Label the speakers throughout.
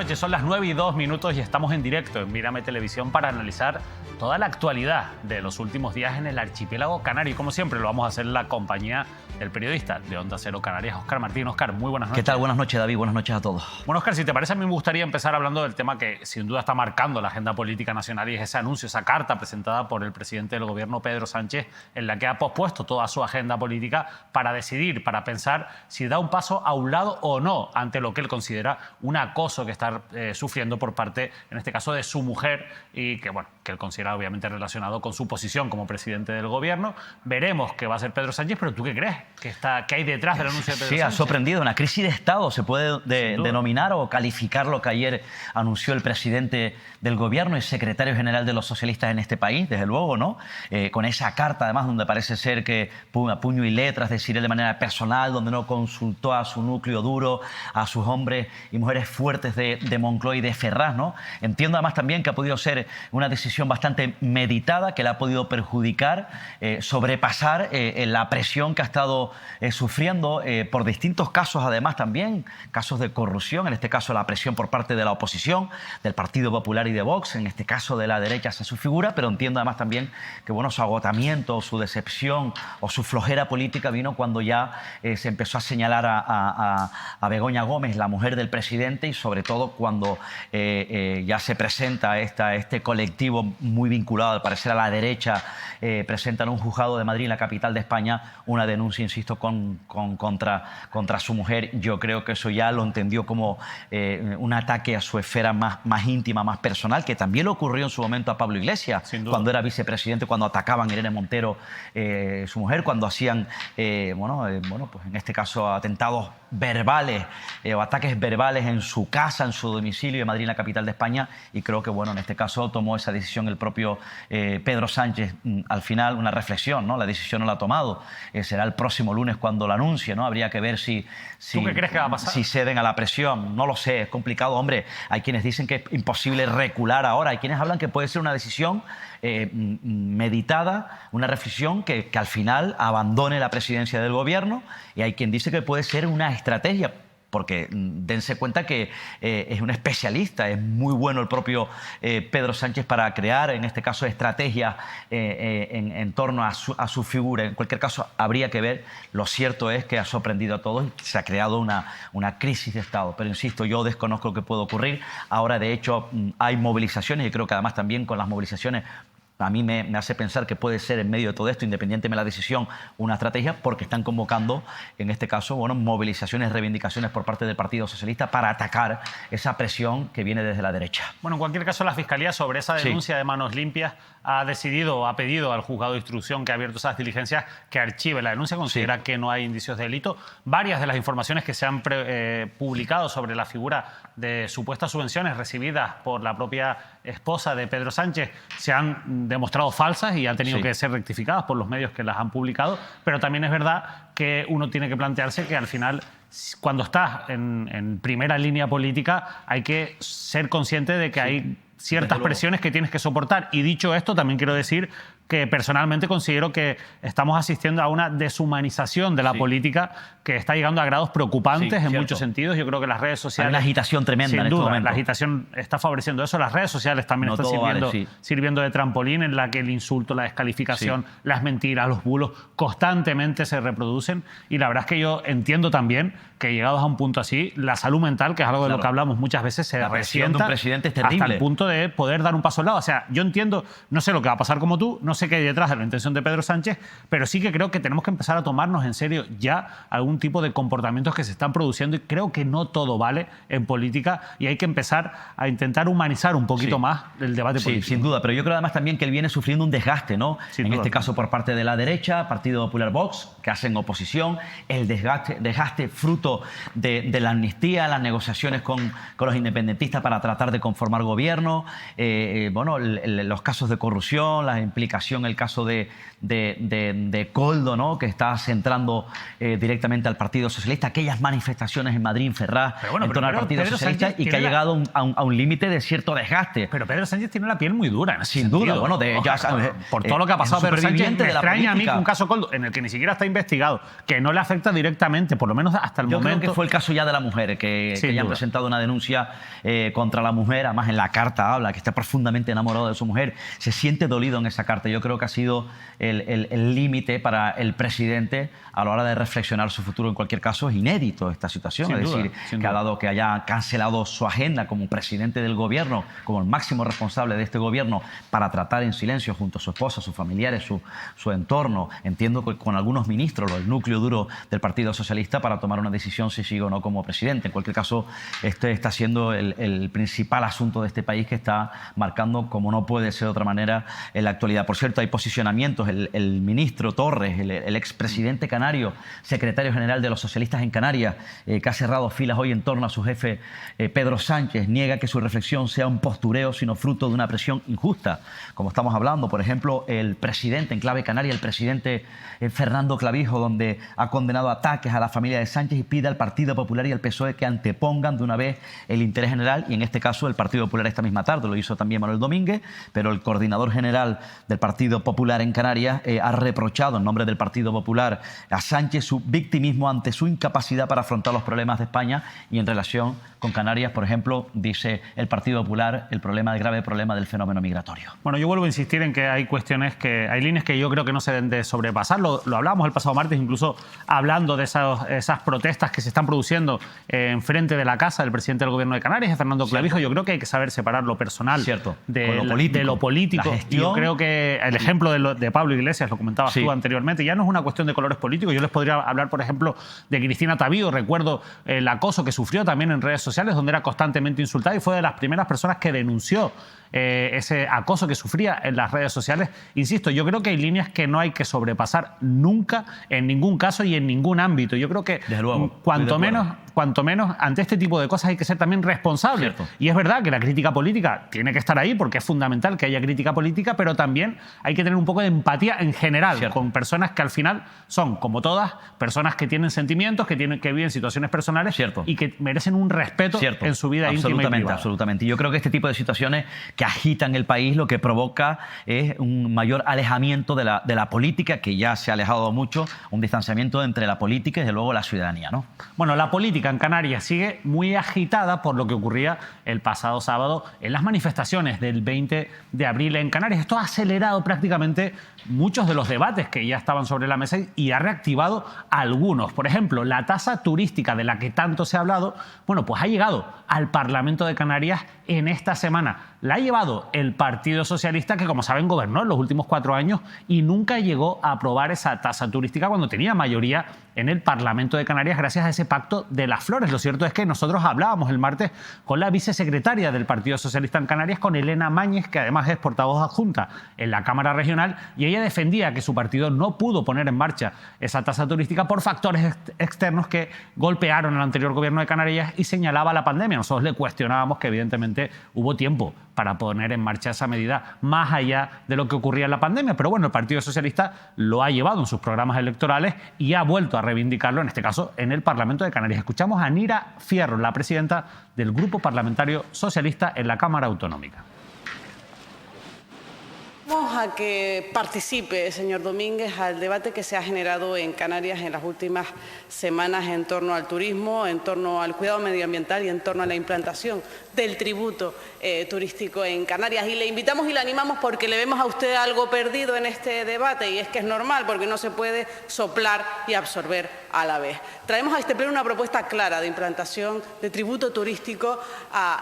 Speaker 1: noches, son las 9:02 y estamos en directo en Mírame Televisión para analizar toda la actualidad de los últimos días en el archipiélago canario. Y como siempre lo vamos a hacer en la compañía del periodista de Onda Cero Canarias, Óscar Martín. Óscar, muy buenas noches.
Speaker 2: ¿Qué tal? Buenas noches, David. Buenas noches a todos.
Speaker 1: Bueno, Óscar, si te parece, a mí me gustaría empezar hablando del tema que sin duda está marcando la agenda política nacional y es ese anuncio, esa carta presentada por el presidente del gobierno, Pedro Sánchez, en la que ha pospuesto toda su agenda política para decidir, para pensar si da un paso a un lado o no ante lo que él considera un acoso que está sufriendo por parte, en este caso, de su mujer y que, bueno, que él considera obviamente relacionado con su posición como presidente del gobierno. Veremos qué va a hacer Pedro Sánchez, pero ¿tú qué crees que hay detrás del anuncio de Pedro Sánchez?
Speaker 2: Sí, ha sorprendido. Una crisis de Estado se puede denominar o calificar lo que ayer anunció el presidente del gobierno y secretario general de los socialistas en este país, desde luego, ¿no? Con esa carta, además, donde parece ser que a puño y letra, es decir, de manera personal, donde no consultó a su núcleo duro, a sus hombres y mujeres fuertes de Moncloa y de Ferraz, ¿no? Entiendo además también que ha podido ser una decisión bastante meditada, que le ha podido perjudicar, sobrepasar la presión que ha estado sufriendo por distintos casos, además también casos de corrupción, en este caso la presión por parte de la oposición, del Partido Popular y de Vox, en este caso de la derecha hacia su figura, pero entiendo además también que bueno, su agotamiento, su decepción o su flojera política vino cuando ya se empezó a señalar a Begoña Gómez, la mujer del presidente, y sobre todo cuando ya se presenta este colectivo muy vinculado al parecer a la derecha, presentan un juzgado de Madrid, la capital de España, una denuncia, insisto, contra su mujer. Yo creo que eso ya lo entendió como un ataque a su esfera más íntima, más personal, que también le ocurrió en su momento a Pablo Iglesias, cuando era vicepresidente, cuando atacaban a Irene Montero, su mujer, cuando hacían, pues en este caso, atentados verbales o ataques verbales en su casa, en su domicilio de Madrid, en la capital de España, y creo que, bueno, en este caso tomó esa decisión el propio Pedro Sánchez. Al final, una reflexión, ¿no? La decisión no la ha tomado. Será el próximo lunes cuando lo anuncie, ¿no? Habría que ver si
Speaker 1: ¿Tú qué crees que va a pasar?
Speaker 2: Si ceden a la presión. No lo sé, es complicado, hombre. Hay quienes dicen que es imposible recular ahora. Hay quienes hablan que puede ser una decisión meditada, una reflexión que al final abandone la presidencia del gobierno, y hay quien dice que puede ser una estrategia, porque dense cuenta que es un especialista, es muy bueno el propio Pedro Sánchez para crear, en este caso, estrategias en torno a su figura. En cualquier caso, habría que ver. Lo cierto es que ha sorprendido a todos y se ha creado una crisis de Estado. Pero insisto, yo desconozco lo que puede ocurrir. Ahora, de hecho, hay movilizaciones y creo que además también con las movilizaciones a mí me hace pensar que puede ser en medio de todo esto, independientemente de la decisión, una estrategia, porque están convocando, en este caso, bueno, movilizaciones, reivindicaciones por parte del Partido Socialista para atacar esa presión que viene desde la derecha.
Speaker 1: Bueno, en cualquier caso, la Fiscalía sobre esa denuncia de Manos Limpias ha pedido al juzgado de instrucción que ha abierto esas diligencias que archive la denuncia, considera que no hay indicios de delito. Varias de las informaciones que se han publicado sobre la figura de supuestas subvenciones recibidas por la propia esposa de Pedro Sánchez se han demostrado falsas y han tenido que ser rectificadas por los medios que las han publicado, pero también es verdad que uno tiene que plantearse que al final, cuando estás en primera línea política, hay que ser consciente de que hay ciertas presiones que tienes que soportar. Y dicho esto, también quiero decir que personalmente considero que estamos asistiendo a una deshumanización de la política que está llegando a grados preocupantes en muchos sentidos. Yo creo que las redes sociales...
Speaker 2: Hay una agitación tremenda en este momento.
Speaker 1: La agitación está favoreciendo eso. Las redes sociales también están sirviendo de trampolín en la que el insulto, la descalificación, las mentiras, los bulos constantemente se reproducen. Y la verdad es que yo entiendo también que llegados a un punto así, la salud mental, que es algo de lo que hablamos muchas veces, se resienta
Speaker 2: de un presidente es terrible,
Speaker 1: hasta el punto de poder dar un paso al lado. O sea, yo entiendo, no sé lo que va a pasar como tú, no sé qué hay detrás de la intención de Pedro Sánchez, pero sí que creo que tenemos que empezar a tomarnos en serio ya algún tipo de comportamientos que se están produciendo, y creo que no todo vale en política y hay que empezar a intentar humanizar un poquito más el debate político.
Speaker 2: Sin duda, pero yo creo además también que él viene sufriendo un desgaste, ¿no? En este caso por parte de la derecha, Partido Popular, Vox, que hacen oposición, el desgaste fruto de la amnistía, las negociaciones con los independentistas para tratar de conformar gobierno, gobierno, bueno, los casos de corrupción, la implicación, el caso de Koldo, ¿no?, que está centrando directamente al Partido Socialista, aquellas manifestaciones en Madrid, en Ferraz, en torno al Partido Socialista, y que ha llegado a un límite de cierto desgaste.
Speaker 1: Pero Pedro Sánchez tiene la piel muy dura en ese
Speaker 2: Sin
Speaker 1: sentido.
Speaker 2: duda, bueno,
Speaker 1: por todo lo que ha pasado Pedro Sánchez, me extraña a mí que un caso Koldo, en el que ni siquiera está investigado, que no le afecta directamente, por lo menos hasta el momento.
Speaker 2: Yo creo que fue el caso ya de la mujer, que ya han presentado una denuncia contra la mujer, además en la carta habla que está profundamente enamorado de su mujer, se siente dolido en esa carta. Yo creo que ha sido el límite para el presidente a la hora de reflexionar su futuro. En cualquier caso, es inédito esta situación, es decir, que ha dado que haya cancelado su agenda como presidente del gobierno, como el máximo responsable de este gobierno, para tratar en silencio junto a su esposa, sus familiares, su entorno, entiendo que con algunos ministros, el núcleo duro del Partido Socialista, para tomar una decisión si sigue o no como presidente. En cualquier caso, este está siendo el principal asunto de este país, que está marcando, como no puede ser de otra manera, en la actualidad. Por cierto, hay posicionamientos. El ministro Torres, el expresidente canario, secretario general de los socialistas en Canarias, que ha cerrado filas hoy en torno a su jefe Pedro Sánchez, niega que su reflexión sea un postureo, sino fruto de una presión injusta. Como estamos hablando, por ejemplo, el presidente en clave canaria, el presidente Fernando Clavijo, donde ha condenado ataques a la familia de Sánchez y pide al Partido Popular y al PSOE que antepongan de una vez el interés general, y en este caso el Partido Popular esta misma tarde, lo hizo también Manuel Domínguez, pero el coordinador general del Partido Popular en Canarias ha reprochado en nombre del Partido Popular a Sánchez su victimismo ante su incapacidad para afrontar los problemas de España, y en relación con Canarias, por ejemplo, dice el Partido Popular, el grave problema del fenómeno migratorio.
Speaker 1: Bueno, yo vuelvo a insistir en que hay hay líneas que yo creo que no se deben de sobrepasar. Lo hablábamos el pasado martes, incluso hablando de esas protestas que se están produciendo en frente de la casa del presidente del Gobierno de Canarias, de Fernando Clavijo. Yo creo que hay que saber separar lo personal de lo político. Y yo creo que el ejemplo de Pablo Iglesias, lo comentabas tú anteriormente, ya no es una cuestión de colores políticos. Yo les podría hablar, por ejemplo, de Cristina Tavío. Recuerdo el acoso que sufrió también en redes sociales, donde era constantemente insultada, y fue de las primeras personas que denunció ese acoso que sufría en las redes sociales. Insisto, yo creo que hay líneas que no hay que sobrepasar nunca, en ningún caso y en ningún ámbito. Yo creo que cuanto menos ante este tipo de cosas hay que ser también responsable. Y es verdad que la crítica política tiene que estar ahí, porque es fundamental que haya crítica política, pero también hay que tener un poco de empatía en general con personas que al final son, como todas, personas que tienen sentimientos, que viven situaciones personales y que merecen un respeto en su vida íntima y privada.
Speaker 2: Absolutamente. Y yo creo que este tipo de situaciones que agitan el país lo que provoca es un mayor alejamiento de la política, que ya se ha alejado mucho, un distanciamiento entre la política y, desde luego, la ciudadanía, ¿no?
Speaker 1: Bueno, la política en Canarias sigue muy agitada por lo que ocurría el pasado sábado en las manifestaciones del 20 de abril en Canarias. Esto ha acelerado prácticamente muchos de los debates que ya estaban sobre la mesa y ha reactivado algunos. Por ejemplo, la tasa turística de la que tanto se ha hablado, bueno, pues ha llegado al Parlamento de Canarias en esta semana. La ha llevado el Partido Socialista, que, como saben, gobernó en los últimos 4 años y nunca llegó a aprobar esa tasa turística cuando tenía mayoría en el Parlamento de Canarias, gracias a ese pacto de las flores. Lo cierto es que nosotros hablábamos el martes con la vicesecretaria del Partido Socialista en Canarias, con Elena Mañez, que además es portavoz adjunta en la Cámara Regional, y ella defendía que su partido no pudo poner en marcha esa tasa turística por factores externos que golpearon al anterior gobierno de Canarias, y señalaba la pandemia. Nosotros le cuestionábamos que evidentemente hubo tiempo para poner en marcha esa medida más allá de lo que ocurría en la pandemia. Pero bueno, el Partido Socialista lo ha llevado en sus programas electorales y ha vuelto a reivindicarlo, en este caso, en el Parlamento de Canarias. Escuchamos a Nira Fierro, la presidenta del Grupo Parlamentario Socialista en la Cámara Autonómica.
Speaker 3: Vamos a que participe, señor Domínguez, al debate que se ha generado en Canarias en las últimas semanas en torno al turismo, en torno al cuidado medioambiental y en torno a la implantación del tributo turístico en Canarias. Y le invitamos y le animamos porque le vemos a usted algo perdido en este debate, y es que es normal, porque no se puede soplar y absorber a la vez. Traemos a este pleno una propuesta clara de implantación de tributo turístico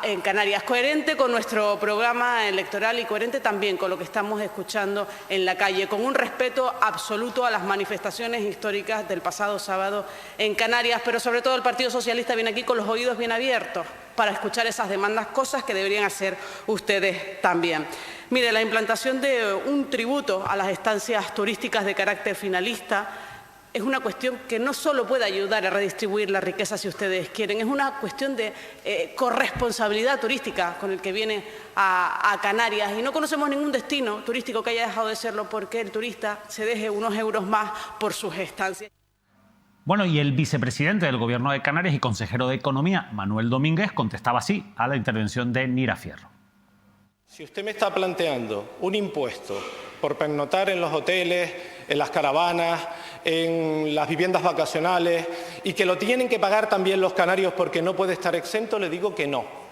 Speaker 3: en Canarias, coherente con nuestro programa electoral y coherente también con lo que estamos escuchando en la calle, con un respeto absoluto a las manifestaciones históricas del pasado sábado en Canarias, pero sobre todo el Partido Socialista viene aquí con los oídos bien abiertos para escuchar esas demandas, cosas que deberían hacer ustedes también. Mire, la implantación de un tributo a las estancias turísticas de carácter finalista es una cuestión que no solo puede ayudar a redistribuir la riqueza, si ustedes quieren, es una cuestión de corresponsabilidad turística con el que viene a Canarias. Y no conocemos ningún destino turístico que haya dejado de serlo porque el turista se deje unos euros más por sus estancias.
Speaker 1: Bueno, y el vicepresidente del Gobierno de Canarias y consejero de Economía, Manuel Domínguez, contestaba así a la intervención de Nira Fierro.
Speaker 4: Si usted me está planteando un impuesto por pernoctar en los hoteles, en las caravanas, en las viviendas vacacionales y que lo tienen que pagar también los canarios porque no puede estar exento, le digo que no.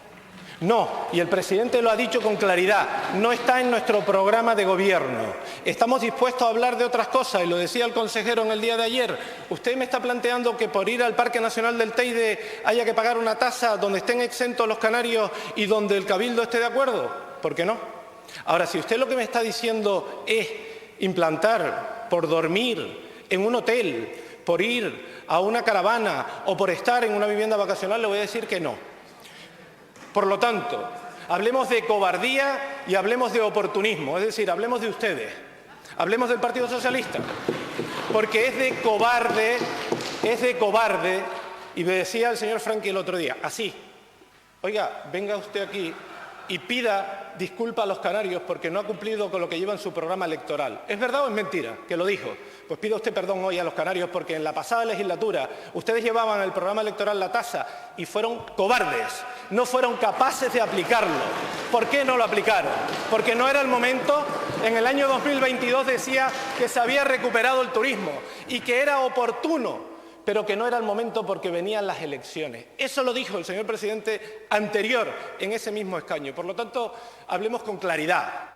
Speaker 4: No, y el presidente lo ha dicho con claridad, no está en nuestro programa de gobierno. Estamos dispuestos a hablar de otras cosas, y lo decía el consejero en el día de ayer. ¿Usted me está planteando que por ir al Parque Nacional del Teide haya que pagar una tasa donde estén exentos los canarios y donde el Cabildo esté de acuerdo? ¿Por qué no? Ahora, si usted lo que me está diciendo es implantar por dormir en un hotel, por ir a una caravana o por estar en una vivienda vacacional, le voy a decir que no. Por lo tanto, hablemos de cobardía y hablemos de oportunismo, es decir, hablemos de ustedes, hablemos del Partido Socialista, porque es de cobarde, y me decía el señor Franqui el otro día, así, oiga, venga usted aquí y pida disculpas a los canarios porque no ha cumplido con lo que lleva en su programa electoral. ¿Es verdad o es mentira que lo dijo? Pues pida usted perdón hoy a los canarios porque en la pasada legislatura ustedes llevaban en el programa electoral la tasa y fueron cobardes, no fueron capaces de aplicarlo. ¿Por qué no lo aplicaron? Porque no era el momento. En el año 2022 decía que se había recuperado el turismo y que era oportuno, pero que no era el momento porque venían las elecciones. Eso lo dijo el señor presidente anterior en ese mismo escaño. Por lo tanto, hablemos con claridad.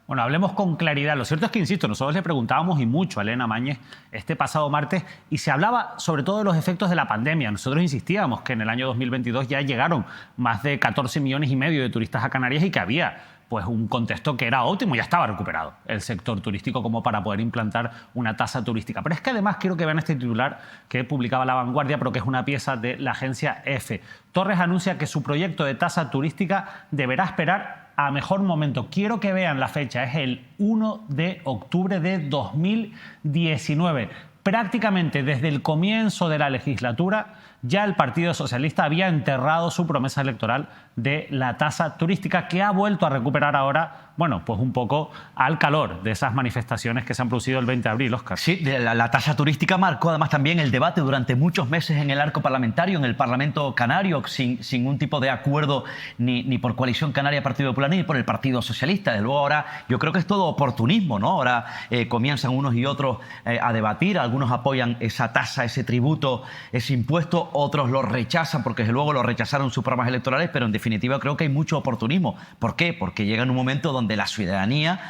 Speaker 1: Bueno, hablemos con claridad. Lo cierto es que, insisto, nosotros le preguntábamos y mucho a Elena Mañez este pasado martes y se hablaba sobre todo de los efectos de la pandemia. Nosotros insistíamos que en el año 2022 ya llegaron más de 14,5 millones de turistas a Canarias y que había pues un contexto que era óptimo, ya estaba recuperado el sector turístico como para poder implantar una tasa turística. Pero es que además quiero que vean este titular que publicaba La Vanguardia, pero que es una pieza de la agencia EFE. Torres anuncia que su proyecto de tasa turística deberá esperar a mejor momento. Quiero que vean la fecha, es el 1 de octubre de 2019. Prácticamente desde el comienzo de la legislatura ya el Partido Socialista había enterrado su promesa electoral de la tasa turística que ha vuelto a recuperar ahora, bueno, pues un poco al calor de esas manifestaciones que se han producido el 20 de abril, Óscar.
Speaker 2: Sí, la tasa turística marcó además también el debate durante muchos meses en el arco parlamentario, en el Parlamento Canario, sin un tipo de acuerdo ni por Coalición Canaria Partido Popular ni por el Partido Socialista. Desde luego ahora yo creo que es todo oportunismo, ¿no? Ahora comienzan unos y otros a debatir, algunos apoyan esa tasa, ese tributo, ese impuesto, otros lo rechazan porque desde luego lo rechazaron sus programas electorales, pero en definitiva creo que hay mucho oportunismo. ¿Por qué? Porque llega en un momento donde la ciudadanía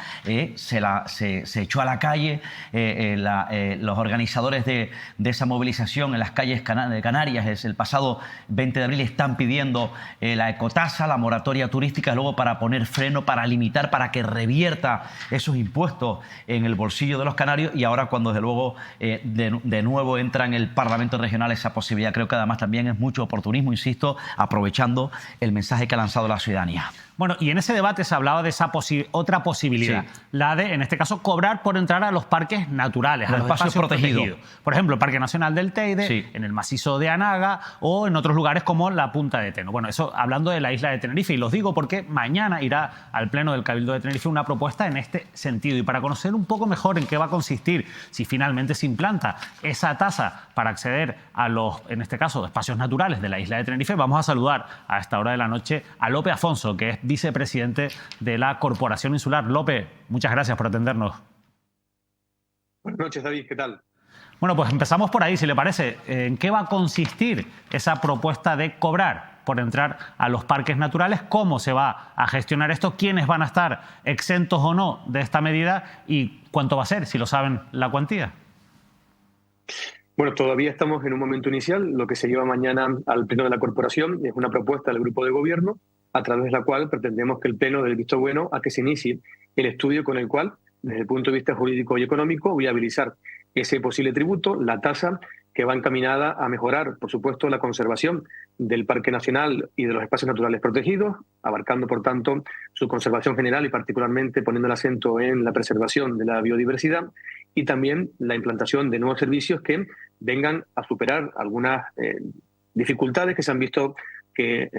Speaker 2: se echó a la calle, los organizadores de esa movilización en las calles de Canarias el pasado 20 de abril están pidiendo la ecotasa, la moratoria turística, luego para poner freno, para limitar, para que revierta esos impuestos en el bolsillo de los canarios, y ahora cuando desde luego de nuevo entra en el Parlamento Regional esa posibilidad, creo que además también es mucho oportunismo, insisto, aprovechando el mensaje que ha lanzado la ciudadanía.
Speaker 1: Bueno, y en ese debate se hablaba de esa otra posibilidad, sí, la de, en este caso, cobrar por entrar a los parques naturales, a los espacios protegidos. Por ejemplo, el Parque Nacional del Teide, sí, en el macizo de Anaga o en otros lugares como la Punta de Teno. Bueno, eso hablando de la isla de Tenerife, y los digo porque mañana irá al Pleno del Cabildo de Tenerife una propuesta en este sentido. Y para conocer un poco mejor en qué va a consistir, si finalmente se implanta esa tasa para acceder a los, en este caso, espacios naturales de la isla de Tenerife, vamos a saludar a esta hora de la noche a Lope Afonso, que es vicepresidente de la Corporación Insular. Lope, muchas gracias por atendernos.
Speaker 5: Buenas noches, David, ¿qué tal?
Speaker 1: Bueno, pues empezamos por ahí, si le parece. ¿En qué va a consistir esa propuesta de cobrar por entrar a los parques naturales? ¿Cómo se va a gestionar esto? ¿Quiénes van a estar exentos o no de esta medida? ¿Y cuánto va a ser, si lo saben, la cuantía?
Speaker 5: Bueno, todavía estamos en un momento inicial. Lo que se lleva mañana al Pleno de la Corporación es una propuesta del Grupo de Gobierno, a través de la cual pretendemos que el Pleno dé el visto bueno a que se inicie el estudio con el cual, desde el punto de vista jurídico y económico, viabilizar ese posible tributo, la tasa, que va encaminada a mejorar, por supuesto, la conservación del Parque Nacional y de los espacios naturales protegidos, abarcando, por tanto, su conservación general y particularmente poniendo el acento en la preservación de la biodiversidad, y también la implantación de nuevos servicios que vengan a superar algunas dificultades que se han visto que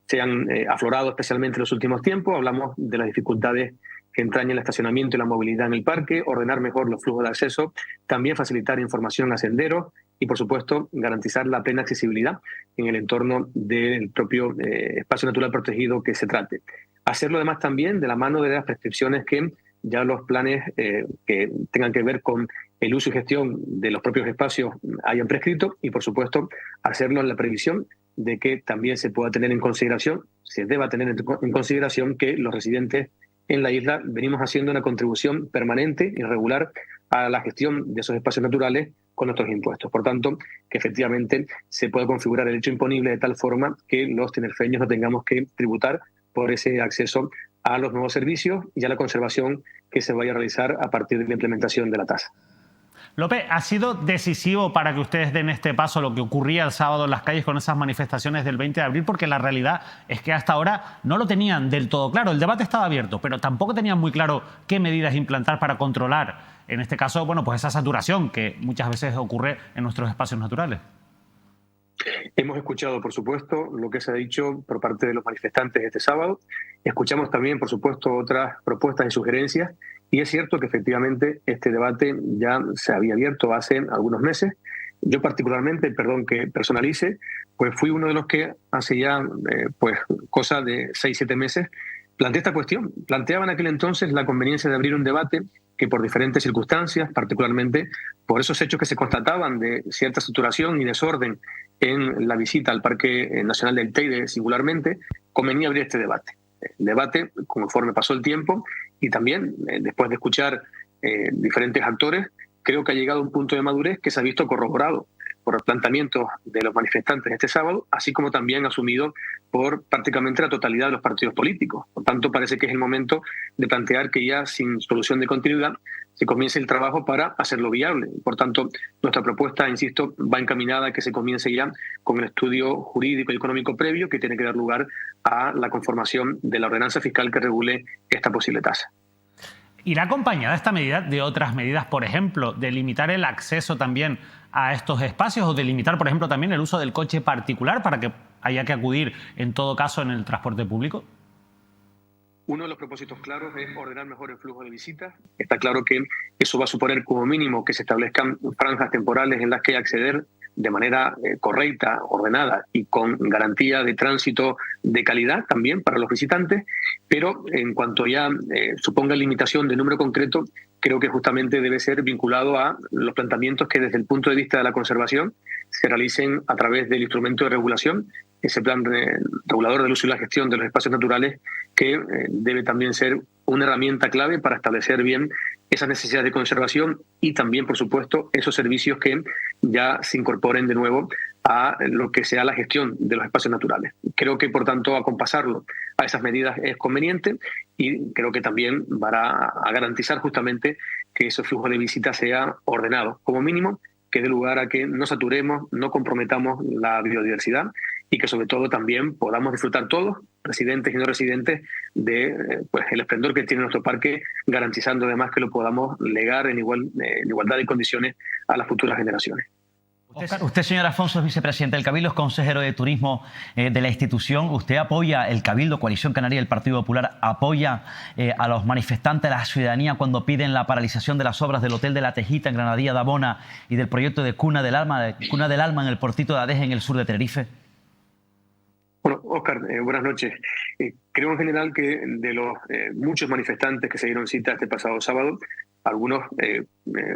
Speaker 5: se han aflorado especialmente en los últimos tiempos. Hablamos de las dificultades que entrañan el estacionamiento y la movilidad en el parque, ordenar mejor los flujos de acceso, también facilitar información a senderos y, por supuesto, garantizar la plena accesibilidad en el entorno del propio espacio natural protegido que se trate. Hacerlo además también de la mano de las prescripciones que ya los planes que tengan que ver con el uso y gestión de los propios espacios hayan prescrito y, por supuesto, hacerlo en la previsión de que también se pueda tener en consideración, se deba tener en consideración que los residentes en la isla venimos haciendo una contribución permanente y regular a la gestión de esos espacios naturales con nuestros impuestos. Por tanto, que efectivamente se pueda configurar el hecho imponible de tal forma que los tinerfeños no tengamos que tributar por ese acceso a los nuevos servicios y a la conservación que se vaya a realizar a partir de la implementación de la tasa.
Speaker 1: Lope, ¿ha sido decisivo para que ustedes den este paso lo que ocurría el sábado en las calles con esas manifestaciones del 20 de abril? Porque la realidad es que hasta ahora no lo tenían del todo claro. El debate estaba abierto, pero tampoco tenían muy claro qué medidas implantar para controlar, en este caso, bueno, pues esa saturación que muchas veces ocurre en nuestros espacios naturales.
Speaker 5: Hemos escuchado, por supuesto, lo que se ha dicho por parte de los manifestantes este sábado. Escuchamos también, por supuesto, otras propuestas y sugerencias. Y es cierto que efectivamente este debate ya se había abierto hace algunos meses. Yo particularmente, perdón que personalice, pues fui uno de los que hace ya pues cosa de 6-7 meses planteé esta cuestión. Planteaba en aquel entonces la conveniencia de abrir un debate que por diferentes circunstancias, particularmente por esos hechos que se constataban de cierta saturación y desorden en la visita al Parque Nacional del Teide singularmente, convenía abrir este debate. El debate, conforme pasó el tiempo, y también después de escuchar diferentes actores, creo que ha llegado a un punto de madurez que se ha visto corroborado por los planteamientos de los manifestantes este sábado, así como también asumido por prácticamente la totalidad de los partidos políticos. Por tanto, parece que es el momento de plantear que ya sin solución de continuidad se comience el trabajo para hacerlo viable. Por tanto, nuestra propuesta, insisto, va encaminada a que se comience ya con el estudio jurídico y económico previo que tiene que dar lugar a la conformación de la ordenanza fiscal que regule esta posible tasa.
Speaker 1: ¿Irá acompañada esta medida de otras medidas, por ejemplo, de limitar el acceso también a estos espacios o de limitar, por ejemplo, también el uso del coche particular para que haya que acudir, en todo caso, en el transporte público?
Speaker 5: Uno de los propósitos claros es ordenar mejor el flujo de visitas. Está claro que eso va a suponer como mínimo que se establezcan franjas temporales en las que acceder de manera correcta, ordenada y con garantía de tránsito de calidad también para los visitantes, pero en cuanto ya suponga limitación de número concreto, creo que justamente debe ser vinculado a los planteamientos que desde el punto de vista de la conservación se realicen a través del instrumento de regulación, ese plan regulador del uso y la gestión de los espacios naturales, que debe también ser una herramienta clave para establecer bien esas necesidades de conservación y también, por supuesto, esos servicios que ya se incorporen de nuevo a lo que sea la gestión de los espacios naturales. Creo que, por tanto, acompasarlo a esas medidas es conveniente y creo que también va a garantizar justamente que ese flujo de visitas sea ordenado, como mínimo, que dé lugar a que no saturemos, no comprometamos la biodiversidad y que sobre todo también podamos disfrutar todos, residentes y no residentes, de pues el esplendor que tiene nuestro parque, garantizando además que lo podamos legar en igualdad de condiciones a las futuras generaciones.
Speaker 2: Usted, señor Afonso, es vicepresidente del Cabildo, es consejero de Turismo de la institución. ¿Usted apoya el Cabildo, Coalición Canaria y el Partido Popular, apoya a los manifestantes, a la ciudadanía cuando piden la paralización de las obras del Hotel de la Tejita en Granadilla de Abona y del proyecto de Cuna del Alma en el Portito de Adeje en el sur de Tenerife?
Speaker 5: Bueno, Óscar, buenas noches. Creo en general que de los muchos manifestantes que se dieron cita este pasado sábado, algunos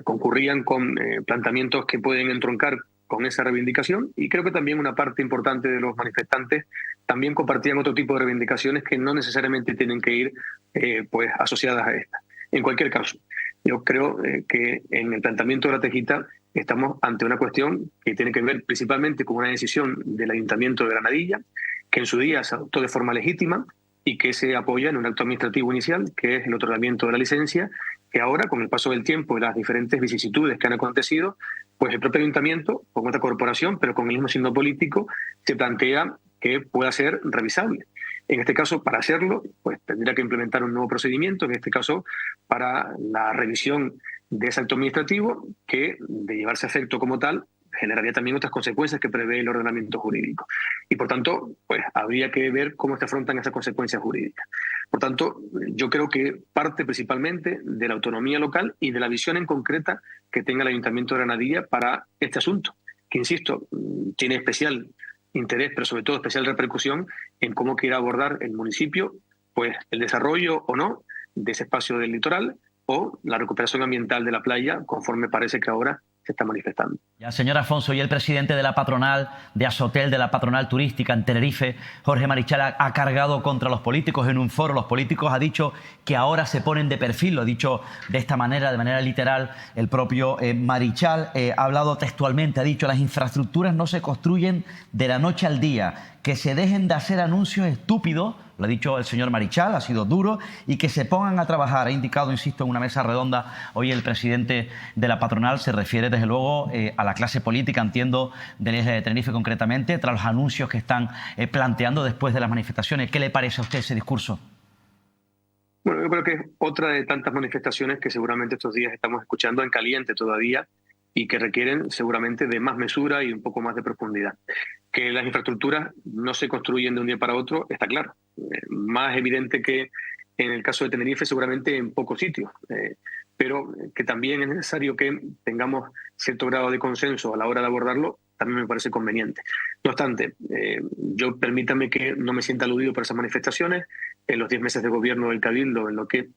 Speaker 5: concurrían con planteamientos que pueden entroncar con esa reivindicación y creo que también una parte importante de los manifestantes también compartían otro tipo de reivindicaciones que no necesariamente tienen que ir pues asociadas a esta. En cualquier caso, yo creo que en el planteamiento de la Tejita estamos ante una cuestión que tiene que ver principalmente con una decisión del Ayuntamiento de Granadilla, que en su día se adoptó de forma legítima y que se apoya en un acto administrativo inicial, que es el otorgamiento de la licencia, que ahora, con el paso del tiempo y las diferentes vicisitudes que han acontecido, pues el propio ayuntamiento, con otra corporación, pero con el mismo signo político, se plantea que pueda ser revisable. En este caso, para hacerlo, pues tendría que implementar un nuevo procedimiento, en este caso, para la revisión de ese acto administrativo que, de llevarse a efecto como tal, generaría también otras consecuencias que prevé el ordenamiento jurídico. Y, por tanto, pues habría que ver cómo se afrontan esas consecuencias jurídicas. Por tanto, yo creo que parte principalmente de la autonomía local y de la visión en concreta que tenga el Ayuntamiento de Granadilla para este asunto, que, insisto, tiene especial interés, pero sobre todo especial repercusión en cómo quiera abordar el municipio pues el desarrollo o no de ese espacio del litoral o la recuperación ambiental de la playa, conforme parece que ahora se está manifestando.
Speaker 2: Ya, señor Afonso, y el presidente de la patronal de Asotel, de la patronal turística en Tenerife, Jorge Marichal, ha cargado contra los políticos en un foro. Los políticos ha dicho que ahora se ponen de perfil, lo ha dicho de manera literal el propio Marichal. Ha hablado textualmente, ha dicho: las infraestructuras no se construyen de la noche al día, que se dejen de hacer anuncios estúpidos, lo ha dicho el señor Marichal, ha sido duro, y que se pongan a trabajar. Ha indicado, insisto, en una mesa redonda hoy el presidente de la patronal. Se refiere, desde luego, a la clase política, entiendo, de la isla de Tenerife concretamente, tras los anuncios que están planteando después de las manifestaciones. ¿Qué le parece a usted ese discurso?
Speaker 5: Bueno, yo creo que es otra de tantas manifestaciones que seguramente estos días estamos escuchando en caliente todavía y que requieren seguramente de más mesura y un poco más de profundidad. Que las infraestructuras no se construyen de un día para otro, está claro. Más evidente que en el caso de Tenerife, seguramente en pocos sitios. Pero que también es necesario que tengamos cierto grado de consenso a la hora de abordarlo, también me parece conveniente. No obstante, yo permítame que no me sienta aludido por esas manifestaciones. En los 10 meses de gobierno del Cabildo, en lo que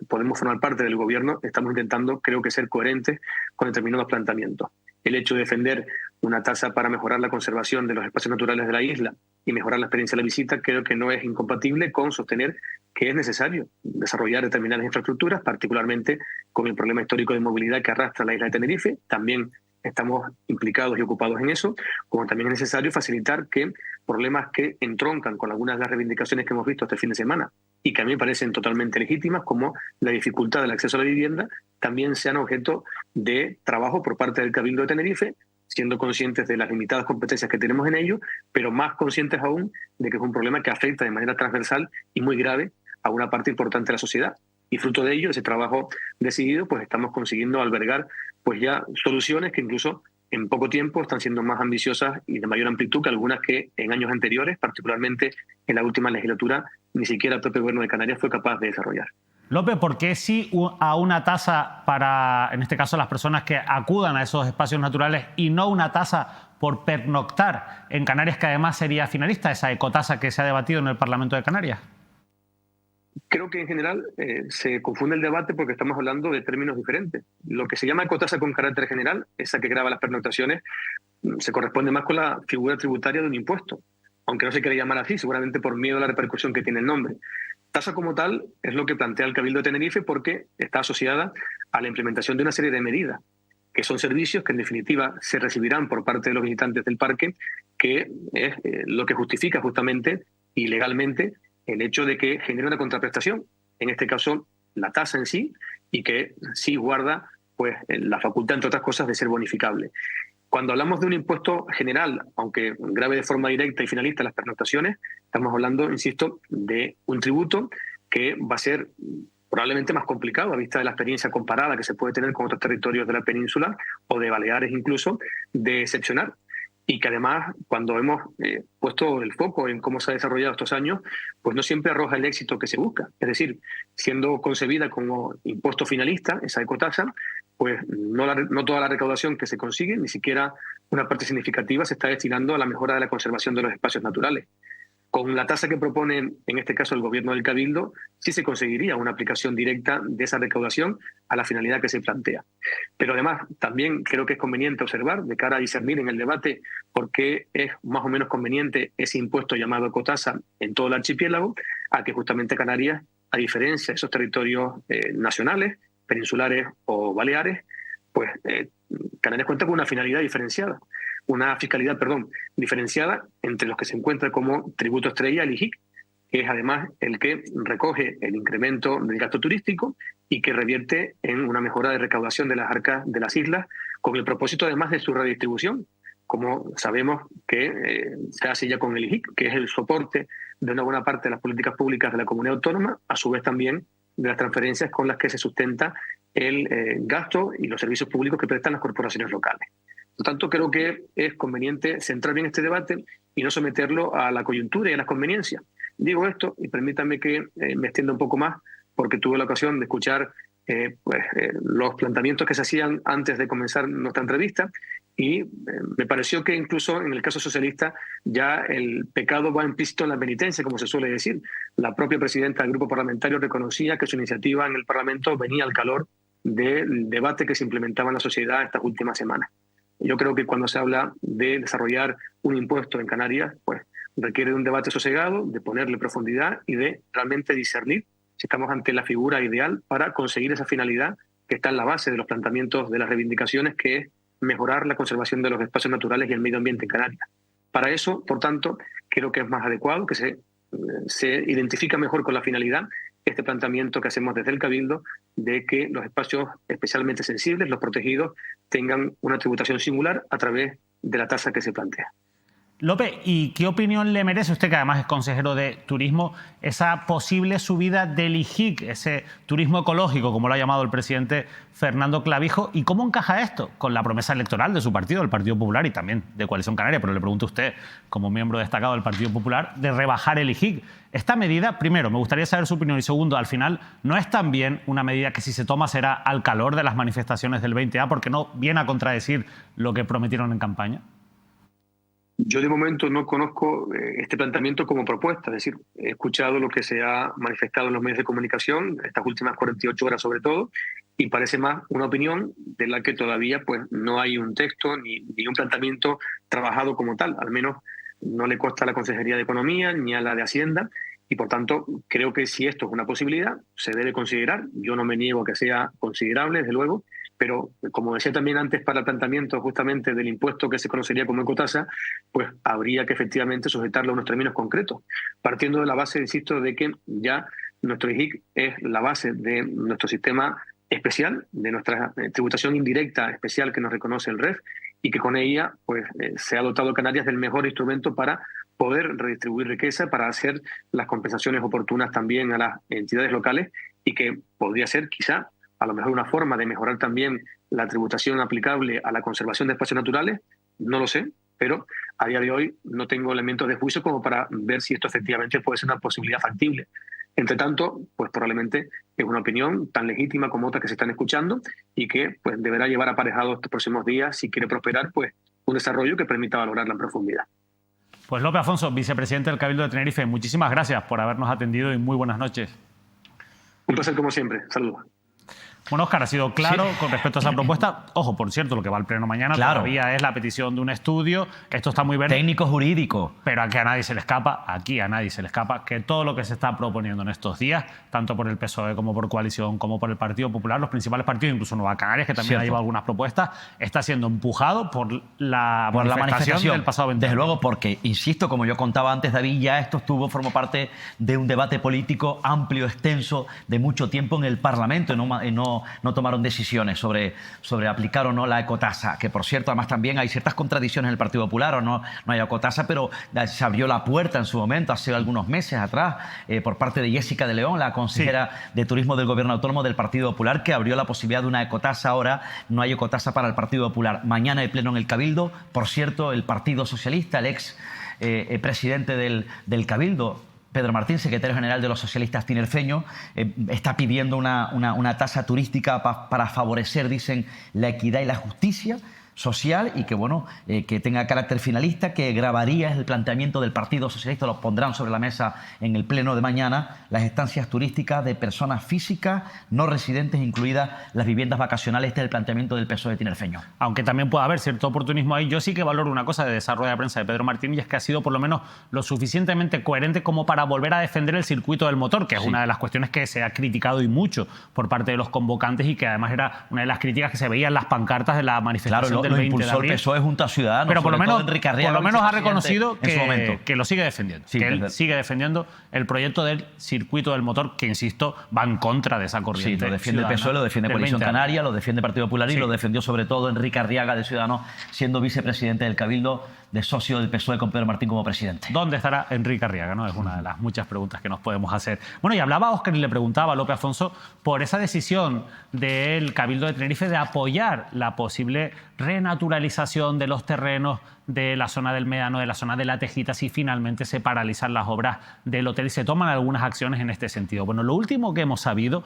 Speaker 5: podemos formar parte del gobierno, estamos intentando, creo que, ser coherentes con determinados planteamientos. El hecho de defender una tasa para mejorar la conservación de los espacios naturales de la isla y mejorar la experiencia de la visita, creo que no es incompatible con sostener que es necesario desarrollar determinadas infraestructuras, particularmente con el problema histórico de movilidad que arrastra la isla de Tenerife. También estamos implicados y ocupados en eso, como también es necesario facilitar que problemas que entroncan con algunas de las reivindicaciones que hemos visto este fin de semana y que a mí me parecen totalmente legítimas, como la dificultad del acceso a la vivienda, también sean objeto de trabajo por parte del Cabildo de Tenerife, siendo conscientes de las limitadas competencias que tenemos en ello, pero más conscientes aún de que es un problema que afecta de manera transversal y muy grave a una parte importante de la sociedad. Y fruto de ello, ese trabajo decidido, pues estamos consiguiendo albergar pues ya soluciones que incluso en poco tiempo están siendo más ambiciosas y de mayor amplitud que algunas que en años anteriores, particularmente en la última legislatura, ni siquiera el propio Gobierno de Canarias fue capaz de desarrollar.
Speaker 1: López, ¿por qué sí a una tasa para, en este caso, las personas que acudan a esos espacios naturales y no una tasa por pernoctar en Canarias, que además sería finalista, esa ecotasa que se ha debatido en el Parlamento de Canarias?
Speaker 5: Creo que en general se confunde el debate porque estamos hablando de términos diferentes. Lo que se llama ecotasa con carácter general, esa que grava las pernoctaciones, se corresponde más con la figura tributaria de un impuesto, aunque no se quiere llamar así, seguramente por miedo a la repercusión que tiene el nombre. Tasa como tal es lo que plantea el Cabildo de Tenerife porque está asociada a la implementación de una serie de medidas, que son servicios que en definitiva se recibirán por parte de los visitantes del parque, que es lo que justifica justamente y legalmente el hecho de que genere una contraprestación, en este caso la tasa en sí, y que sí guarda pues la facultad, entre otras cosas, de ser bonificable. Cuando hablamos de un impuesto general, aunque grave de forma directa y finalista las pernoctaciones, estamos hablando, insisto, de un tributo que va a ser probablemente más complicado a vista de la experiencia comparada que se puede tener con otros territorios de la península o de Baleares incluso, de excepcionar. Y que además, cuando hemos puesto el foco en cómo se ha desarrollado estos años, pues no siempre arroja el éxito que se busca. Es decir, siendo concebida como impuesto finalista, esa ecotasa, pues no toda la recaudación que se consigue, ni siquiera una parte significativa, se está destinando a la mejora de la conservación de los espacios naturales. Con la tasa que propone, en este caso, el Gobierno del Cabildo, sí se conseguiría una aplicación directa de esa recaudación a la finalidad que se plantea. Pero además, también creo que es conveniente observar, de cara a discernir en el debate, por qué es más o menos conveniente ese impuesto llamado ecotasa en todo el archipiélago, a que justamente Canarias, a diferencia de esos territorios nacionales, peninsulares o baleares, pues Canarias cuenta con una finalidad diferenciada. Una fiscalidad, diferenciada entre los que se encuentra como tributo estrella, el IJIC, que es además el que recoge el incremento del gasto turístico y que revierte en una mejora de recaudación de las arcas de las islas, con el propósito además de su redistribución, como sabemos que se hace ya con el IJIC, que es el soporte de una buena parte de las políticas públicas de la comunidad autónoma, a su vez también de las transferencias con las que se sustenta el gasto y los servicios públicos que prestan las corporaciones locales. Por lo tanto, creo que es conveniente centrar bien este debate y no someterlo a la coyuntura y a las conveniencias. Digo esto, y permítanme que me extienda un poco más, porque tuve la ocasión de escuchar los planteamientos que se hacían antes de comenzar nuestra entrevista, y me pareció que incluso en el caso socialista ya el pecado va implícito en la penitencia, como se suele decir. La propia presidenta del grupo parlamentario reconocía que su iniciativa en el Parlamento venía al calor del debate que se implementaba en la sociedad estas últimas semanas. Yo creo que cuando se habla de desarrollar un impuesto en Canarias, pues requiere de un debate sosegado, de ponerle profundidad y de realmente discernir si estamos ante la figura ideal para conseguir esa finalidad que está en la base de los planteamientos de las reivindicaciones, que es mejorar la conservación de los espacios naturales y el medio ambiente en Canarias. Para eso, por tanto, creo que es más adecuado que se identifica mejor con la finalidad este planteamiento que hacemos desde el Cabildo de que los espacios especialmente sensibles, los protegidos, tengan una tributación singular a través de la tasa que se plantea.
Speaker 1: Lope, ¿y qué opinión le merece usted, que además es consejero de Turismo, esa posible subida del IGIC, ese turismo ecológico, como lo ha llamado el presidente Fernando Clavijo? ¿Y cómo encaja esto con la promesa electoral de su partido, el Partido Popular, y también de Coalición Canaria? Pero le pregunto a usted, como miembro destacado del Partido Popular, de rebajar el IGIC. Esta medida, primero, me gustaría saber su opinión, y segundo, al final, ¿no es también una medida que, si se toma, será al calor de las manifestaciones del 20A, porque no viene a contradecir lo que prometieron en campaña?
Speaker 5: Yo de momento no conozco este planteamiento como propuesta, es decir, he escuchado lo que se ha manifestado en los medios de comunicación, estas últimas 48 horas sobre todo, y parece más una opinión de la que todavía pues no hay un texto ni un planteamiento trabajado como tal, al menos no le consta a la Consejería de Economía ni a la de Hacienda, y por tanto creo que si esto es una posibilidad, se debe considerar. Yo no me niego a que sea considerable, desde luego, pero como decía también antes, para el planteamiento justamente del impuesto que se conocería como ecotasa, pues habría que efectivamente sujetarlo a unos términos concretos, partiendo de la base, insisto, de que ya nuestro IGIC es la base de nuestro sistema especial, de nuestra tributación indirecta especial que nos reconoce el REF, y que con ella pues se ha dotado Canarias del mejor instrumento para poder redistribuir riqueza, para hacer las compensaciones oportunas también a las entidades locales, y que podría ser quizá a lo mejor una forma de mejorar también la tributación aplicable a la conservación de espacios naturales. No lo sé, pero a día de hoy no tengo elementos de juicio como para ver si esto efectivamente puede ser una posibilidad factible. Entre tanto, pues probablemente es una opinión tan legítima como otras que se están escuchando, y que pues deberá llevar aparejado estos próximos días, si quiere prosperar, pues un desarrollo que permita valorarla en profundidad.
Speaker 1: Pues Lope Afonso, vicepresidente del Cabildo de Tenerife, muchísimas gracias por habernos atendido y muy buenas noches.
Speaker 5: Un placer como siempre. Saludos.
Speaker 1: Bueno, Óscar, ha sido claro con respecto a esa propuesta. Ojo, por cierto, lo que va al pleno mañana todavía es la petición de un estudio. Esto está muy verde.
Speaker 2: Técnico jurídico.
Speaker 1: Pero aquí a nadie se le escapa, que todo lo que se está proponiendo en estos días, tanto por el PSOE como por Coalición, como por el Partido Popular, los principales partidos, incluso Nueva Canarias, que también ha llevado algunas propuestas, está siendo empujado por la manifestación del pasado 20.
Speaker 2: Desde luego, porque, insisto, como yo contaba antes, David, ya esto formó parte de un debate político amplio, extenso, de mucho tiempo en el Parlamento, no tomaron decisiones sobre aplicar o no la ecotasa, que por cierto, además también hay ciertas contradicciones en el Partido Popular, o no hay ecotasa, pero se abrió la puerta en su momento, hace algunos meses atrás, por parte de Jessica de León, la consejera de Turismo del Gobierno Autónomo del Partido Popular, que abrió la posibilidad de una ecotasa. Ahora no hay ecotasa para el Partido Popular. Mañana hay pleno en el Cabildo. Por cierto, el Partido Socialista, el ex presidente del Cabildo, Pedro Martín, secretario general de los socialistas tinerfeños, está pidiendo una tasa turística para favorecer, dicen, la equidad y la justicia social, y que tenga carácter finalista, que grabaría el planteamiento del Partido Socialista, lo pondrán sobre la mesa en el pleno de mañana, las estancias turísticas de personas físicas no residentes, incluidas las viviendas vacacionales. Este es el planteamiento del PSOE tinerfeño.
Speaker 1: Aunque también pueda haber cierto oportunismo ahí, yo sí que valoro una cosa de esa rueda de prensa de Pedro Martín, y es que ha sido por lo menos lo suficientemente coherente como para volver a defender el circuito del motor, que es una de las cuestiones que se ha criticado y mucho por parte de los convocantes, y que además era una de las críticas que se veía en las pancartas de la manifestación del 20 de
Speaker 2: impulsó
Speaker 1: abril.
Speaker 2: el PSOE junto a Ciudadanos.
Speaker 1: Pero por lo menos,
Speaker 2: Enrique Arriaga,
Speaker 1: ha reconocido
Speaker 2: en su momento.
Speaker 1: que lo sigue defendiendo.
Speaker 2: Sí,
Speaker 1: que él sigue defendiendo el proyecto del circuito del motor, que, insisto, va en contra de esa corriente.
Speaker 2: Sí, lo defiende el PSOE, lo defiende Coalición Canaria, lo defiende Partido Popular y lo defendió sobre todo Enrique Arriaga de Ciudadanos, siendo vicepresidente del Cabildo, de socio del PSOE con Pedro Martín como presidente.
Speaker 1: ¿Dónde estará Enrique Arriaga? ¿No? Es una de las muchas preguntas que nos podemos hacer. Bueno, y hablaba Óscar y le preguntaba a Lope Afonso por esa decisión del Cabildo de Tenerife de apoyar la posible renaturalización de los terrenos de la zona del Médano, de la zona de La Tejita, si finalmente se paralizan las obras del hotel y se toman algunas acciones en este sentido. Bueno, lo último que hemos sabido,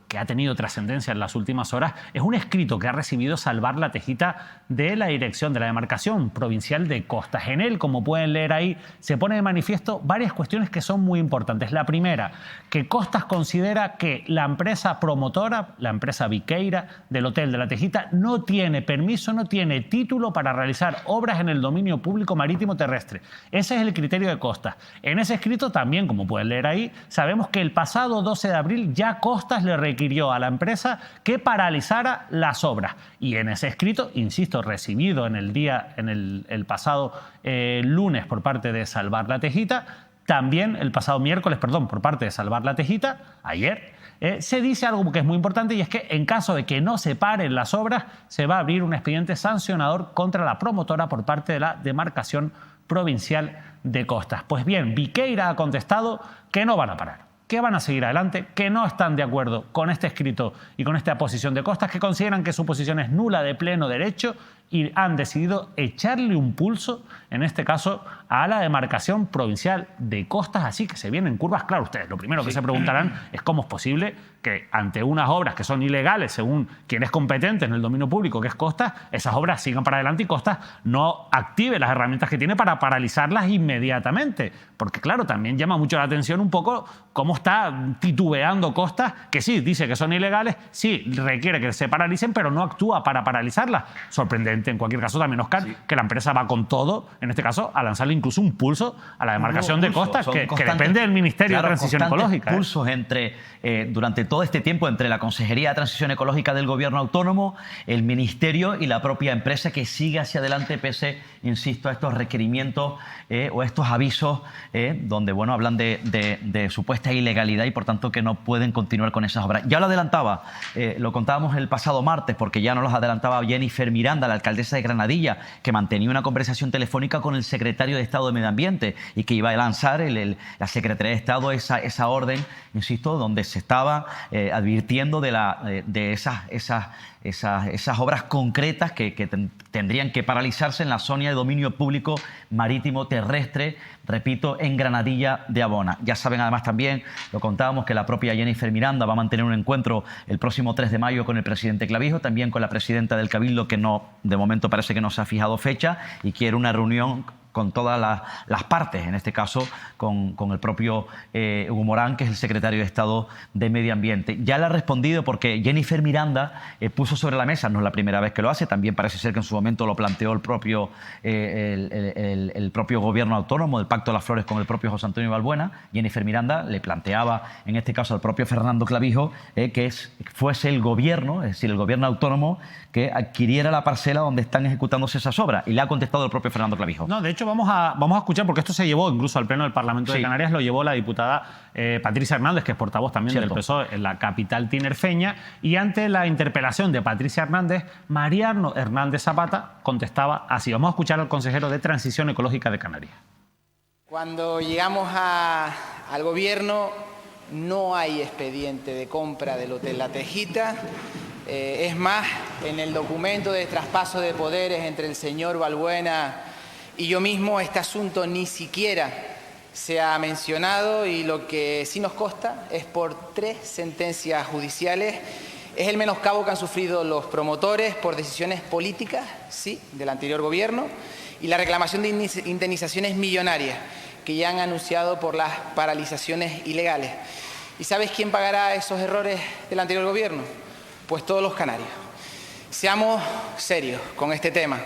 Speaker 1: que ha tenido trascendencia en las últimas horas, es un escrito que ha recibido Salvar La Tejita de la dirección de la demarcación provincial de Costas. En él, como pueden leer ahí, se pone de manifiesto varias cuestiones que son muy importantes. La primera, que Costas considera que la empresa promotora, la empresa Viqueira del hotel de La Tejita, no tiene permiso, no tiene título para realizar obras en el dominio público marítimo terrestre. Ese es el criterio de Costas. En ese escrito también, como pueden leer ahí, sabemos que el pasado 12 de abril ya Costas le requirió a la empresa que paralizara las obras. Y en ese escrito, insisto, recibido en el pasado lunes por parte de Salvar La Tejita, también el pasado miércoles, por parte de Salvar La Tejita, ayer, se dice algo que es muy importante, y es que en caso de que no se paren las obras, se va a abrir un expediente sancionador contra la promotora por parte de la demarcación provincial de Costas. Pues bien, Viqueira ha contestado que no van a parar, que van a seguir adelante, que no están de acuerdo con este escrito y con esta posición de Costas, que consideran que su posición es nula de pleno derecho y han decidido echarle un pulso, en este caso, a la demarcación provincial de Costas. Así que se vienen curvas. Claro, ustedes lo primero que se preguntarán es cómo es posible que ante unas obras que son ilegales, según quien es competente en el dominio público, que es Costas, esas obras sigan para adelante y Costas no active las herramientas que tiene para paralizarlas inmediatamente. Porque, claro, también llama mucho la atención un poco cómo está titubeando Costas, que sí, dice que son ilegales, sí, requiere que se paralicen, pero no actúa para paralizarlas. Sorprendente, en cualquier caso, también, Óscar, que la empresa va con todo, en este caso, a lanzarle incluso un pulso a la demarcación de Costas, que depende del Ministerio de Transición Ecológica.
Speaker 2: Pulsos durante todo este tiempo entre la Consejería de Transición Ecológica del Gobierno Autónomo, el Ministerio y la propia empresa, que sigue hacia adelante pese, insisto, a estos requerimientos o estos avisos donde, bueno, hablan de supuesta ilegalidad y, por tanto, que no pueden continuar con esas obras. Ya lo adelantaba, lo contábamos el pasado martes, porque ya nos los adelantaba Jennifer Miranda, la alcaldesa de Granadilla, que mantenía una conversación telefónica con el secretario de Estado de Medio Ambiente y que iba a lanzar la Secretaría de Estado esa orden, insisto, donde se estaba advirtiendo de esas obras concretas que tendrían que paralizarse en la zona de dominio público marítimo terrestre, repito, en Granadilla de Abona. Ya saben, además, también lo contábamos, que la propia Jennifer Miranda va a mantener un encuentro el próximo 3 de mayo con el presidente Clavijo, también con la presidenta del Cabildo, que de momento parece que no se ha fijado fecha, y quiere una reunión con todas las partes, en este caso con el propio Hugo Morán, que es el secretario de Estado de Medio Ambiente. Ya le ha respondido, porque Jennifer Miranda puso sobre la mesa, no es la primera vez que lo hace, también parece ser que en su momento lo planteó el propio Gobierno Autónomo, del Pacto de las Flores, con el propio José Antonio Balbuena. Jennifer Miranda le planteaba, en este caso al propio Fernando Clavijo, que fuese el Gobierno, es decir, el Gobierno Autónomo, que adquiriera la parcela donde están ejecutándose esas obras. Y le ha contestado el propio Fernando Clavijo.
Speaker 1: No, de hecho, vamos a escuchar, porque esto se llevó incluso al Pleno del Parlamento de Canarias, lo llevó la diputada Patricia Hernández, que es portavoz también del PSOE en la capital tinerfeña, y ante la interpelación de Patricia Hernández, Mariano Hernández Zapata contestaba así. Vamos a escuchar al consejero de Transición Ecológica de Canarias.
Speaker 6: Cuando llegamos al gobierno, no hay expediente de compra del Hotel La Tejita. Es más, en el documento de traspaso de poderes entre el señor Balbuena y yo mismo, este asunto ni siquiera se ha mencionado, y lo que sí nos consta es por 3 sentencias judiciales. Es el menoscabo que han sufrido los promotores por decisiones políticas, sí, del anterior gobierno, y la reclamación de indemnizaciones millonarias que ya han anunciado por las paralizaciones ilegales. ¿Y sabes quién pagará esos errores del anterior gobierno? Pues todos los canarios. Seamos serios con este tema.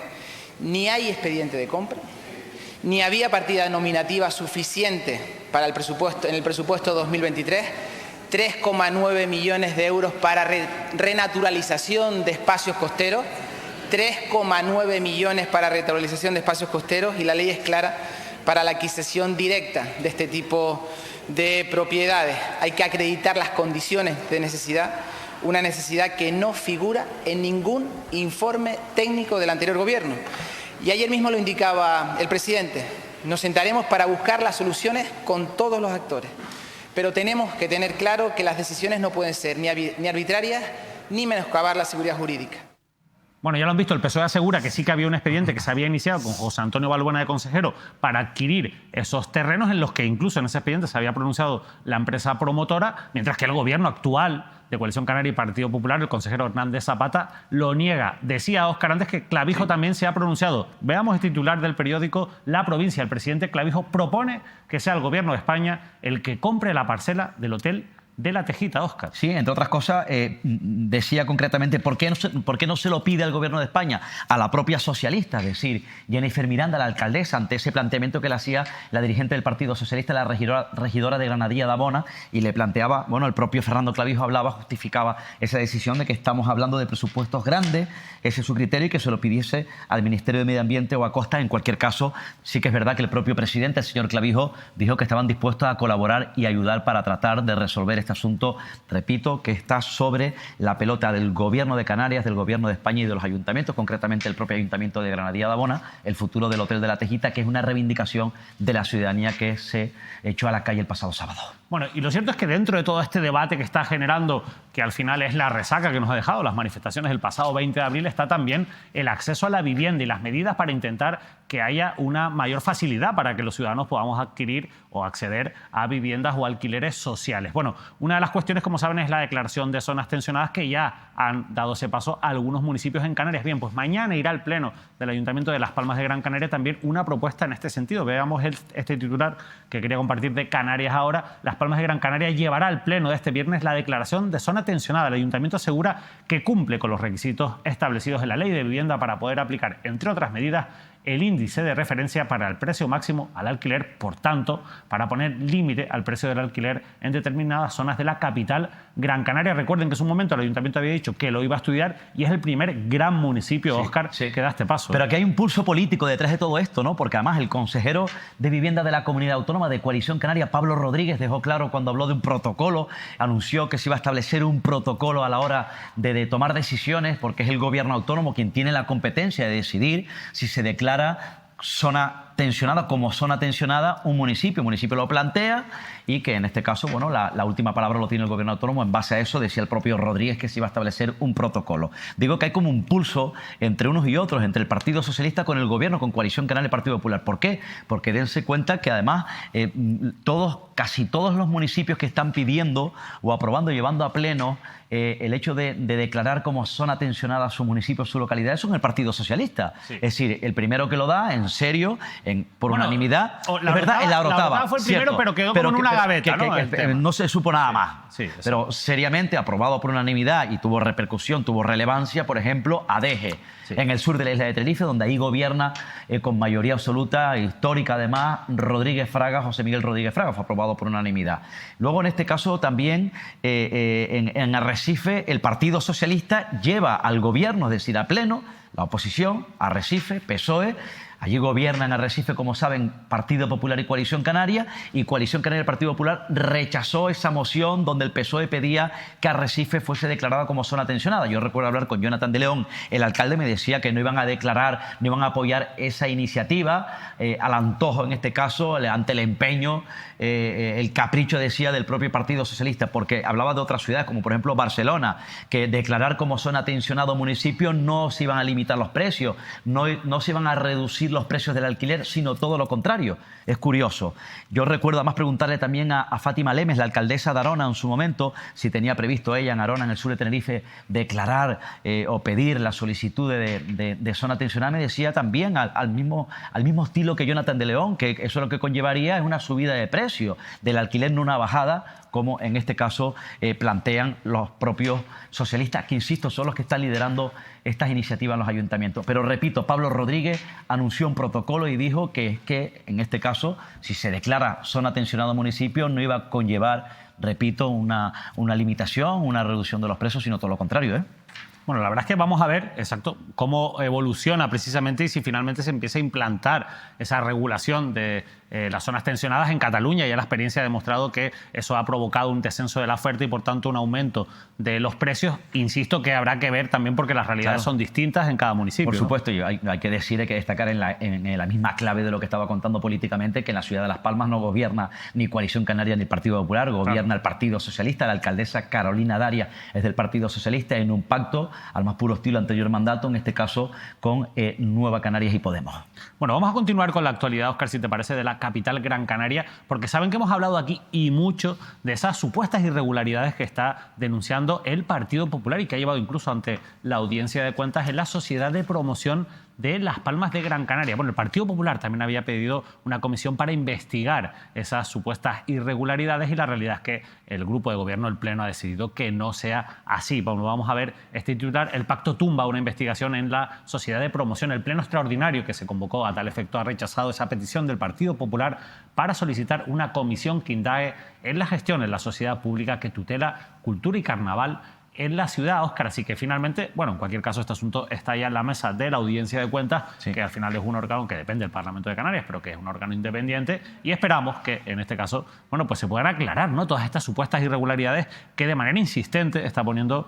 Speaker 6: Ni hay expediente de compra, ni había partida nominativa suficiente para el presupuesto, en el presupuesto 2023, 3,9 millones de euros para renaturalización de espacios costeros, 3,9 millones para revalorización de espacios costeros, y la ley es clara para la adquisición directa de este tipo de propiedades. Hay que acreditar las condiciones de necesidad, una necesidad que no figura en ningún informe técnico del anterior gobierno. Y ayer mismo lo indicaba el presidente, nos sentaremos para buscar las soluciones con todos los actores. Pero tenemos que tener claro que las decisiones no pueden ser ni arbitrarias ni menoscabar la seguridad jurídica.
Speaker 1: Bueno, ya lo han visto, el PSOE asegura que sí que había un expediente que se había iniciado con José Antonio Balbuena de consejero para adquirir esos terrenos, en los que incluso en ese expediente se había pronunciado la empresa promotora, mientras que el gobierno actual de Coalición Canaria y Partido Popular, el consejero Hernández Zapata, lo niega. Decía Óscar antes que Clavijo también se ha pronunciado. Veamos el titular del periódico La Provincia. El presidente Clavijo propone que sea el gobierno de España el que compre la parcela del hotel de La Tejita, Óscar.
Speaker 2: Sí, entre otras cosas, decía concretamente por qué no se lo pide al gobierno de España, a la propia socialista, es decir, Jennifer Miranda, la alcaldesa, ante ese planteamiento que le hacía la dirigente del Partido Socialista, la regidora de Granadilla de Abona, y le planteaba, bueno, el propio Fernando Clavijo justificaba esa decisión de que estamos hablando de presupuestos grandes, ese es su criterio, y que se lo pidiese al Ministerio de Medio Ambiente o a Costa. En cualquier caso, sí que es verdad que el propio presidente, el señor Clavijo, dijo que estaban dispuestos a colaborar y ayudar para tratar de resolver este asunto, repito, que está sobre la pelota del Gobierno de Canarias, del Gobierno de España y de los ayuntamientos, concretamente el propio Ayuntamiento de Granadilla de Abona, el futuro del Hotel de La Tejita, que es una reivindicación de la ciudadanía que se echó a la calle el pasado sábado.
Speaker 1: Bueno, y lo cierto es que dentro de todo este debate que está generando, que al final es la resaca que nos ha dejado las manifestaciones del pasado 20 de abril, está también el acceso a la vivienda y las medidas para intentar que haya una mayor facilidad para que los ciudadanos podamos adquirir o acceder a viviendas o alquileres sociales. Bueno, una de las cuestiones, como saben, es la declaración de zonas tensionadas, que ya han dado ese paso a algunos municipios en Canarias. Bien, pues mañana irá al Pleno del Ayuntamiento de Las Palmas de Gran Canaria también una propuesta en este sentido. Veamos este titular que quería compartir de Canarias Ahora. Las Palmas de Gran Canaria llevará al Pleno de este viernes la declaración de zona tensionada. El Ayuntamiento asegura que cumple con los requisitos establecidos en la Ley de Vivienda para poder aplicar, entre otras medidas, el índice de referencia para el precio máximo al alquiler, por tanto, para poner límite al precio del alquiler en determinadas zonas de la capital Gran Canaria. Recuerden que en su momento el Ayuntamiento había dicho que lo iba a estudiar, y es el primer gran municipio, Óscar, que da este paso.
Speaker 2: Pero aquí hay un pulso político detrás de todo esto, ¿no? Porque además el consejero de Vivienda de la Comunidad Autónoma de Coalición Canaria, Pablo Rodríguez, dejó claro cuando habló de un protocolo, anunció que se iba a establecer un protocolo a la hora de tomar decisiones, porque es el gobierno autónomo quien tiene la competencia de decidir si se declara zona tensionada como zona tensionada un municipio. El municipio lo plantea, y que en este caso, bueno, la última palabra lo tiene el gobierno autónomo. En base a eso decía el propio Rodríguez que se iba a establecer un protocolo. Digo que hay como un pulso entre unos y otros, entre el Partido Socialista con el gobierno, con Coalición Canaria y Partido Popular. ¿Por qué? Porque dense cuenta que además casi todos los municipios que están pidiendo o aprobando, llevando a pleno el hecho de declarar como zona tensionada su municipio, su localidad, son el Partido Socialista. Sí. Es decir, el primero que lo da, en serio, por unanimidad, es verdad, en la Orotava
Speaker 1: fue el primero, pero quedó como en una gaveta, ¿no?
Speaker 2: No se supo nada más. Sí, pero seriamente aprobado por unanimidad, y tuvo repercusión, tuvo relevancia, por ejemplo, Adeje, en el sur de la isla de Tenerife, donde ahí gobierna con mayoría absoluta, histórica además, José Miguel Rodríguez Fraga, fue aprobado por unanimidad. Luego, en este caso, también en Arrecife, el Partido Socialista lleva al gobierno, es decir, a pleno, la oposición, Arrecife, PSOE. Allí gobiernan en Arrecife, como saben, Partido Popular y Coalición Canaria, y Coalición Canaria y el Partido Popular rechazó esa moción donde el PSOE pedía que Arrecife fuese declarada como zona tensionada. Yo recuerdo hablar con Jonathan de León, el alcalde me decía que no iban a declarar, no iban a apoyar esa iniciativa, al antojo en este caso, ante el empeño, el capricho, decía, del propio Partido Socialista, porque hablaba de otras ciudades, como por ejemplo Barcelona, que declarar como zona tensionada un municipio no se iban a limitar los precios, no se iban a reducir los precios del alquiler, sino todo lo contrario. Es curioso. Yo recuerdo además preguntarle también a Fátima Lemes, la alcaldesa de Arona, en su momento, si tenía previsto ella en Arona, en el sur de Tenerife, declarar o pedir la solicitud de zona tensionada. Me decía también al mismo estilo que Jonathan de León, que eso lo que conllevaría es una subida de precio del alquiler, no una bajada, como en este caso plantean los propios socialistas, que insisto, son los que están liderando estas iniciativas en los ayuntamientos. Pero repito, Pablo Rodríguez anunció un protocolo y dijo que en este caso, si se declara zona tensionada un municipio, no iba a conllevar, repito, una limitación, una reducción de los precios, sino todo lo contrario,
Speaker 1: Bueno, la verdad es que vamos a ver, exacto, cómo evoluciona precisamente y si finalmente se empieza a implantar esa regulación de las zonas tensionadas en Cataluña. Ya la experiencia ha demostrado que eso ha provocado un descenso de la oferta y, por tanto, un aumento de los precios. Insisto que habrá que ver también porque las realidades son distintas en cada municipio.
Speaker 2: Por supuesto, y hay que decir, hay que destacar en la misma clave de lo que estaba contando políticamente, que en la ciudad de Las Palmas no gobierna ni Coalición Canaria ni el Partido Popular, gobierna el Partido Socialista. La alcaldesa Carolina Darias es del Partido Socialista en un pacto al más puro estilo anterior mandato, en este caso con Nueva Canarias y Podemos.
Speaker 1: Bueno, vamos a continuar con la actualidad, Óscar, si te parece, de la capital Gran Canaria, porque saben que hemos hablado aquí y mucho de esas supuestas irregularidades que está denunciando el Partido Popular y que ha llevado incluso ante la Audiencia de Cuentas en la Sociedad de Promoción de Las Palmas de Gran Canaria. Bueno, el Partido Popular también había pedido una comisión para investigar esas supuestas irregularidades y la realidad es que el grupo de gobierno, el Pleno, ha decidido que no sea así. Bueno, vamos a ver este titular. El pacto tumba una investigación en la Sociedad de Promoción. El Pleno extraordinario que se convocó a tal efecto ha rechazado esa petición del Partido Popular para solicitar una comisión que indague en la gestión en la sociedad pública que tutela cultura y carnaval en la ciudad, Óscar. Así que finalmente, bueno, en cualquier caso, este asunto está ya en la mesa de la Audiencia de Cuentas, que al final es un órgano que depende del Parlamento de Canarias, pero que es un órgano independiente, y esperamos que en este caso, bueno, pues se puedan aclarar, ¿no?, todas estas supuestas irregularidades que de manera insistente está poniendo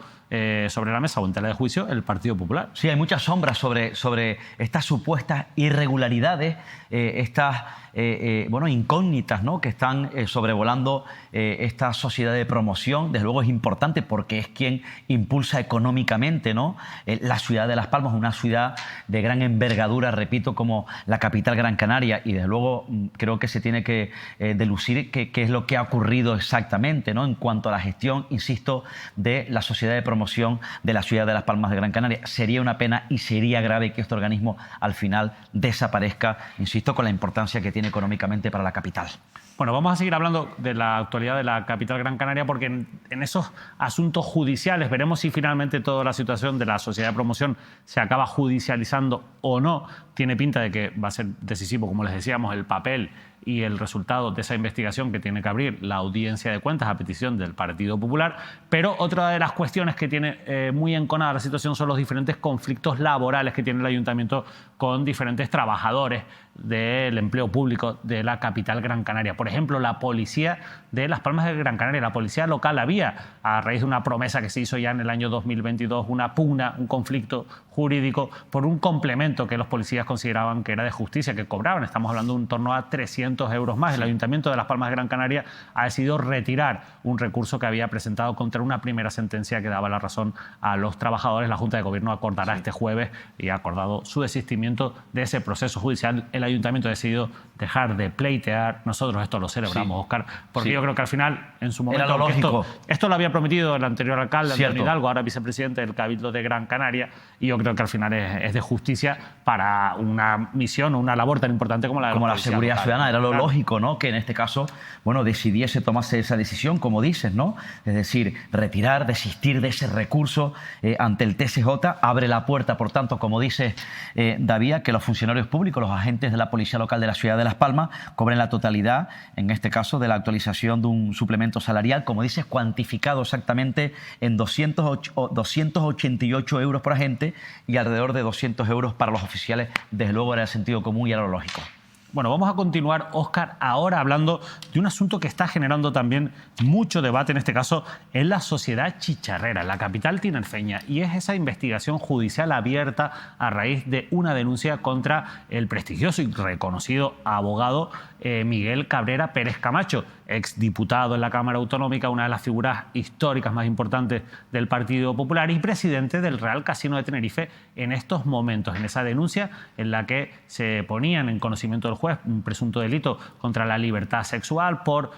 Speaker 1: sobre la mesa o en tela de juicio el Partido Popular.
Speaker 2: Sí, hay muchas sombras sobre estas supuestas irregularidades, estas incógnitas, ¿no?, que están sobrevolando esta sociedad de promoción. Desde luego es importante porque es quien impulsa económicamente, ¿no?, la ciudad de Las Palmas, una ciudad de gran envergadura, repito, como la capital Gran Canaria, y desde luego creo que se tiene que delucir qué es lo que ha ocurrido exactamente, ¿no?, en cuanto a la gestión, insisto, de la sociedad de promoción de la ciudad de Las Palmas de Gran Canaria. Sería una pena y sería grave que este organismo al final desaparezca, insisto, con la importancia que tiene económicamente para la capital.
Speaker 1: Bueno, vamos a seguir hablando de la actualidad de la capital Gran Canaria porque en esos asuntos judiciales veremos si finalmente toda la situación de la sociedad de promoción se acaba judicializando o no. Tiene pinta de que va a ser decisivo, como les decíamos, el papel y el resultado de esa investigación que tiene que abrir la Audiencia de Cuentas a petición del Partido Popular. Pero otra de las cuestiones que tiene muy enconada la situación son los diferentes conflictos laborales que tiene el Ayuntamiento con diferentes trabajadores del empleo público de la capital Gran Canaria. Por ejemplo, la policía de Las Palmas de Gran Canaria, la policía local, había, a raíz de una promesa que se hizo ya en el año 2022, una pugna, un conflicto jurídico por un complemento que los policías consideraban que era de justicia, que cobraban. Estamos hablando de un torno a 300 euros más. El Ayuntamiento de Las Palmas de Gran Canaria ha decidido retirar un recurso que había presentado contra una primera sentencia que daba la razón a los trabajadores. La Junta de Gobierno acordará este jueves y ha acordado su desistimiento de ese proceso judicial. El Ayuntamiento ha decidido dejar de pleitear. Nosotros esto lo celebramos, Óscar, porque yo creo que al final, en su momento,
Speaker 2: era lo lógico.
Speaker 1: Esto lo había prometido el anterior alcalde, Antonio Hidalgo, ahora vicepresidente del Cabildo de Gran Canaria, y yo creo que al final es de justicia para una misión o una labor tan importante como la de
Speaker 2: la seguridad ciudadana. Era lo lógico, ¿no?, que en este caso, bueno, decidiese tomarse esa decisión, como dices, ¿no? Es decir, retirar, desistir de ese recurso ante el TSJ. Abre la puerta, por tanto, como dice David, que los funcionarios públicos, los agentes de la Policía Local de la ciudad de Las Palmas, cobren la totalidad, en este caso, de la actualización de un suplemento salarial, como dices, cuantificado exactamente en 288 euros por agente y alrededor de 200 euros para los oficiales. Desde luego era el sentido común y era lo lógico.
Speaker 1: Bueno, vamos a continuar, Óscar, ahora hablando de un asunto que está generando también mucho debate, en este caso, en la sociedad chicharrera, en la capital tinerfeña, y es esa investigación judicial abierta a raíz de una denuncia contra el prestigioso y reconocido abogado Miguel Cabrera Pérez Camacho, exdiputado en la Cámara Autonómica, una de las figuras históricas más importantes del Partido Popular y presidente del Real Casino de Tenerife en estos momentos, en esa denuncia en la que se ponían en conocimiento del juez un presunto delito contra la libertad sexual por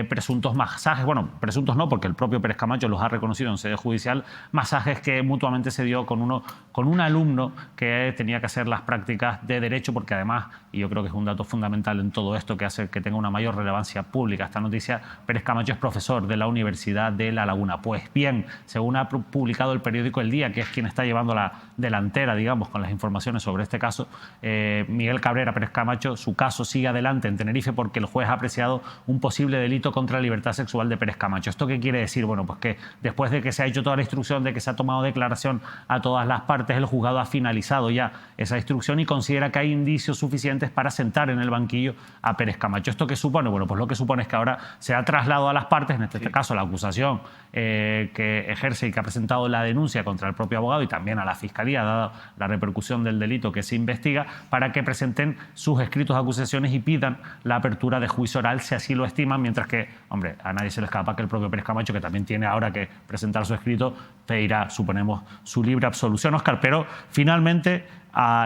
Speaker 1: presuntos masajes, bueno, presuntos no, porque el propio Pérez Camacho los ha reconocido en sede judicial, masajes que mutuamente se dio con un alumno que tenía que hacer las prácticas de Derecho, porque además, y yo creo que es un dato fundamental en todo esto, que que hace que tenga una mayor relevancia pública esta noticia. Pérez Camacho es profesor de la Universidad de La Laguna. Pues bien, según ha publicado el periódico El Día, que es quien está llevando la delantera, digamos, con las informaciones sobre este caso, Miguel Cabrera Pérez Camacho, su caso sigue adelante en Tenerife porque el juez ha apreciado un posible delito contra la libertad sexual de Pérez Camacho. ¿Esto qué quiere decir? Bueno, pues que después de que se ha hecho toda la instrucción, de que se ha tomado declaración a todas las partes, el juzgado ha finalizado ya esa instrucción y considera que hay indicios suficientes para sentar en el banquillo a Pérez Camacho. ¿Esto qué supone? Bueno, pues lo que supone es que ahora se ha trasladado a las partes, en este caso la acusación que ejerce y que ha presentado la denuncia contra el propio abogado y también a la Fiscalía, dada la repercusión del delito que se investiga, para que presenten sus escritos de acusaciones y pidan la apertura de juicio oral si así lo estiman, mientras que, hombre, a nadie se le escapa que el propio Pérez Camacho, que también tiene ahora que presentar su escrito, pedirá, suponemos, su libre absolución, Óscar. Pero finalmente,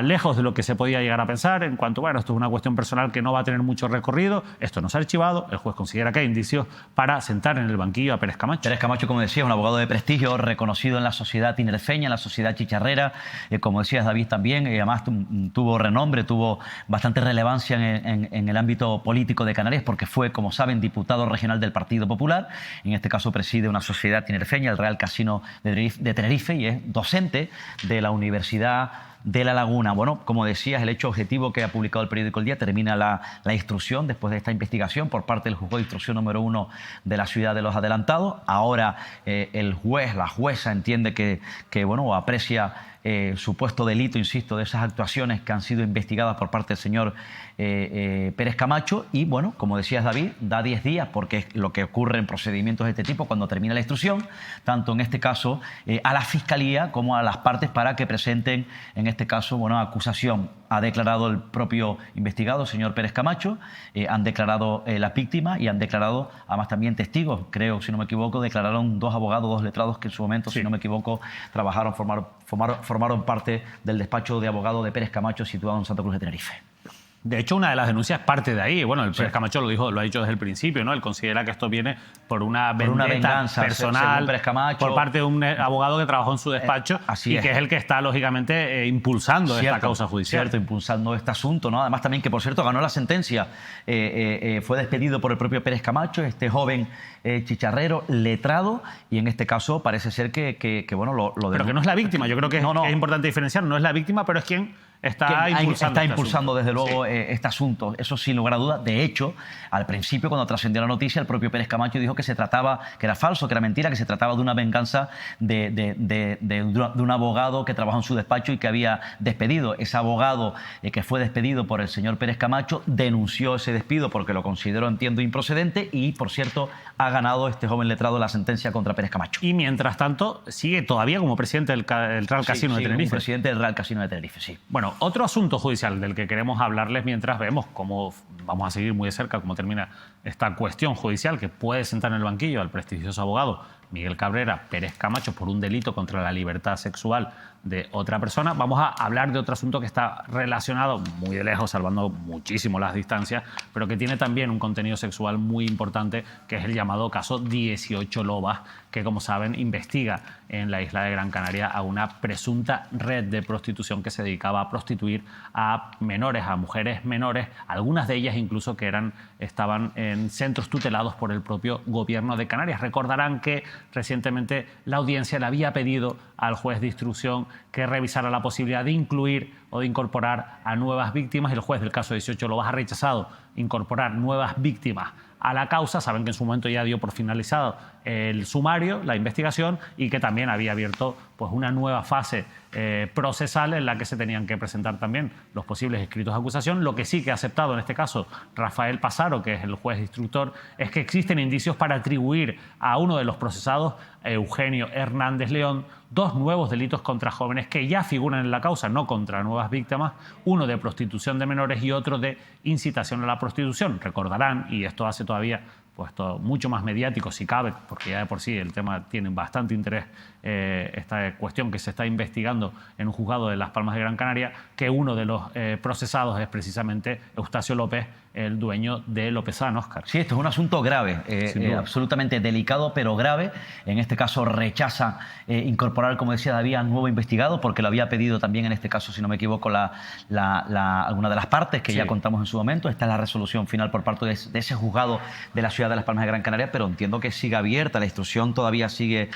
Speaker 1: lejos de lo que se podía llegar a pensar, en cuanto, bueno, esto es una cuestión personal que no va a tener mucho recorrido, esto no se ha archivado, el juez considera que hay indicios para sentar en el banquillo a Pérez Camacho.
Speaker 2: Pérez Camacho, como decía, es un abogado de prestigio, reconocido en la sociedad tinerfeña, en la sociedad chicharrera, como decías, David, también, y además tuvo renombre, tuvo bastante relevancia en el ámbito político de Canarias, porque fue, como saben, diputado regional del Partido Popular, en este caso preside una sociedad tinerfeña, el Real Casino de Tenerife, y es docente de la Universidad de La Laguna. Bueno, como decías, el hecho objetivo que ha publicado el periódico El Día termina la instrucción después de esta investigación por parte del juzgado de instrucción número 1 de la Ciudad de los Adelantados. Ahora el juez, la jueza entiende que bueno, aprecia supuesto delito, insisto, de esas actuaciones que han sido investigadas por parte del señor Pérez Camacho y, bueno, como decías, David, da 10 días porque es lo que ocurre en procedimientos de este tipo cuando termina la instrucción, tanto en este caso a la Fiscalía como a las partes para que presenten, en este caso, bueno, acusación. Ha declarado el propio investigado, el señor Pérez Camacho, han declarado la víctima y han declarado, además, también testigos. Creo, si no me equivoco, declararon 2 abogados, 2 letrados que en su momento, sí, si no me equivoco, trabajaron, formaron parte del despacho de abogado de Pérez Camacho situado en Santa Cruz de Tenerife.
Speaker 1: De hecho, una de las denuncias parte de ahí. Bueno, el Pérez Camacho lo ha dicho desde el principio, ¿no? Él considera que esto viene por una venganza personal
Speaker 2: Pérez Camacho,
Speaker 1: por parte de un abogado que trabajó en su despacho y que es el que está, lógicamente, impulsando esta causa judicial.
Speaker 2: Cierto, impulsando este asunto, ¿no? Además también que, por cierto, ganó la sentencia. Fue despedido por el propio Pérez Camacho, este joven chicharrero, letrado, y en este caso parece ser que bueno, Pero
Speaker 1: que no es la víctima. Yo creo que es importante diferenciar. No es la víctima, pero es quien está
Speaker 2: impulsando desde luego este asunto, eso sin lugar a dudas. De hecho, al principio, cuando trascendió la noticia, el propio Pérez Camacho dijo que se trataba, que era falso, que era mentira, que se trataba de una venganza de un abogado que trabajó en su despacho y que había despedido. Ese abogado que fue despedido por el señor Pérez Camacho denunció ese despido porque lo consideró, entiendo, improcedente y, por cierto, ha ganado este joven letrado la sentencia contra Pérez Camacho.
Speaker 1: Y mientras tanto, sigue todavía como presidente del Real Casino de Tenerife.
Speaker 2: Como presidente del Real Casino de Tenerife, sí.
Speaker 1: Bueno, otro asunto judicial del que queremos hablarles mientras vemos cómo vamos a seguir muy de cerca cómo termina esta cuestión judicial que puede sentar en el banquillo al prestigioso abogado Miguel Cabrera Pérez Camacho por un delito contra la libertad sexual de otra persona. Vamos a hablar de otro asunto que está relacionado muy de lejos, salvando muchísimo las distancias, pero que tiene también un contenido sexual muy importante, que es el llamado caso 18 Lobas, que, como saben, investiga en la isla de Gran Canaria a una presunta red de prostitución que se dedicaba a prostituir a menores, a mujeres menores, algunas de ellas incluso que estaban en centros tutelados por el propio gobierno de Canarias. Recordarán que recientemente la audiencia le había pedido al juez de instrucción que revisara la posibilidad de incluir o de incorporar a nuevas víctimas, y el juez del caso 18 Lobas ha rechazado incorporar nuevas víctimas a la causa. Saben que en su momento ya dio por finalizado el sumario, la investigación, y que también había abierto pues una nueva fase procesal en la que se tenían que presentar también los posibles escritos de acusación. Lo que sí que ha aceptado en este caso Rafael Pasaro, que es el juez instructor, es que existen indicios para atribuir a uno de los procesados, Eugenio Hernández León, 2 nuevos delitos contra jóvenes que ya figuran en la causa, no contra nuevas víctimas, uno de prostitución de menores y otro de incitación a la prostitución. Recordarán, y esto hace todavía puesto mucho más mediático, si cabe, porque ya de por sí el tema tiene bastante interés, esta cuestión que se está investigando en un juzgado de Las Palmas de Gran Canaria, que uno de los procesados es precisamente Eustacio López, el dueño de Lopezán, Óscar.
Speaker 2: Sí, esto es un asunto grave, absolutamente delicado, pero grave. En este caso rechaza incorporar, como decía David, al nuevo investigado, porque lo había pedido también, en este caso, si no me equivoco, alguna de las partes que ya contamos en su momento. Esta es la resolución final por parte de ese juzgado de la ciudad de Las Palmas de Gran Canaria, pero entiendo que sigue abierta, la instrucción todavía sigue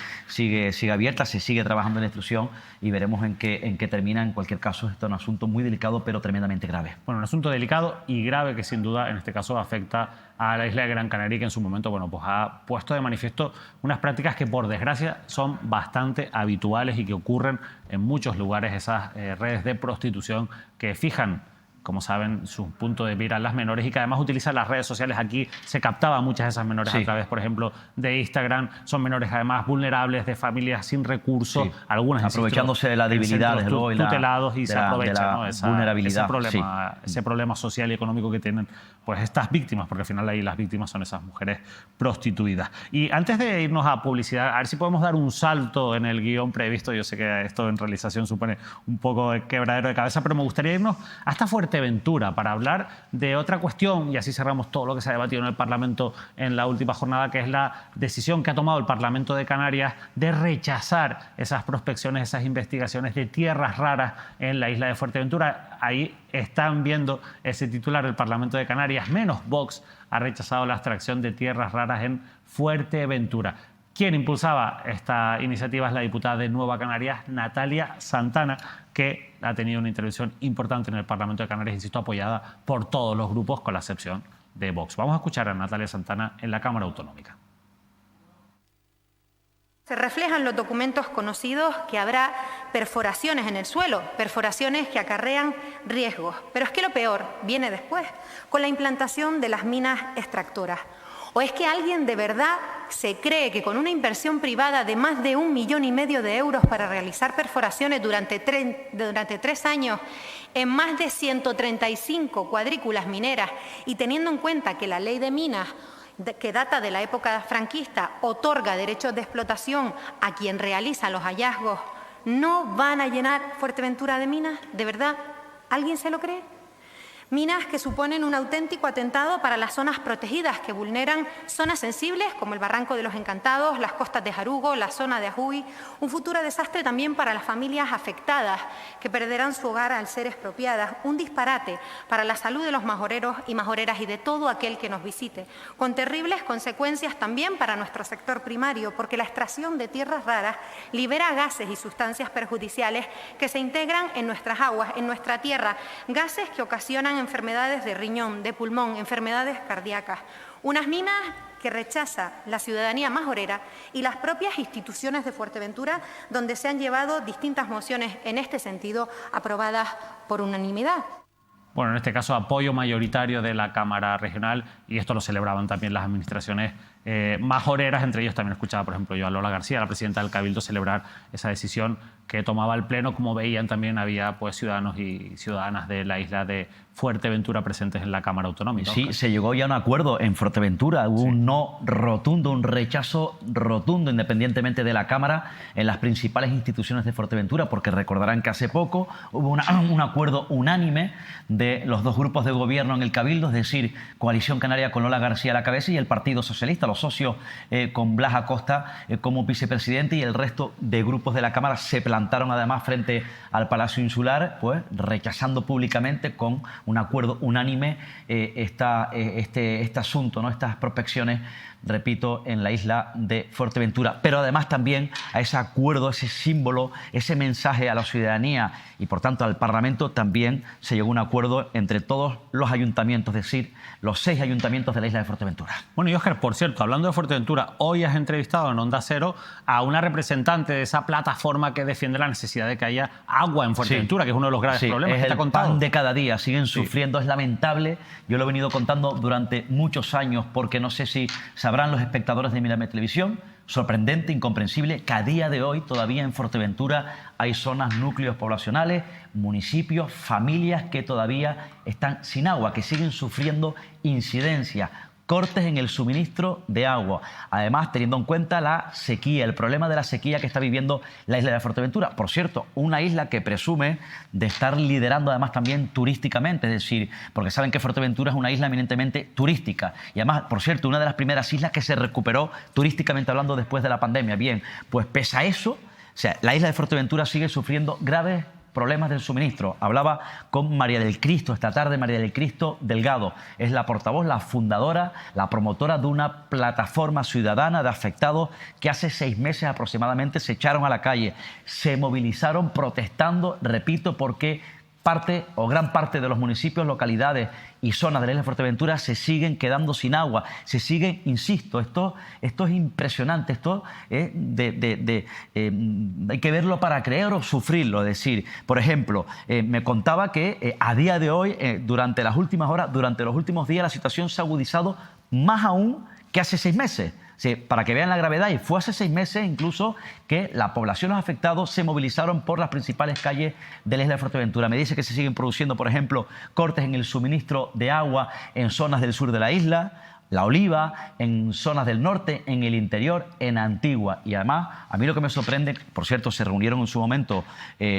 Speaker 2: abierta, se sigue trabajando en la instrucción y veremos en qué termina. En cualquier caso, esto es un asunto muy delicado, pero tremendamente grave.
Speaker 1: Bueno, un asunto delicado y grave que sin duda en este caso afecta a la isla de Gran Canaria, que en su momento pues ha puesto de manifiesto unas prácticas que por desgracia son bastante habituales y que ocurren en muchos lugares, esas redes de prostitución que fijan, como saben, su punto de mira a las menores y que además utilizan las redes sociales. Aquí se captaba muchas de esas menores a través, por ejemplo, de Instagram. Son menores además vulnerables, de familias sin recursos, algunas
Speaker 2: aprovechándose de la debilidad, desde luego,
Speaker 1: tutelados, y se aprovechan, ¿no?
Speaker 2: vulnerabilidad,
Speaker 1: ese problema social y económico que tienen pues estas víctimas, porque al final ahí las víctimas son esas mujeres prostituidas. Y antes de irnos a publicidad, a ver si podemos dar un salto en el guión previsto. Yo sé que esto en realización supone un poco de quebradero de cabeza, pero me gustaría irnos hasta Fuerteventura para hablar de otra cuestión, y así cerramos todo lo que se ha debatido en el Parlamento en la última jornada, que es la decisión que ha tomado el Parlamento de Canarias de rechazar esas prospecciones, esas investigaciones de tierras raras en la isla de Fuerteventura. Ahí están viendo ese titular del Parlamento de Canarias: menos Vox ha rechazado la extracción de tierras raras en Fuerteventura. Quien impulsaba esta iniciativa es la diputada de Nueva Canarias, Natalia Santana, que ha tenido una intervención importante en el Parlamento de Canarias, insisto, apoyada por todos los grupos, con la excepción de Vox. Vamos a escuchar a Natalia Santana en la Cámara Autonómica.
Speaker 7: Se reflejan los documentos conocidos que habrá perforaciones en el suelo, perforaciones que acarrean riesgos. Pero es que lo peor viene después, con la implantación de las minas extractoras. ¿O es que alguien de verdad se cree que con una inversión privada de más de 1,5 millones de euros para realizar perforaciones durante 3 años en más de 135 cuadrículas mineras, y teniendo en cuenta que la ley de minas, que data de la época franquista, otorga derechos de explotación a quien realiza los hallazgos, no van a llenar Fuerteventura de minas? ¿De verdad? ¿Alguien se lo cree? Minas que suponen un auténtico atentado para las zonas protegidas, que vulneran zonas sensibles como el Barranco de los Encantados, las costas de Jarugo, la zona de Ajuy. Un futuro desastre también para las familias afectadas, que perderán su hogar al ser expropiadas. Un disparate para la salud de los majoreros y majoreras y de todo aquel que nos visite, con terribles consecuencias también para nuestro sector primario, porque la extracción de tierras raras libera gases y sustancias perjudiciales que se integran en nuestras aguas, en nuestra tierra, gases que ocasionan enfermedades de riñón, de pulmón, enfermedades cardíacas. Unas minas que rechaza la ciudadanía majorera y las propias instituciones de Fuerteventura, donde se han llevado distintas mociones en este sentido aprobadas por unanimidad.
Speaker 1: Bueno, en este caso apoyo mayoritario de la Cámara Regional, y esto lo celebraban también las administraciones majoreras. Entre ellos también escuchaba, por ejemplo, yo a Lola García, la presidenta del Cabildo, celebrar esa decisión que tomaba el Pleno. Como veían, también había pues ciudadanos y ciudadanas de la isla de Fuerteventura presentes en la Cámara Autonómica.
Speaker 2: Sí, se llegó ya a un acuerdo en Fuerteventura. Hubo un no rotundo, un rechazo rotundo, independientemente de la Cámara, en las principales instituciones de Fuerteventura, porque recordarán que hace poco hubo un acuerdo unánime de los dos grupos de gobierno en el Cabildo, es decir, Coalición Canaria con Lola García a la cabeza y el Partido Socialista, los socios con Blas Acosta como vicepresidente, y el resto de grupos de la Cámara se plantaron además frente al Palacio Insular, pues rechazando públicamente con un acuerdo unánime este asunto, ¿no? Estas prospecciones, repito, en la isla de Fuerteventura. Pero además también a ese acuerdo, ese símbolo, ese mensaje a la ciudadanía y por tanto al Parlamento, también se llegó a un acuerdo entre todos los ayuntamientos, es decir, los 6 ayuntamientos de la isla de Fuerteventura.
Speaker 1: Bueno, y Óscar, por cierto, hablando de Fuerteventura, hoy has entrevistado en Onda Cero a una representante de esa plataforma que defiende la necesidad de que haya agua en Fuerteventura, que es uno de los graves problemas que
Speaker 2: es
Speaker 1: te ha
Speaker 2: el
Speaker 1: contado.
Speaker 2: pan de cada día, siguen sufriendo, es lamentable. Yo lo he venido contando durante muchos años, porque no sé si sabrán los espectadores de Mírame Televisión, sorprendente, incomprensible, que a día de hoy todavía en Fuerteventura hay zonas, núcleos poblacionales, municipios, familias que todavía están sin agua, que siguen sufriendo incidencias cortes en el suministro de agua. Además, teniendo en cuenta la sequía, el problema de la sequía que está viviendo la isla de Fuerteventura. Por cierto, una isla que presume de estar liderando además también turísticamente, es decir, porque saben que Fuerteventura es una isla eminentemente turística. Y además, por cierto, una de las primeras islas que se recuperó turísticamente hablando después de la pandemia. Bien, pues pese a eso, o sea, la isla de Fuerteventura sigue sufriendo graves problemas del suministro. Hablaba con María del Cristo esta tarde, María del Cristo Delgado. Es la portavoz, la fundadora, la promotora de una plataforma ciudadana de afectados que hace 6 meses aproximadamente se echaron a la calle, se movilizaron protestando, repito, porque parte o gran parte de los municipios, localidades y zonas de la isla de Fuerteventura se siguen quedando sin agua, se siguen, insisto, esto es impresionante, esto es hay que verlo para creer o sufrirlo. Es decir, por ejemplo, me contaba que a día de hoy, durante las últimas horas, durante los últimos días, la situación se ha agudizado más aún que hace 6 meses. Sí, para que vean la gravedad, y fue hace 6 meses incluso que la población, los afectados, se movilizaron por las principales calles de la isla de Fuerteventura. Me dice que se siguen produciendo, por ejemplo, cortes en el suministro de agua en zonas del sur de la isla, La Oliva, en zonas del norte, en el interior, en Antigua. Y además, a mí lo que me sorprende, por cierto, se reunieron en su momento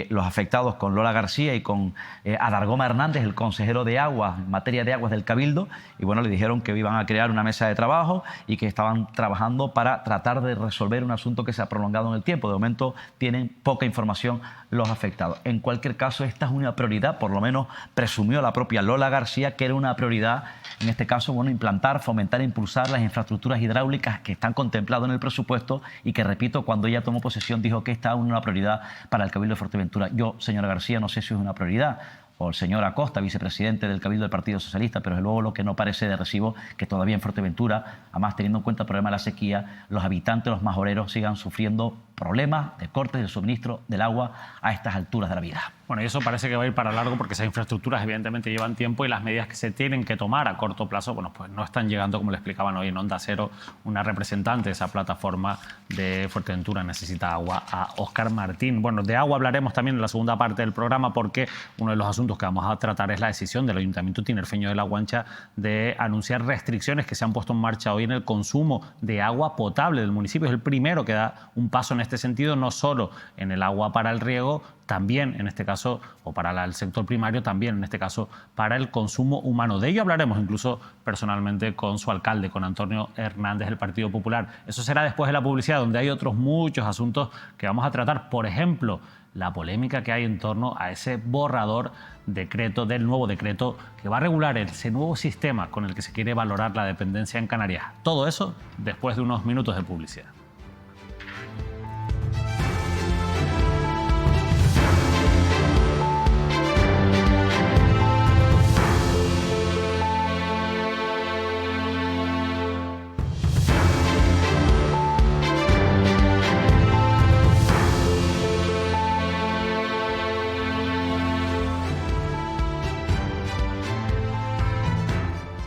Speaker 2: los afectados con Lola García y con Adargoma Hernández, el consejero de aguas, en materia de aguas del Cabildo, y bueno, le dijeron que iban a crear una mesa de trabajo y que estaban trabajando para tratar de resolver un asunto que se ha prolongado en el tiempo. De momento tienen poca información los afectados. En cualquier caso, esta es una prioridad, por lo menos presumió la propia Lola García que era una prioridad, en este caso, bueno, implantar, fomentar e impulsar las infraestructuras hidráulicas que están contempladas en el presupuesto y que, repito, cuando ella tomó posesión dijo que esta es una prioridad para el Cabildo de Fuerteventura. Yo, señora García, no sé si es una prioridad, o el señor Acosta, vicepresidente del Cabildo del Partido Socialista, pero desde luego lo que no parece de recibo que todavía en Fuerteventura, además teniendo en cuenta el problema de la sequía, los habitantes, los majoreros sigan sufriendo problemas de cortes del suministro del agua a estas alturas de la vida.
Speaker 1: Bueno, y eso parece que va a ir para largo porque esas infraestructuras evidentemente llevan tiempo y las medidas que se tienen que tomar a corto plazo, bueno, pues no están llegando, como le explicaban hoy en Onda Cero, una representante de esa plataforma de Fuerteventura necesita agua, a Óscar Martín. Bueno, de agua hablaremos también en la segunda parte del programa porque uno de los asuntos que vamos a tratar es la decisión del Ayuntamiento tinerfeño de La Guancha de anunciar restricciones que se han puesto en marcha hoy en el consumo de agua potable del municipio. Es el primero que da un paso en este sentido, no solo en el agua para el riego, también en este caso, o para el sector primario, también en este caso para el consumo humano. De ello hablaremos incluso personalmente con su alcalde, con Antonio Hernández del Partido Popular. Eso será después de la publicidad, donde hay otros muchos asuntos que vamos a tratar. Por ejemplo, la polémica que hay en torno a ese borrador decreto, del nuevo decreto que va a regular ese nuevo sistema con el que se quiere valorar la dependencia en Canarias. Todo eso después de unos minutos de publicidad.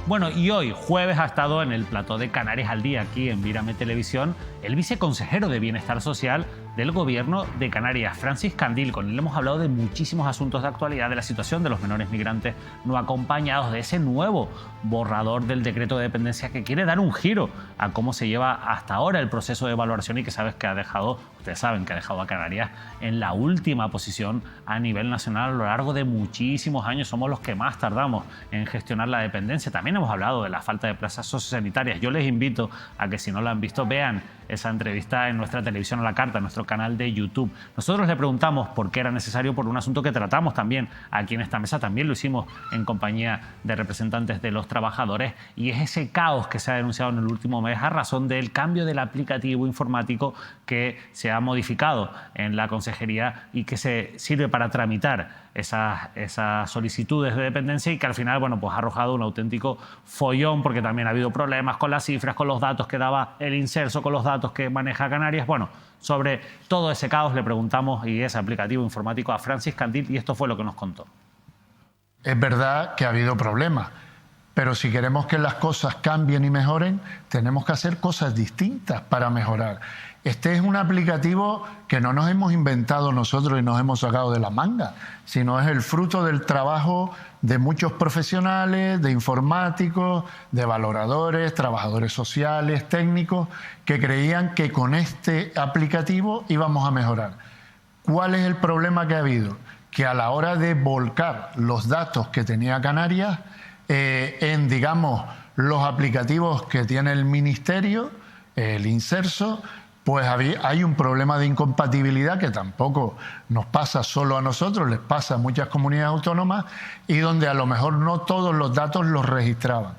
Speaker 1: Bueno, y hoy, jueves, ha estado en el plató de Canarias al Día, aquí en Mírame Televisión, el viceconsejero de Bienestar Social del Gobierno de Canarias, Francis Candil. Con él hemos hablado de muchísimos asuntos de actualidad, de la situación de los menores migrantes no acompañados, de ese nuevo borrador del decreto de dependencia que quiere dar un giro a cómo se lleva hasta ahora el proceso de evaluación y que ustedes saben que ha dejado a Canarias en la última posición a nivel nacional a lo largo de muchísimos años. Somos los que más tardamos en gestionar la dependencia. También hemos hablado de la falta de plazas sociosanitarias. Yo les invito a que, si no la han visto, vean esa entrevista en nuestra televisión a la carta, en nuestro canal de YouTube. Nosotros le preguntamos por qué era necesario, por un asunto que tratamos también aquí en esta mesa, también lo hicimos en compañía de representantes de los trabajadores, y es ese caos que se ha denunciado en el último mes a razón del cambio del aplicativo informático que se ha modificado en la consejería y que se sirve para tramitar esas solicitudes de dependencia, y que al final, bueno, pues ha arrojado un auténtico follón porque también ha habido problemas con las cifras, con los datos que daba el Inserso, con los datos que maneja Canarias. Bueno, sobre todo ese caos le preguntamos y ese aplicativo informático a Francis Candil, y esto fue lo que nos contó.
Speaker 8: Es verdad que ha habido problemas, pero si queremos que las cosas cambien y mejoren, tenemos que hacer cosas distintas para mejorar. Este es un aplicativo que no nos hemos inventado nosotros y nos hemos sacado de la manga, sino es el fruto del trabajo de muchos profesionales, de informáticos, de valoradores, trabajadores sociales, técnicos, que creían que con este aplicativo íbamos a mejorar. ¿Cuál es el problema que ha habido? Que a la hora de volcar los datos que tenía Canarias en, digamos, los aplicativos que tiene el Ministerio, el Inserso, pues hay un problema de incompatibilidad que tampoco nos pasa solo a nosotros, les pasa a muchas comunidades autónomas, y donde a lo mejor no todos los datos los registraban.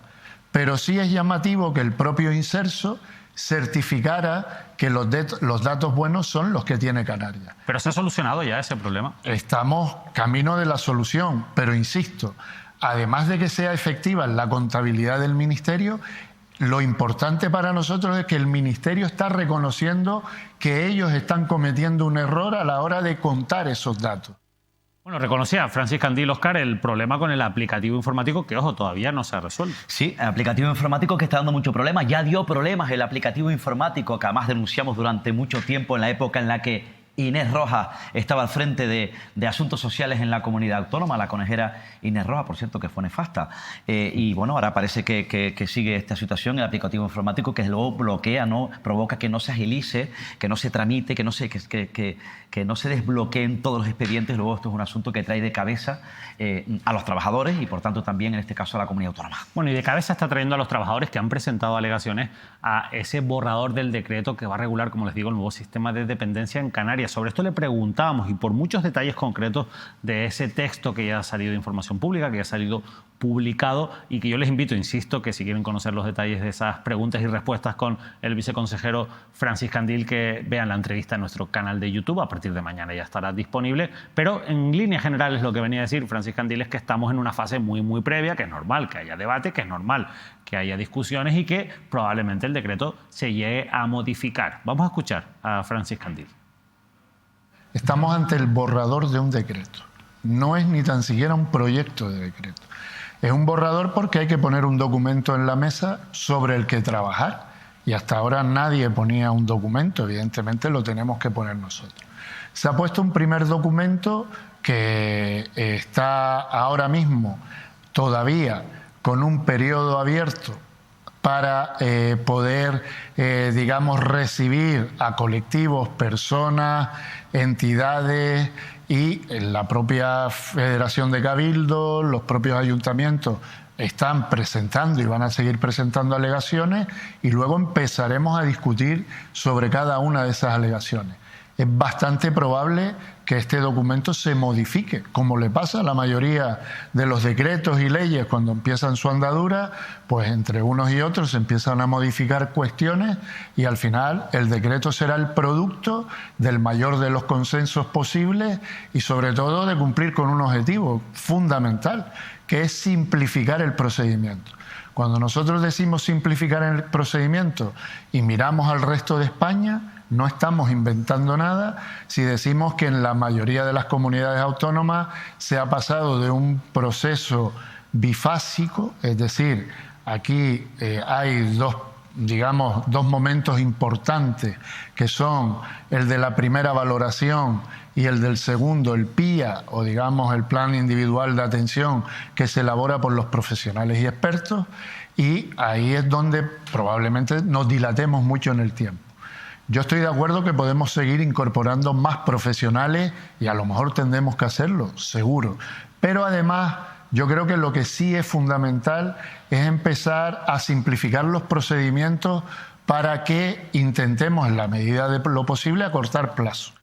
Speaker 8: Pero sí es llamativo que el propio Inserso certificara que los datos buenos son los que tiene Canarias.
Speaker 1: ¿Pero se ha solucionado ya ese problema?
Speaker 8: Estamos camino de la solución, pero insisto, además de que sea efectiva la contabilidad del Ministerio, lo importante para nosotros es que el Ministerio está reconociendo que ellos están cometiendo un error a la hora de contar esos datos.
Speaker 1: Bueno, reconocía Francis Candil, Óscar, el problema con el aplicativo informático que, ojo, todavía no se ha resuelto.
Speaker 2: Sí, el aplicativo informático que está dando mucho problema. Ya dio problemas el aplicativo informático que además denunciamos durante mucho tiempo en la época en la que Inés Rojas estaba al frente de asuntos sociales en la comunidad autónoma, la conejera Inés Rojas, por cierto, que fue nefasta. Y bueno, ahora parece que sigue esta situación, el aplicativo informático, que luego bloquea, ¿no? Provoca que no se agilice, que no se tramite, que no se desbloqueen todos los expedientes. Luego esto es un asunto que trae de cabeza a los trabajadores y, por tanto, también en este caso a la comunidad autónoma.
Speaker 1: Bueno, y de cabeza está trayendo a los trabajadores que han presentado alegaciones a ese borrador del decreto que va a regular, como les digo, el nuevo sistema de dependencia en Canarias. Sobre esto le preguntábamos, y por muchos detalles concretos de ese texto que ya ha salido de información pública, que ya ha salido publicado, y que yo les invito, insisto, que si quieren conocer los detalles de esas preguntas y respuestas con el viceconsejero Francis Candil, que vean la entrevista en nuestro canal de YouTube. A partir de mañana ya estará disponible. Pero en líneas generales lo que venía a decir Francis Candil es que estamos en una fase muy previa, que es normal que haya debate, que es normal que haya discusiones y que probablemente el decreto se llegue a modificar. Vamos a escuchar a Francis Candil.
Speaker 8: Estamos ante el borrador de un decreto. No es ni tan siquiera un proyecto de decreto. Es un borrador porque hay que poner un documento en la mesa sobre el que trabajar. Y hasta ahora nadie ponía un documento, evidentemente lo tenemos que poner nosotros. Se ha puesto un primer documento que está ahora mismo todavía con un periodo abierto para poder, digamos, recibir a colectivos, personas, entidades y la propia Federación de Cabildo, los propios ayuntamientos están presentando y van a seguir presentando alegaciones, y luego empezaremos a discutir sobre cada una de esas alegaciones. Es bastante probable que este documento se modifique, como le pasa a la mayoría de los decretos y leyes cuando empiezan su andadura, pues entre unos y otros se empiezan a modificar cuestiones y al final el decreto será el producto del mayor de los consensos posibles y sobre todo de cumplir con un objetivo fundamental, que es simplificar el procedimiento. Cuando nosotros decimos simplificar el procedimiento y miramos al resto de España, no estamos inventando nada si decimos que en la mayoría de las comunidades autónomas se ha pasado de un proceso bifásico, es decir, aquí hay dos momentos importantes, que son el de la primera valoración y el del segundo, el PIA, o digamos el Plan Individual de Atención, que se elabora por los profesionales y expertos, y ahí es donde probablemente nos dilatemos mucho en el tiempo. Yo estoy de acuerdo que podemos seguir incorporando más profesionales y a lo mejor tendremos que hacerlo, seguro. Pero además yo creo que lo que sí es fundamental es empezar a simplificar los procedimientos para que intentemos, en la medida de lo posible, acortar plazos.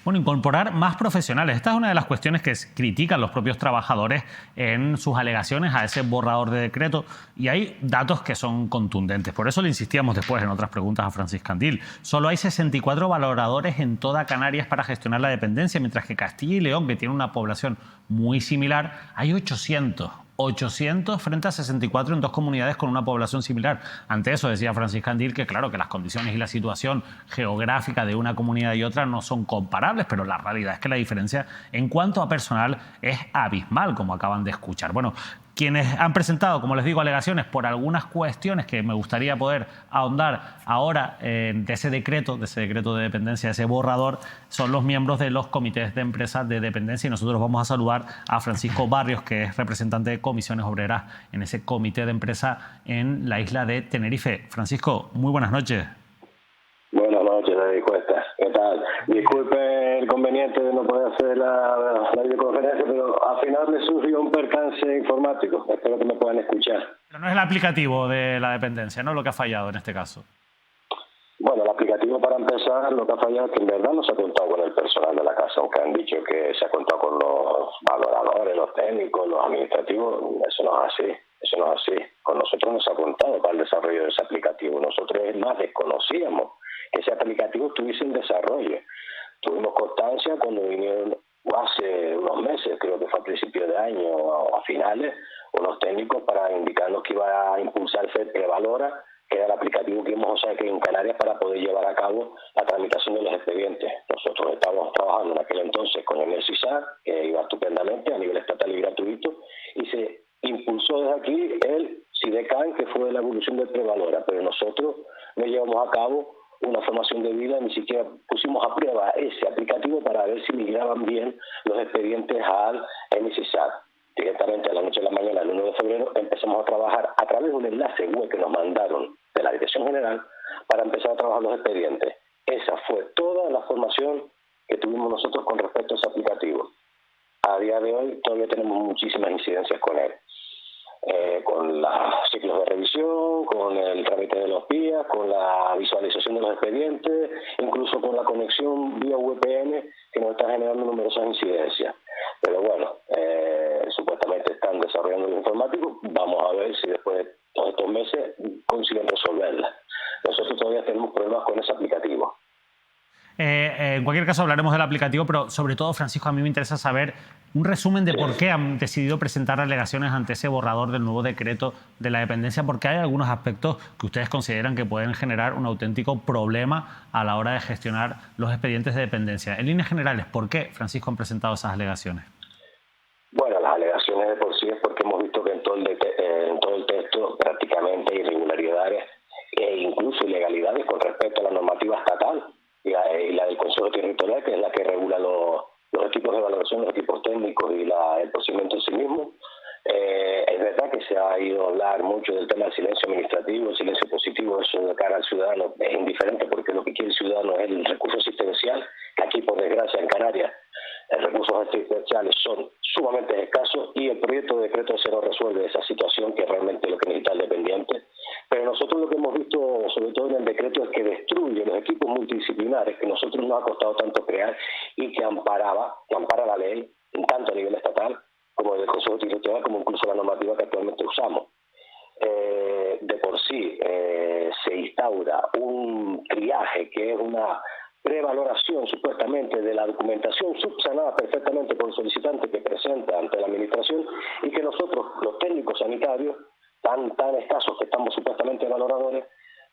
Speaker 1: Bueno, incorporar más profesionales. Esta es una de las cuestiones que critican los propios trabajadores en sus alegaciones a ese borrador de decreto, y hay datos que son contundentes. Por eso le insistíamos después en otras preguntas a Francis Candil. Solo hay 64 valoradores en toda Canarias para gestionar la dependencia, mientras que Castilla y León, que tiene una población muy similar, hay 800 frente a 64 en dos comunidades con una población similar. Ante eso decía Francis Candil que claro, que las condiciones y la situación geográfica de una comunidad y otra no son comparables, pero la realidad es que la diferencia en cuanto a personal es abismal, como acaban de escuchar. Bueno, quienes han presentado, como les digo, alegaciones por algunas cuestiones que me gustaría poder ahondar ahora de ese decreto de dependencia, de ese borrador, son los miembros de los comités de empresas de dependencia. Y nosotros vamos a saludar a Francisco Barrios, que es representante de Comisiones Obreras en ese comité de empresa en la isla de Tenerife. Francisco, muy buenas noches.
Speaker 9: Buenas noches, David Cuesta. ¿Qué tal? Disculpe el inconveniente de no poder hacer la videoconferencia, pero al final me surgió un percance informático. Espero que me puedan escuchar.
Speaker 1: Pero no es el aplicativo de la dependencia, ¿no? Lo que ha fallado en este caso.
Speaker 9: Bueno, el aplicativo, para empezar, lo que ha fallado es que en verdad no se ha contado con el personal de la casa, aunque han dicho que se ha contado con los valoradores, los técnicos, los administrativos. Eso no es así. Eso no es así. Con nosotros no se ha contado para el desarrollo de ese aplicativo. Nosotros, es más, desconocíamos que ese aplicativo estuviese en desarrollo. Tuvimos constancia cuando vinieron hace unos meses, creo que fue a principios de año o a finales, unos técnicos para indicarnos que iba a impulsarse el Prevalora, que era el aplicativo que íbamos a usar aquí en Canarias para poder llevar a cabo la tramitación de los expedientes. Nosotros estábamos trabajando en aquel entonces con el NESISAR, que iba estupendamente a nivel estatal y gratuito, y se impulsó desde aquí el SIDECAN, que fue la evolución del Prevalora, pero nosotros no llevamos a cabo una formación debida, ni siquiera pusimos a prueba ese aplicativo para ver si migraban bien los expedientes al NESISAR. Directamente a la noche de la mañana, el 1 de febrero, empezamos a trabajar a través de un enlace web que nos mandaron de la Dirección General para empezar a trabajar los expedientes. Esa fue toda la formación que tuvimos nosotros con respecto a ese aplicativo. A día de hoy todavía tenemos muchísimas incidencias con él. Con los ciclos de revisión, con el trámite de los PIA, con la visualización de los expedientes, incluso con la conexión vía VPN, que nos está generando numerosas incidencias. Pero bueno, supuestamente están desarrollando los informáticos. Vamos a ver si después de todos estos meses consiguen resolverla. Nosotros todavía tenemos problemas con ese aplicativo.
Speaker 1: En cualquier caso hablaremos del aplicativo, pero sobre todo, Francisco, a mí me interesa saber un resumen de por qué han decidido presentar alegaciones ante ese borrador del nuevo decreto de la dependencia, porque hay algunos aspectos que ustedes consideran que pueden generar un auténtico problema a la hora de gestionar los expedientes de dependencia. En líneas generales, ¿por qué, Francisco, han presentado esas alegaciones?
Speaker 9: Bueno, las alegaciones de por sí es porque hemos visto que en todo el texto prácticamente hay irregularidades e incluso ilegalidades con respecto a la normativa estatal y la del Consejo Territorial, que es la que regula los equipos de evaluación, los equipos técnicos y el procedimiento en sí mismo. Es verdad que se ha ido a hablar mucho del tema del silencio administrativo, el silencio positivo. Eso de cara al ciudadano es indiferente, porque lo que quiere el ciudadano es el recurso asistencial, que aquí, por desgracia, en Canarias, los recursos asistenciales son sumamente escasos y el proyecto de decreto se no resuelve esa situación, que es realmente lo que necesita el dependiente. Pero nosotros lo que hemos visto, sobre todo en el decreto, es que destruye los equipos multidisciplinares que nosotros nos ha costado tanto crear y que ampara la ley, tanto a nivel estatal como del Consejo Territorial, como incluso la normativa que actualmente usamos. De por sí se instaura un triaje, que es una prevaloración supuestamente de la documentación subsanada perfectamente por el solicitante que presenta ante la administración, y que nosotros, los técnicos sanitarios, tan escasos que estamos supuestamente valoradores,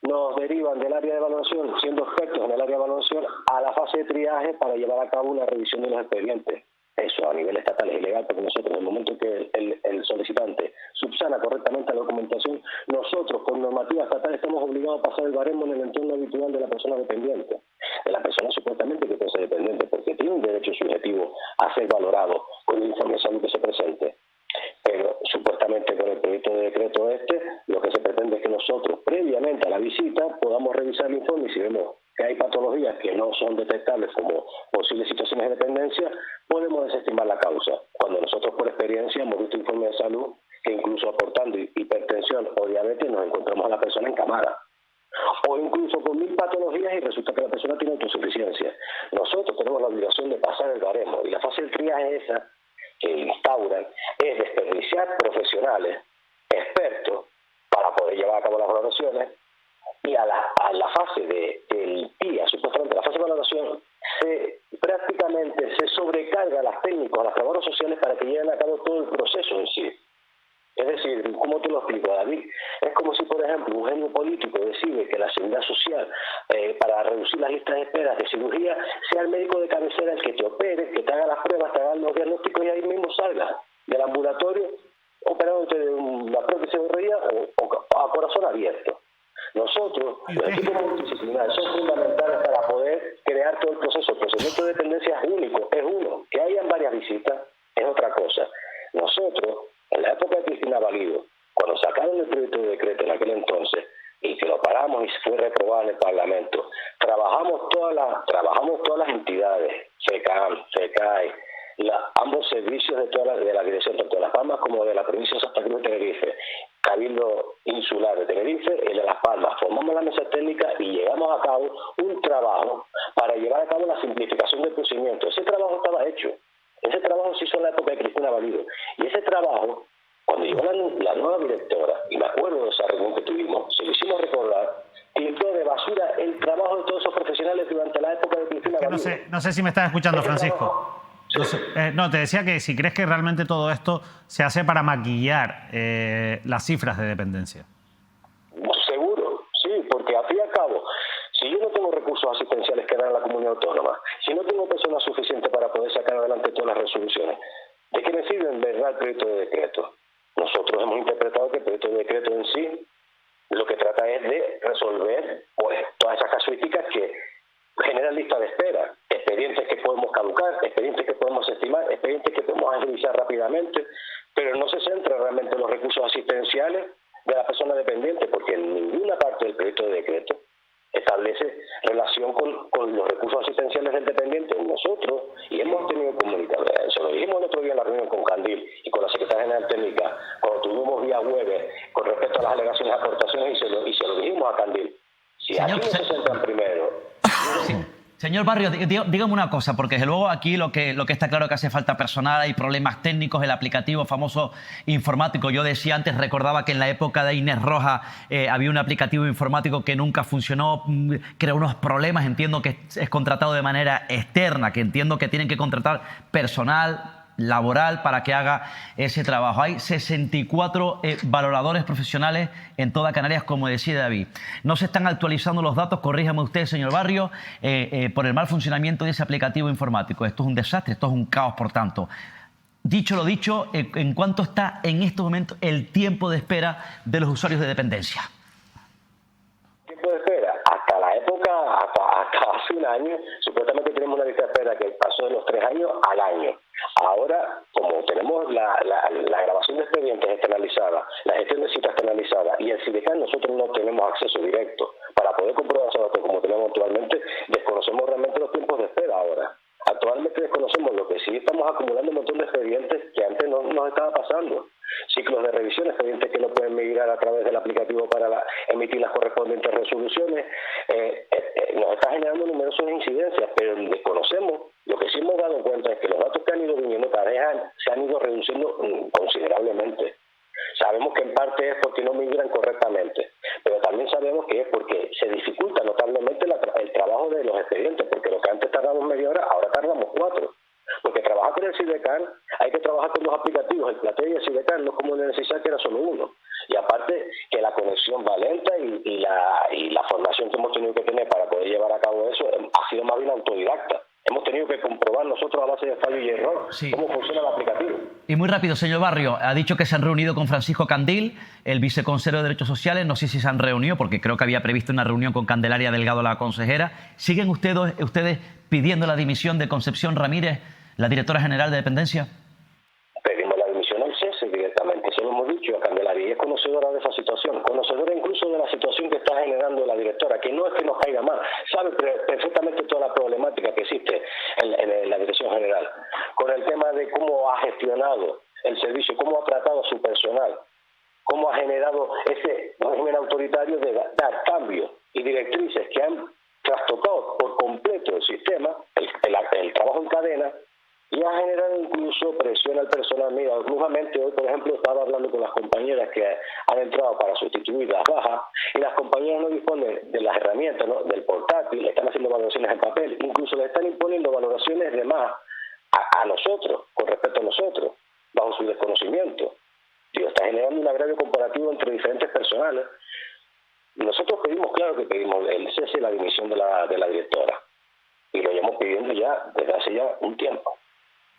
Speaker 9: nos derivan del área de evaluación, siendo expertos en el área de evaluación, a la fase de triaje para llevar a cabo una revisión de los expedientes. Eso a nivel estatal es ilegal, porque nosotros, en el momento que el solicitante subsana correctamente la documentación, nosotros, por normativa estatal, estamos obligados a pasar el baremo en el entorno habitual de la persona dependiente, de la persona supuestamente que puede ser dependiente, porque tiene un derecho subjetivo a ser valorado con el informe de salud que se presente. Pero supuestamente con el proyecto de decreto lo que se pretende es que nosotros, previamente a la visita, podamos revisar el informe, y si vemos que hay patologías que no son detectables como posibles situaciones de dependencia, podemos desestimar la causa. Cuando nosotros, por experiencia, hemos visto informes de salud que incluso aportando hipertensión o diabetes nos encontramos a la persona encamada, o incluso con 1000 patologías y resulta que la persona tiene autosuficiencia. Nosotros tenemos la obligación de pasar el baremo, y la fase del triaje esa que instauran es desperdiciar profesionales, expertos, para poder llevar a cabo las valoraciones, y a la fase del PIA, supuestamente la fase de valoración, prácticamente se sobrecarga a los técnicos, a las trabajadoras sociales, para que lleven a cabo todo el proceso en sí. Es decir, ¿cómo te lo explico, David? Es como si, por ejemplo, un genio político decide que la seguridad social, para reducir las listas de espera de cirugía, sea el médico de cabecera el que te opere, que te haga las pruebas, te haga los diagnósticos, y ahí mismo salga del ambulatorio operándote procedimiento de dependencia es único, es uno. Que hayan varias visitas es otra cosa. Nosotros, en la época de Cristina Valido, cuando sacaron el proyecto de decreto en aquel entonces, y que lo paramos y fue reprobado en el Parlamento, trabajamos todas las entidades, FECAM, FECAE, ambos servicios de la Dirección, tanto de Las Palmas como de la provincia de Santa Cruz de Tenerife, Cabildo Insular de Tenerife y de Las Palmas. Formamos la mesa técnica y llevamos a cabo un trabajo para llevar a cabo la simplificación del procedimiento. Ese trabajo estaba hecho. Ese trabajo se hizo en la época de Cristina Valido. Y ese trabajo, cuando llegó la nueva directora, y me acuerdo de esa reunión que tuvimos, se lo hicimos recordar, tildó de basura el trabajo de todos esos profesionales durante la época de Cristina Valido.
Speaker 1: No sé si me estás escuchando, Francisco. No, te decía que si crees que realmente todo esto se hace para maquillar las cifras de dependencia.
Speaker 9: Seguro, sí, porque al fin y al cabo, si yo no tengo recursos asistenciales que dan a la comunidad autónoma, si no tengo personas suficientes para poder sacar adelante todas las resoluciones, ¿de qué me sirve en verdad el proyecto de decreto? Nosotros hemos interpretado que el proyecto de decreto en sí lo que trata es de resolver pues todas esas casuísticas que generan lista de espera, expedientes que podemos caducar, expedientes que podemos estimar, expedientes que podemos agilizar rápidamente, pero no se centra realmente en los recursos asistenciales de la persona dependiente, porque en ninguna parte del proyecto de decreto establece relación con los recursos asistenciales del dependiente. Nosotros, y hemos tenido comunicación, se lo dijimos el otro día en la reunión con Candil y con la Secretaria General Técnica, cuando tuvimos vía web con respecto a las alegaciones y aportaciones, y se lo dijimos a Candil. Si aquí no se centran primero...
Speaker 2: Sí. Señor Barrio, dígame una cosa, porque desde luego aquí lo que está claro es que hace falta personal, hay problemas técnicos, el aplicativo famoso informático. Yo decía antes, recordaba que en la época de Inés Roja había un aplicativo informático que nunca funcionó, creó unos problemas, entiendo que es contratado de manera externa, que entiendo que tienen que contratar personal laboral para que haga ese trabajo. Hay 64 valoradores profesionales en toda Canarias, como decía David. No se están actualizando los datos, corríjame usted, señor Barrio, por el mal funcionamiento de ese aplicativo informático. Esto es un desastre, esto es un caos, por tanto. Dicho lo dicho, ¿en cuánto está en estos momentos el tiempo de espera de los usuarios de dependencia?
Speaker 9: ¿Tiempo de espera? Hasta la época, hasta hace un año, supuestamente tenemos una lista de espera que pasó de los 3 años al año. Ahora, como tenemos la grabación de expedientes externalizada, la gestión de citas externalizada y el SIDECAN, nosotros no tenemos acceso directo para poder comprobar esos datos como tenemos actualmente. Desconocemos realmente los tiempos de espera ahora. Actualmente desconocemos lo que sí estamos acumulando un montón de expedientes que antes no nos estaba pasando. Ciclos de revisión, expedientes que no pueden migrar a través del aplicativo para emitir las correspondientes resoluciones. Nos está generando numerosas incidencias, pero desconocemos. Lo que sí hemos dado cuenta es que los datos que han ido viniendo cada vez se han ido reduciendo considerablemente. Sabemos que en parte es porque no migran correctamente, pero también sabemos que es porque se dificulta notablemente el trabajo de los expedientes, porque lo que antes tardamos media hora, ahora tardamos 4. Porque trabajar con el SIDECAN hay que trabajar con los aplicativos, el Plateo y el SIDECAN, no es como necesidad que era solo uno. Y aparte que la conexión va lenta y la formación que hemos tenido que tener para poder llevar a cabo eso ha sido más bien autodidacta. Hemos tenido que comprobar nosotros a base de fallo y error cómo funciona el aplicativo.
Speaker 2: Y muy rápido, señor Barrio, ha dicho que se han reunido con Francisco Candil, el viceconsejero de Derechos Sociales. No sé si se han reunido, porque creo que había previsto una reunión con Candelaria Delgado, la consejera. ¿Siguen ustedes pidiendo la dimisión de Concepción Ramírez, la directora general de Dependencia?
Speaker 9: Pedimos la dimisión al cese directamente, se lo hemos dicho a Candelaria, y es conocedora de esa situación, conocedora incluso de la situación que está generando la directora, que no es que nos caiga mal, sabe perfectamente toda la problemática que existe en la dirección general, con el tema de cómo ha gestionado el servicio, cómo ha tratado a su personal, cómo ha generado ese régimen autoritario de dar cambios y directrices que han trastocado por completo el sistema, el trabajo en cadena, y ha generado incluso presión al personal. Mira, nuevamente hoy, por ejemplo, estaba hablando con las compañeras que han entrado para sustituir las bajas, y las compañeras no disponen de las herramientas, ¿no?, del portátil, están haciendo valoraciones en papel, incluso le están imponiendo valoraciones de más a nosotros, con respecto a nosotros, bajo su desconocimiento. Digo, está generando un agravio comparativo entre diferentes personales. Nosotros pedimos, claro que pedimos el cese y la dimisión de la directora, y lo llevamos pidiendo ya desde hace ya un tiempo.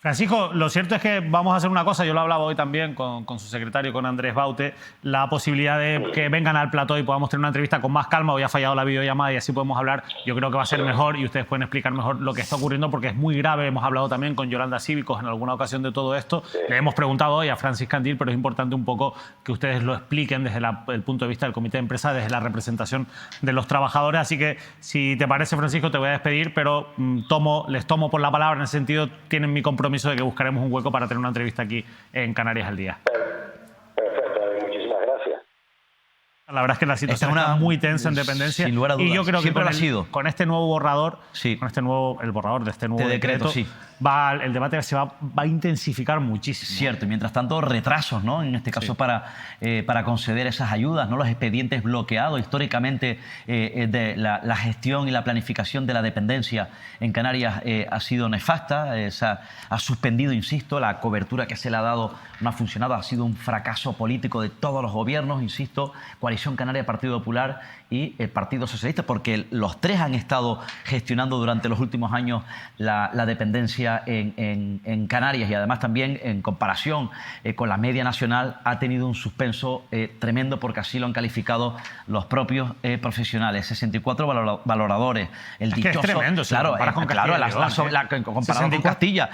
Speaker 1: Francisco, lo cierto es que vamos a hacer una cosa, yo lo hablaba hoy también con su secretario, con Andrés Baute, la posibilidad de que vengan al plató y podamos tener una entrevista con más calma. Hoy ha fallado la videollamada y así podemos hablar. Yo creo que va a ser mejor y ustedes pueden explicar mejor lo que está ocurriendo porque es muy grave. Hemos hablado también con Yolanda Cívicos en alguna ocasión de todo esto. Le hemos preguntado hoy a Francis Candil, pero es importante un poco que ustedes lo expliquen desde el punto de vista del comité de empresa, desde la representación de los trabajadores. Así que, si te parece, Francisco, te voy a despedir, pero les tomo por la palabra. En ese sentido, tienen mi compromiso de que buscaremos un hueco para tener una entrevista aquí en Canarias al Día.
Speaker 9: Perfecto, muchísimas gracias.
Speaker 1: La verdad es que la situación está muy tensa en dependencia.
Speaker 2: Sin lugar a dudas.
Speaker 1: Y yo creo que
Speaker 2: con
Speaker 1: este nuevo borrador,
Speaker 2: sí,
Speaker 1: con el borrador de este nuevo decreto,
Speaker 2: sí,
Speaker 1: el debate se va a intensificar muchísimo.
Speaker 2: Cierto, y mientras tanto retrasos, ¿no? En este caso, sí, para conceder esas ayudas, ¿no? Los expedientes bloqueados. Históricamente de la gestión y la planificación de la dependencia en Canarias ha sido nefasta, ha suspendido, insisto, la cobertura que se le ha dado no ha funcionado, ha sido un fracaso político de todos los gobiernos, insisto, Coalición Canaria, Partido Popular y el Partido Socialista, porque los tres han estado gestionando durante los últimos años la dependencia en Canarias, y además también en comparación con la media nacional ha tenido un suspenso tremendo, porque así lo han calificado los propios profesionales. 64 valoradores. El dichoso,
Speaker 1: es tremendo,
Speaker 2: claro, comparado con Castilla,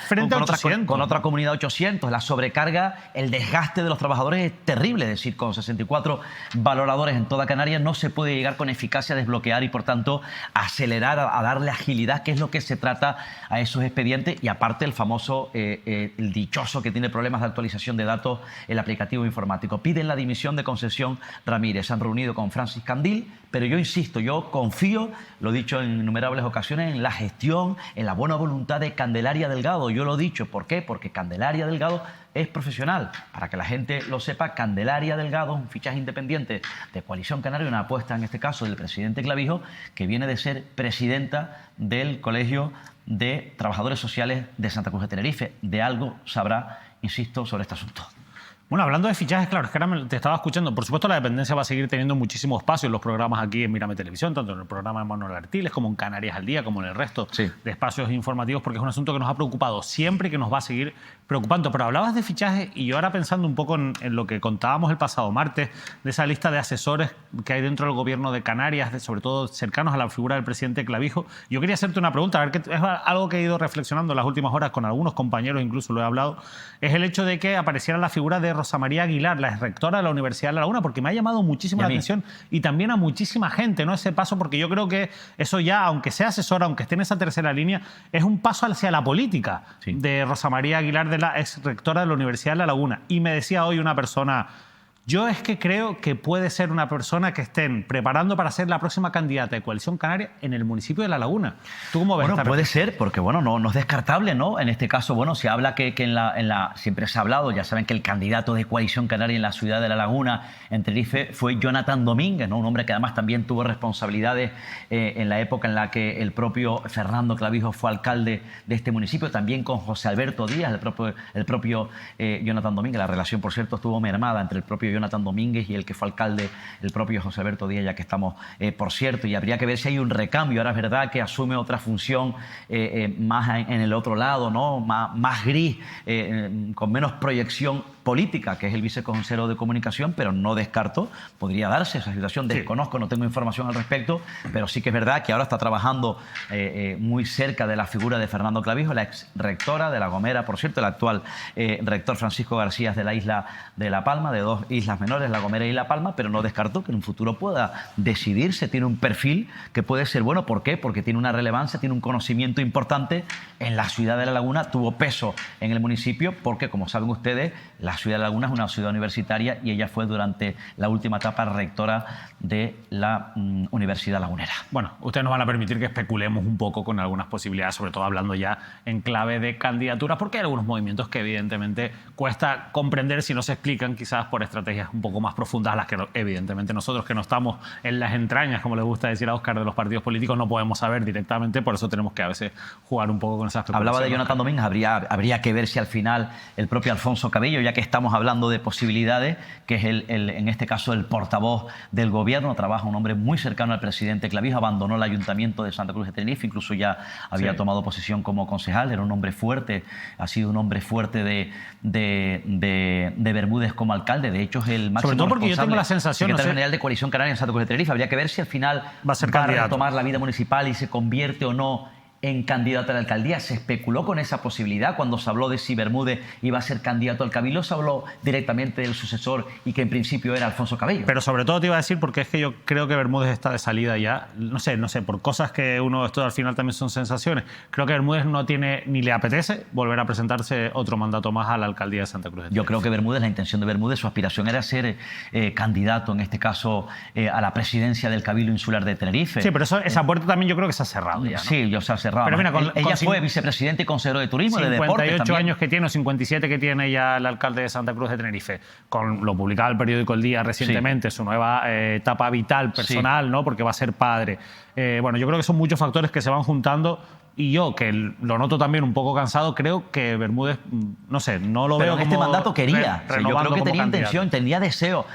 Speaker 2: con otra comunidad 800, la sobrecarga, el desgaste de los trabajadores es terrible. Es decir, con 64 valoradores en toda Canarias no se puede llegar con eficacia a desbloquear y, por tanto, acelerar, a darle agilidad, que es lo que se trata a esos expedientes. Y aparte, el famoso, el dichoso que tiene problemas de actualización de datos, el aplicativo informático. Piden la dimisión de Concesión Ramírez. Se han reunido con Francis Candil, pero yo insisto, yo confío, lo he dicho en innumerables ocasiones, en la gestión, en la buena voluntad de Candelaria Delgado. Yo lo he dicho. ¿Por qué? Porque Candelaria Delgado es profesional. Para que la gente lo sepa, Candelaria Delgado es un fichaje independiente de Coalición Canaria, una apuesta en este caso del presidente Clavijo, que viene de ser presidenta del Colegio de Trabajadores Sociales de Santa Cruz de Tenerife. De algo sabrá, insisto, sobre este asunto.
Speaker 1: Bueno, hablando de fichajes, claro, es que ahora te estaba escuchando. Por supuesto, la dependencia va a seguir teniendo muchísimo espacio en los programas aquí en Mírame Televisión, tanto en el programa de Manuel Artiles como en Canarias al Día, como en el resto de espacios informativos, porque es un asunto que nos ha preocupado siempre y que nos va a seguir preocupando. Pero hablabas de fichajes y yo ahora, pensando un poco en lo que contábamos el pasado martes, de esa lista de asesores que hay dentro del gobierno de Canarias, sobre todo cercanos a la figura del presidente Clavijo, yo quería hacerte una pregunta, a ver, que es algo que he ido reflexionando en las últimas horas con algunos compañeros, incluso lo he hablado, es el hecho de que apareciera la figura de Rosa María Aguilar, la rectora de la Universidad de La Laguna, porque me ha llamado muchísimo la atención, y también a muchísima gente, ¿no? Ese paso, porque yo creo que eso ya, aunque sea asesora, aunque esté en esa tercera línea, es un paso hacia la política de Rosa María Aguilar, de la ex rectora de la Universidad de La Laguna. Y me decía hoy una persona: yo es que creo que puede ser una persona que estén preparando para ser la próxima candidata de Coalición Canaria en el municipio de La Laguna. ¿Tú cómo ves?
Speaker 2: Bueno, puede ser, porque bueno, no es descartable, ¿no? En este caso, bueno, se habla que siempre se ha hablado, ya saben que el candidato de Coalición Canaria en la ciudad de La Laguna, en Tenerife, fue Jonathan Domínguez, ¿no? Un hombre que además también tuvo responsabilidades en la época en la que el propio Fernando Clavijo fue alcalde de este municipio, también con José Alberto Díaz, el propio Jonathan Domínguez. La relación, por cierto, estuvo mermada entre el propio Jonathan Domínguez y el que fue alcalde, el propio José Alberto Díaz, ya que estamos, por cierto, y habría que ver si hay un recambio. Ahora es verdad que asume otra función más en el otro lado, ¿no? Más gris, con menos proyección política, que es el viceconsejero de Comunicación, pero no descarto, podría darse esa situación. Desconozco, no tengo información al respecto, pero sí que es verdad que ahora está trabajando muy cerca de la figura de Fernando Clavijo, la ex rectora de La Gomera, por cierto, el actual rector Francisco García de la isla de La Palma, de dos islas menores, La Gomera y La Palma, pero no descarto que en un futuro pueda decidirse. Tiene un perfil que puede ser bueno. ¿Por qué? Porque tiene una relevancia, tiene un conocimiento importante en la ciudad de La Laguna, tuvo peso en el municipio, porque, como saben ustedes, la ciudad de La Laguna es una ciudad universitaria y ella fue durante la última etapa rectora de la Universidad Lagunera.
Speaker 1: Bueno, ustedes nos van a permitir que especulemos un poco con algunas posibilidades, sobre todo hablando ya en clave de candidaturas, porque hay algunos movimientos que evidentemente cuesta comprender si no se explican, quizás por estrategias un poco más profundas, a las que evidentemente nosotros, que no estamos en las entrañas, como le gusta decir a Óscar, de los partidos políticos, no podemos saber directamente. Por eso tenemos que a veces jugar un poco con esas especulaciones.
Speaker 2: Hablaba de Jonathan Domínguez, habría que ver si al final el propio Alfonso Cabello, ya que que estamos hablando de posibilidades, que es en este caso el portavoz del gobierno, trabaja un hombre muy cercano al presidente Clavijo, abandonó el ayuntamiento de Santa Cruz de Tenerife, incluso ya había tomado posesión como concejal, era un hombre fuerte, ha sido un hombre fuerte de Bermúdez como alcalde, de hecho es el máximo
Speaker 1: sobre todo porque yo tengo la sensación,
Speaker 2: secretario general de Coalición Canaria en Santa Cruz de Tenerife. Habría que ver si al final
Speaker 1: va a
Speaker 2: retomar la vida municipal y se convierte o no en candidato a la alcaldía. Se especuló con esa posibilidad cuando se habló de si Bermúdez iba a ser candidato al Cabildo, se habló directamente del sucesor y que en principio era Alfonso Cabello.
Speaker 1: Pero sobre todo te iba a decir, porque es que yo creo que Bermúdez está de salida ya, no sé, por cosas que esto al final también son sensaciones, creo que Bermúdez no tiene ni le apetece volver a presentarse otro mandato más a la alcaldía de Santa Cruz de Tenerife.
Speaker 2: Yo creo que Bermúdez, la intención de Bermúdez, su aspiración era ser candidato, en este caso, a la presidencia del Cabildo Insular de Tenerife.
Speaker 1: Sí, pero esa puerta también yo creo que se ha cerrado ya, ¿no?
Speaker 2: Sí, se ha cerrado.
Speaker 1: Pero mira,
Speaker 2: ella fue vicepresidente y consejero de turismo, de deportes también.
Speaker 1: 58 años que tiene, o 57 que tiene ya el alcalde de Santa Cruz de Tenerife, con lo publicado el periódico El Día recientemente, su nueva etapa vital, personal, ¿no? Porque va a ser padre. Bueno, yo creo que son muchos factores que se van juntando. Y yo, que lo noto también un poco cansado, creo que Bermúdez, no sé, no lo veo
Speaker 2: como... Pero en este mandato quería. Yo creo que tenía intención, tenía deseo.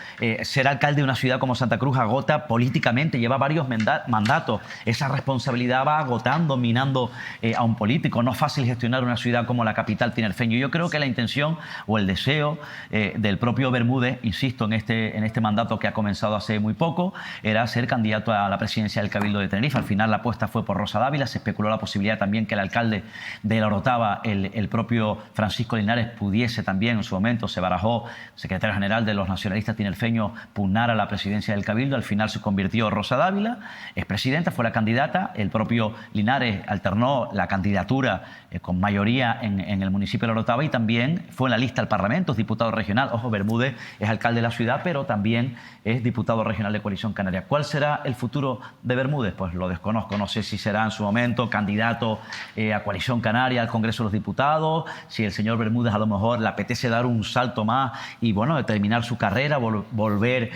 Speaker 2: Ser alcalde de una ciudad como Santa Cruz agota políticamente, lleva varios mandatos. Esa responsabilidad va agotando, minando a un político. No es fácil gestionar una ciudad como la capital tinerfeña. Yo creo que la intención o el deseo del propio Bermúdez, insisto, en este mandato que ha comenzado hace muy poco, era ser candidato a la presidencia del Cabildo de Tenerife. Al final la apuesta fue por Rosa Dávila, se especuló la posibilidad también que el alcalde de La Orotava, el propio Francisco Linares, pudiese también en su momento, se barajó, secretario general de los nacionalistas tinerfeños, pugnar a la presidencia del Cabildo. Al final se convirtió Rosa Dávila, es presidenta, fue la candidata, el propio Linares alternó la candidatura con mayoría en el municipio de La Orotava y también fue en la lista al Parlamento, es diputado regional. Ojo, Bermúdez es alcalde de la ciudad, pero también es diputado regional de Coalición Canaria. ¿Cuál será el futuro de Bermúdez? Pues lo desconozco, no sé si será en su momento candidato a Coalición Canaria, al Congreso de los Diputados, si el señor Bermúdez a lo mejor le apetece dar un salto más y bueno, terminar su carrera, volver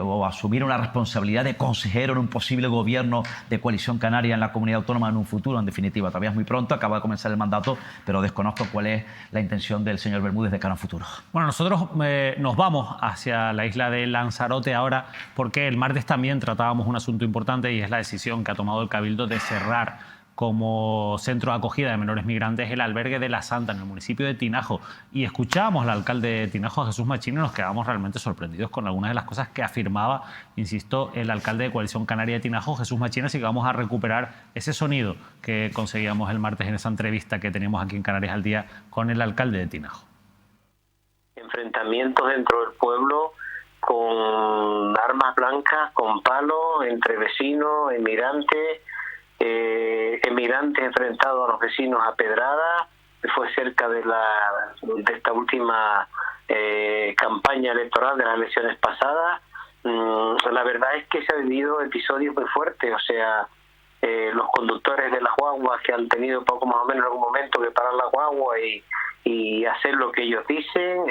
Speaker 2: o asumir una responsabilidad de consejero en un posible gobierno de Coalición Canaria en la comunidad autónoma en un futuro. En definitiva, todavía es muy pronto, acaba de comenzar el mandato, pero desconozco cuál es la intención del señor Bermúdez de cara a un futuro.
Speaker 1: Bueno, nosotros nos vamos hacia la isla de Lanzarote ahora porque el martes también tratábamos un asunto importante y es la decisión que ha tomado el Cabildo de cerrar como centro de acogida de menores migrantes el albergue de La Santa en el municipio de Tinajo. Y escuchábamos al alcalde de Tinajo, a Jesús Machín, y nos quedamos realmente sorprendidos con algunas de las cosas que afirmaba, insisto, el alcalde de Coalición Canaria de Tinajo, Jesús Machín. Así que vamos a recuperar ese sonido que conseguíamos el martes en esa entrevista que teníamos aquí en Canarias al Día con el alcalde de Tinajo.
Speaker 9: Enfrentamientos dentro del pueblo con armas blancas, con palos, entre vecinos, emigrantes enfrentados a los vecinos a pedradas. Fue cerca de esta última campaña electoral de las elecciones pasadas. La verdad es que se han vivido episodios muy fuertes, o sea, los conductores de las guaguas que han tenido poco más o menos en algún momento que parar la guagua y hacer lo que ellos dicen,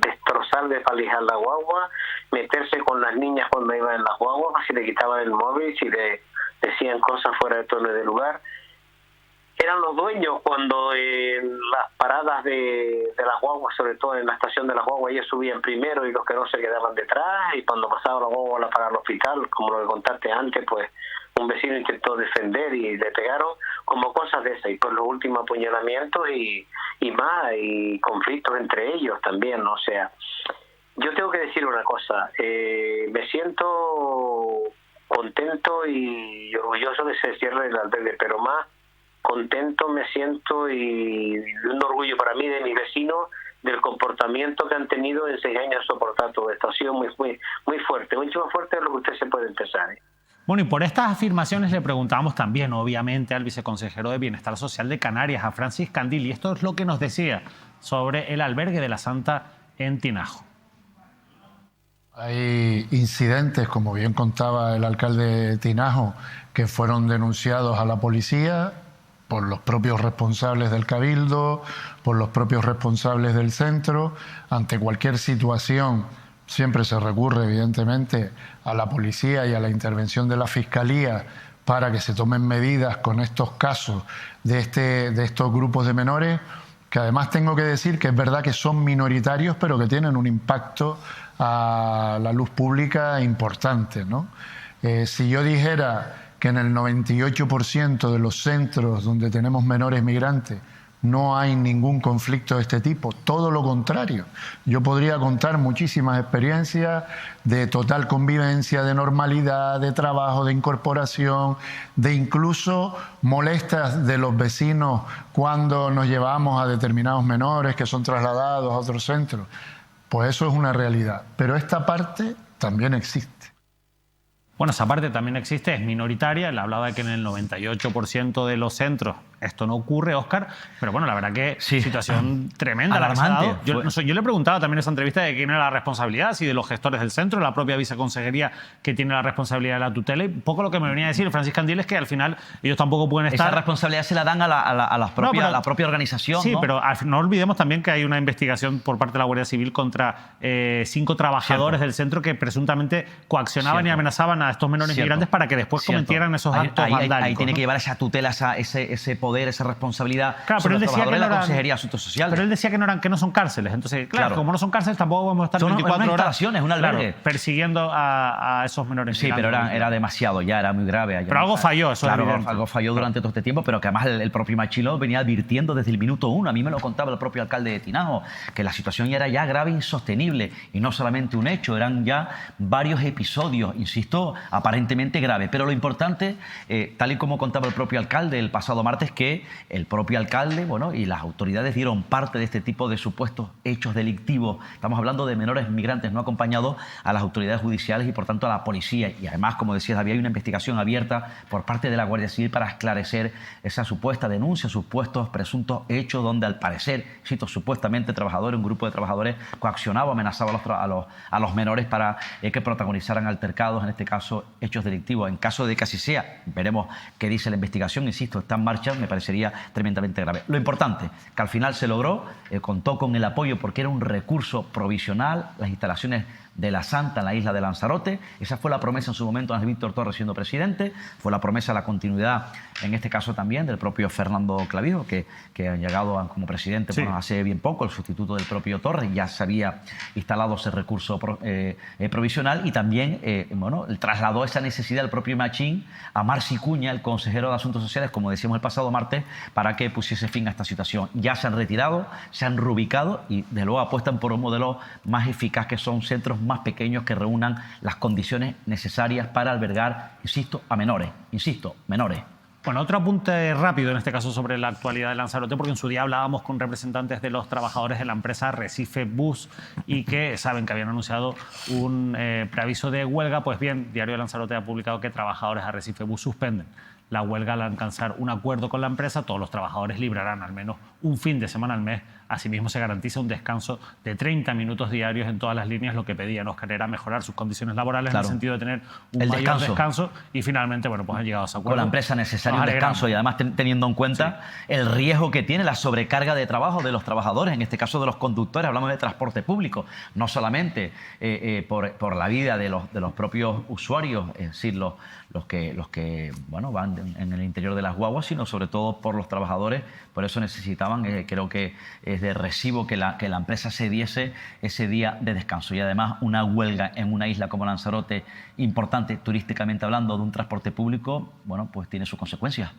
Speaker 9: destrozar, desvalijar la guagua, meterse con las niñas cuando iban en las guaguas, si le quitaban el móvil, si le decían cosas fuera de tono de lugar. Eran los dueños cuando en las paradas de las guaguas, sobre todo en la estación de las guaguas, ellos subían primero y los que no se quedaban detrás, y cuando pasaba la guagua para el hospital, como lo que contaste antes, pues un vecino intentó defender y le pegaron, como cosas de esas, y por los últimos apuñalamientos y más, y conflictos entre ellos también, ¿no? O sea, yo tengo que decir una cosa, me siento contento y orgulloso de ese cierre del albergue, pero más contento me siento y un orgullo para mí de mis vecinos del comportamiento que han tenido en 6 años soportar todo esto. Ha sido muy fuerte, mucho más fuerte de lo que usted se puede pensar.
Speaker 1: Bueno, y por estas afirmaciones le preguntamos también, obviamente, al viceconsejero de Bienestar Social de Canarias, a Francis Candil, y esto es lo que nos decía sobre el albergue de La Santa en Tinajo.
Speaker 8: Hay incidentes, como bien contaba el alcalde de Tinajo, que fueron denunciados a la policía por los propios responsables del Cabildo, por los propios responsables del centro. Ante cualquier situación siempre se recurre, evidentemente, a la policía y a la intervención de la Fiscalía para que se tomen medidas con estos casos de estos grupos de menores que además tengo que decir que es verdad que son minoritarios, pero que tienen un impacto a la luz pública importante, ¿no? Si yo dijera que en el 98% de los centros donde tenemos menores migrantes no hay ningún conflicto de este tipo, todo lo contrario. Yo podría contar muchísimas experiencias de total convivencia, de normalidad, de trabajo, de incorporación, de incluso molestias de los vecinos cuando nos llevamos a determinados menores que son trasladados a otros centros. Pues eso es una realidad. Pero esta parte también existe.
Speaker 1: Bueno, esa parte también existe, es minoritaria. Él hablaba de que en el 98% de los centros esto no ocurre, Óscar, pero bueno, la verdad que sí, situación tremenda la que se ha dado. Yo le preguntaba también en esa entrevista de quién era la responsabilidad, si de los gestores del centro, la propia viceconsejería que tiene la responsabilidad de la tutela, y un poco lo que me venía a decir Francisca Andil es que al final ellos tampoco pueden estar...
Speaker 2: Esa responsabilidad se la dan a la propia organización,
Speaker 1: sí,
Speaker 2: ¿no?
Speaker 1: Pero no olvidemos también que hay una investigación por parte de la Guardia Civil contra 5 trabajadores del centro que presuntamente coaccionaban y amenazaban a estos menores migrantes para que después cometieran esos actos vandálicos.
Speaker 2: Ahí tiene que llevar esa tutela, ese poder, esa responsabilidad sobre los trabajadores de la Consejería de Asuntos Sociales.
Speaker 1: Pero él decía que no son cárceles. Entonces, claro, como no son cárceles, tampoco podemos estar 24 horas
Speaker 2: es un albergue,
Speaker 1: persiguiendo a esos menores migrantes.
Speaker 2: Sí, pero era demasiado, ya era muy grave.
Speaker 1: Pero algo falló, eso es evidente.
Speaker 2: Algo falló durante todo este tiempo, pero que además el propio Machín venía advirtiendo desde el minuto 1. A mí me lo contaba el propio alcalde de Tinajo, que la situación era ya grave e insostenible. Y no solamente un hecho, eran ya varios episodios, insisto, aparentemente graves. Pero lo importante, tal y como contaba el propio alcalde el pasado martes, que el propio alcalde y las autoridades dieron parte de este tipo de supuestos hechos delictivos. Estamos hablando de menores migrantes no acompañados, a las autoridades judiciales y por tanto a la policía. Y además, como decías, había una investigación abierta por parte de la Guardia Civil para esclarecer esa supuesta denuncia, supuestos presuntos hechos donde al parecer, supuestamente un grupo de trabajadores coaccionaba, amenazaba a los menores para que protagonizaran altercados, en este caso hechos delictivos. En caso de que así sea, veremos qué dice la investigación, insisto, está en marcha, me parecería tremendamente grave. Lo importante, que al final se logró, contó con el apoyo porque era un recurso provisional, las instalaciones de la Santa en la isla de Lanzarote. Esa fue la promesa en su momento de Víctor Torres siendo presidente, fue la promesa de la continuidad, en este caso también, del propio Fernando Clavijo, que ha llegado como presidente hace bien poco, el sustituto del propio Torres, ya se había instalado ese recurso provisional y también trasladó esa necesidad del propio Machín a Marci Cuña, el consejero de Asuntos Sociales, como decíamos el pasado martes, para que pusiese fin a esta situación. Ya se han retirado, se han reubicado y de luego apuestan por un modelo más eficaz, que son centros más pequeños que reúnan las condiciones necesarias para albergar, menores.
Speaker 1: Bueno, otro apunte rápido en este caso sobre la actualidad de Lanzarote, porque en su día hablábamos con representantes de los trabajadores de la empresa Recife Bus y que saben que habían anunciado un preaviso de huelga. Pues bien, Diario de Lanzarote ha publicado que trabajadores de Recife Bus suspenden la huelga al alcanzar un acuerdo con la empresa. Todos los trabajadores librarán al menos un fin de semana al mes. Asimismo, se garantiza un descanso de 30 minutos diarios en todas las líneas. Lo que pedían, Óscar, era mejorar sus condiciones laborales en el sentido de tener un mayor descanso. Y finalmente, pues han llegado a ese acuerdo.
Speaker 2: Con la empresa necesario un descanso y además teniendo en cuenta el riesgo que tiene la sobrecarga de trabajo de los trabajadores, en este caso de los conductores. Hablamos de transporte público, no solamente por la vida de los propios usuarios, es decir, los que van en el interior de las guaguas, sino sobre todo por los trabajadores. Por eso necesitaban, creo que es de recibo que la empresa se diese ese día de descanso. Y además una huelga en una isla como Lanzarote, importante turísticamente hablando, de un transporte público, pues tiene sus consecuencias.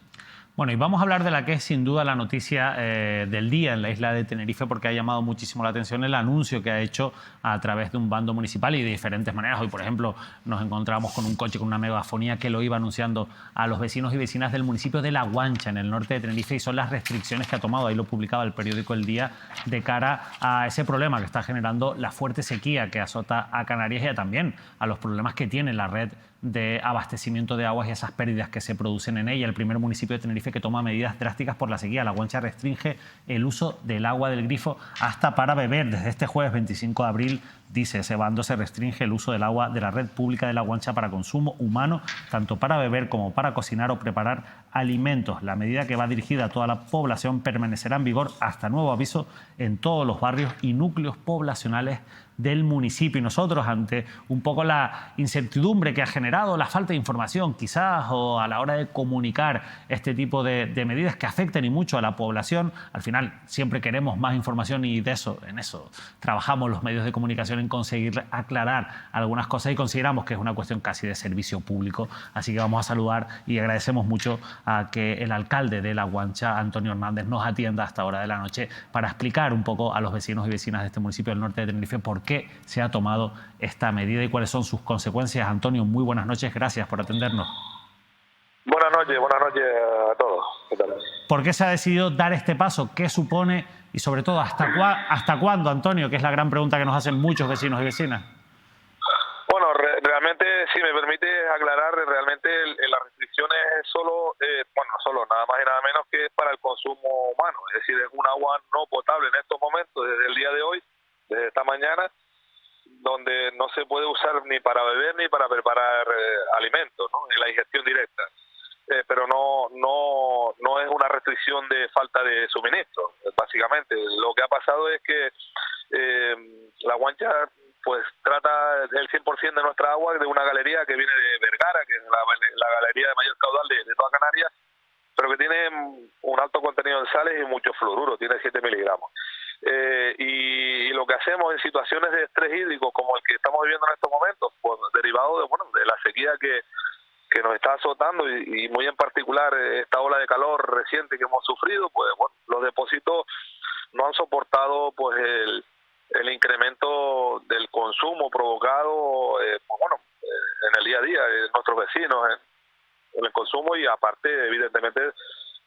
Speaker 1: Bueno, y vamos a hablar de la que es sin duda la noticia del día en la isla de Tenerife, porque ha llamado muchísimo la atención el anuncio que ha hecho a través de un bando municipal y de diferentes maneras. Hoy, por ejemplo, nos encontramos con un coche con una megafonía que lo iba anunciando a los vecinos y vecinas del municipio de La Guancha, en el norte de Tenerife, y son las restricciones que ha tomado, ahí lo publicaba el periódico El Día, de cara a ese problema que está generando la fuerte sequía que azota a Canarias y también a los problemas que tiene la red de abastecimiento de aguas y esas pérdidas que se producen en ella. El primer municipio de Tenerife que toma medidas drásticas por la sequía. La Guancha restringe el uso del agua del grifo hasta para beber. Desde este jueves 25 de abril Dice, ese bando se restringe el uso del agua de la red pública de La Guancha para consumo humano, tanto para beber como para cocinar o preparar alimentos. La medida, que va dirigida a toda la población, permanecerá en vigor hasta nuevo aviso en todos los barrios y núcleos poblacionales del municipio. Y nosotros, ante un poco la incertidumbre que ha generado la falta de información quizás, o a la hora de comunicar este tipo de medidas que afecten y mucho a la población, al final siempre queremos más información y en eso trabajamos los medios de comunicación, en conseguir aclarar algunas cosas, y consideramos que es una cuestión casi de servicio público. Así que vamos a saludar y agradecemos mucho a que el alcalde de La Guancha, Antonio Hernández, nos atienda a esta hora de la noche para explicar un poco a los vecinos y vecinas de este municipio del norte de Tenerife por qué se ha tomado esta medida y cuáles son sus consecuencias. Antonio, muy buenas noches, gracias por atendernos.
Speaker 10: Buenas noches a todos. ¿Qué tal?
Speaker 1: ¿Por qué se ha decidido dar este paso? ¿Qué supone? Y sobre todo, ¿hasta cuándo, Antonio? Que es la gran pregunta que nos hacen muchos vecinos y vecinas.
Speaker 10: Bueno, realmente, si me permite aclarar, realmente la restricción es solo, nada más y nada menos que para el consumo humano. Es decir, es un agua no potable en estos momentos, desde el día de hoy, desde esta mañana, donde no se puede usar ni para beber ni para preparar alimentos, ¿no? En la ingestión directa. Pero no es una restricción de falta de suministro. Básicamente, lo que ha pasado es que La Guancha pues trata el 100% de nuestra agua de una galería que viene de Vergara, que es la galería de mayor caudal de toda Canarias, pero que tiene un alto contenido en sales y mucho fluoruro, tiene 7 miligramos. Y lo que hacemos en situaciones de estrés hídrico como el que estamos viviendo en estos momentos, pues derivado de la sequía que nos está azotando y muy en particular esta ola de calor reciente que hemos sufrido, pues los depósitos no han soportado pues el incremento del consumo provocado en el día a día de nuestros vecinos en el consumo, y aparte evidentemente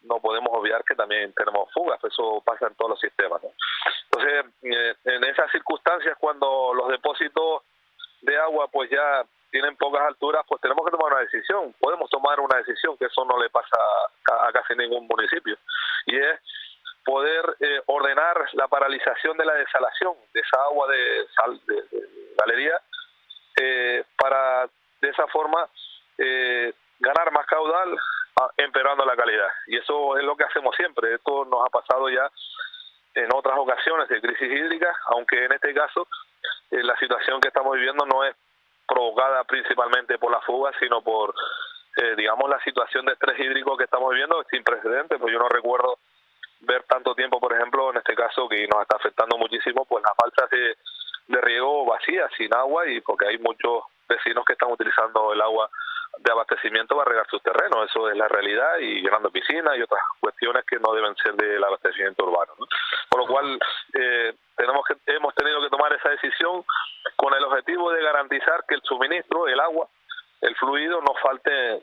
Speaker 10: no podemos obviar que también tenemos fugas, eso pasa en todos los sistemas, ¿no? Entonces, en esas circunstancias, cuando los depósitos de agua pues ya tienen pocas alturas, pues tenemos que tomar una decisión. Podemos tomar una decisión, que eso no le pasa a casi ningún municipio, y es poder ordenar la paralización de la desalación de esa agua de galería, para de esa forma ganar más caudal, empeorando la calidad. Y eso es lo que hacemos siempre. Esto nos ha pasado ya en otras ocasiones de crisis hídrica, aunque en este caso la situación que estamos viviendo no es provocada principalmente por la fuga, sino por, la situación de estrés hídrico que estamos viviendo, sin precedentes. Pues yo no recuerdo ver tanto tiempo, por ejemplo, en este caso, que nos está afectando muchísimo, pues las balsas de riego vacías, sin agua, y porque hay muchos vecinos que están utilizando el agua de abastecimiento para regar sus terrenos. Eso es la realidad, y llenando piscinas y otras cuestiones que no deben ser del abastecimiento urbano, ¿no? Por lo cual hemos tenido que tomar esa decisión con el objetivo de garantizar que el suministro, el agua, el fluido no falte,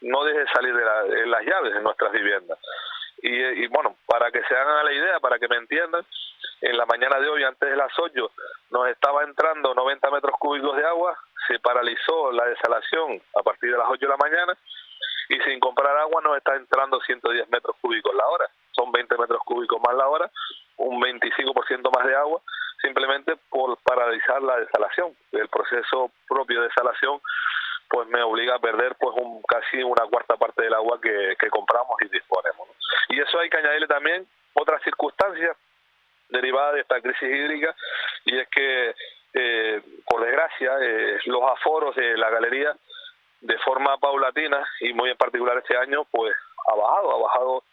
Speaker 10: no deje de salir de las llaves en nuestras viviendas. Y para que se hagan a la idea, para que me entiendan, en la mañana de hoy, antes de las 8, nos estaba entrando 90 metros cúbicos de agua, se paralizó la desalación a partir de las 8 de la mañana, y sin comprar agua nos está entrando 110 metros cúbicos la hora. Son 20 metros cúbicos más la hora, un 25% más de agua, simplemente por paralizar la desalación. El proceso propio de desalación pues me obliga a perder pues casi una cuarta parte del agua que compramos y disponemos, ¿no? Y eso hay que añadirle también otras circunstancias derivadas de esta crisis hídrica, y es que por desgracia los aforos de la galería de forma paulatina, y muy en particular este año, pues ha bajado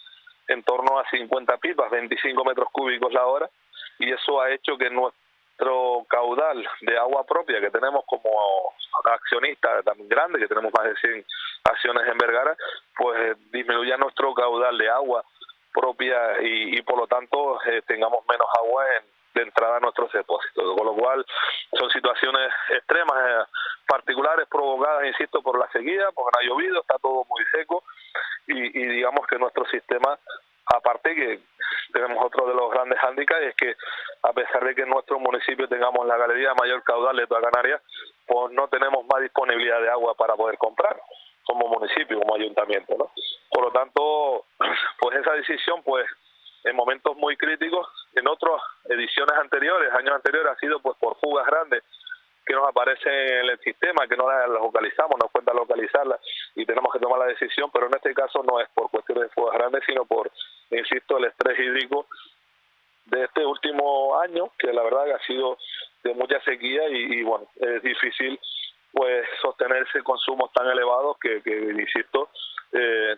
Speaker 10: en torno a 50 pipas, 25 metros cúbicos la hora, y eso ha hecho que nuestro caudal de agua propia que tenemos como accionista tan grande, que tenemos más de 100 acciones en Vergara, pues disminuya nuestro caudal de agua propia, y por lo tanto tengamos menos agua de entrada a nuestros depósitos, con lo cual son situaciones extremas, particulares, provocadas, insisto, por la sequía, porque no ha llovido, está todo muy seco, y digamos que nuestro sistema, aparte que tenemos otro de los grandes hándicaps, es que a pesar de que en nuestro municipio tengamos la galería de mayor caudal de toda Canarias, pues no tenemos más disponibilidad de agua para poder comprar como municipio, como ayuntamiento, ¿no? Por lo tanto, pues esa decisión, pues en momentos muy críticos en otras ediciones anteriores, años anteriores, ha sido pues por fugas grandes que nos aparecen en el sistema, que no las localizamos, nos cuesta localizarlas y tenemos que tomar la decisión, pero en este caso no es por cuestiones de fugas grandes, sino por, insisto, el estrés hídrico de este último año, que la verdad que ha sido de mucha sequía y bueno, es difícil pues sostener ese consumos tan elevados que insisto,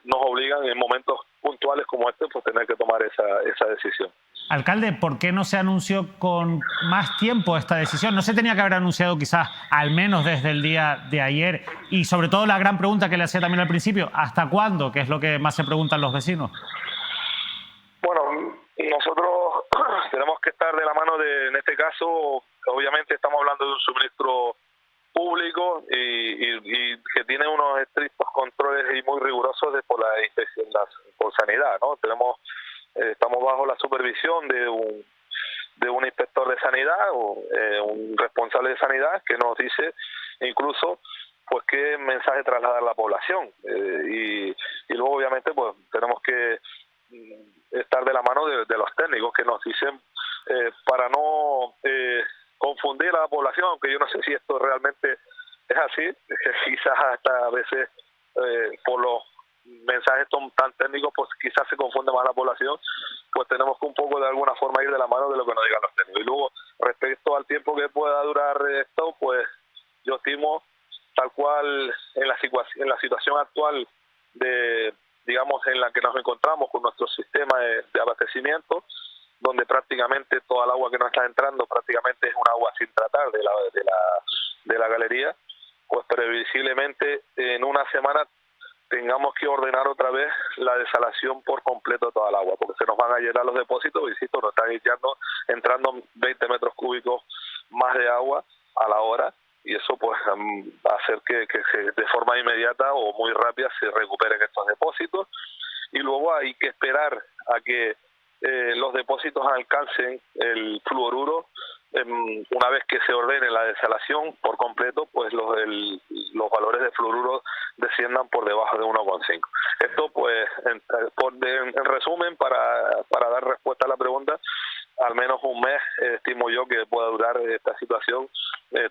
Speaker 10: nos obligan en momentos puntuales como este pues tener que tomar esa decisión.
Speaker 1: Alcalde, ¿por qué no se anunció con más tiempo esta decisión? ¿No se tenía que haber anunciado quizás al menos desde el día de ayer? Y sobre todo la gran pregunta que le hacía también al principio, ¿hasta cuándo? Que es lo que más se preguntan los vecinos.
Speaker 10: Bueno, nosotros tenemos que estar de la mano en este caso, obviamente estamos hablando de un suministro público y que tiene unos estrictos controles y muy rigurosos por la inspección, por sanidad, ¿no? Estamos bajo la supervisión de un inspector de sanidad o un responsable de sanidad que nos dice incluso pues qué mensaje trasladar a la población y luego obviamente pues tenemos que estar de la mano de los técnicos que nos dicen para no confundir a la población, aunque yo no sé si esto realmente es así, quizás hasta a veces por los mensajes tan técnicos pues quizás se confunde más la población, pues tenemos que un poco de alguna forma ir de la mano de lo que nos digan los técnicos. Y luego respecto al tiempo que pueda durar esto, pues yo estimo tal cual en la situación actual digamos en la que nos encontramos con nuestro sistema de abastecimiento, donde prácticamente toda el agua que nos está entrando prácticamente es un agua sin tratar de la galería, pues previsiblemente en una semana tengamos que ordenar otra vez la desalación por completo de toda el agua, porque se nos van a llenar los depósitos, insisto, nos están entrando 20 metros cúbicos más de agua a la hora, y eso pues va a hacer que de forma inmediata o muy rápida se recuperen estos depósitos, y luego hay que esperar a que los depósitos alcancen el fluoruro. Una vez que se ordene la desalación por completo, pues los valores de fluoruro desciendan por debajo de 1,5. Esto, pues, en resumen, para dar respuesta a la pregunta, al menos un mes estimo yo que pueda durar esta situación,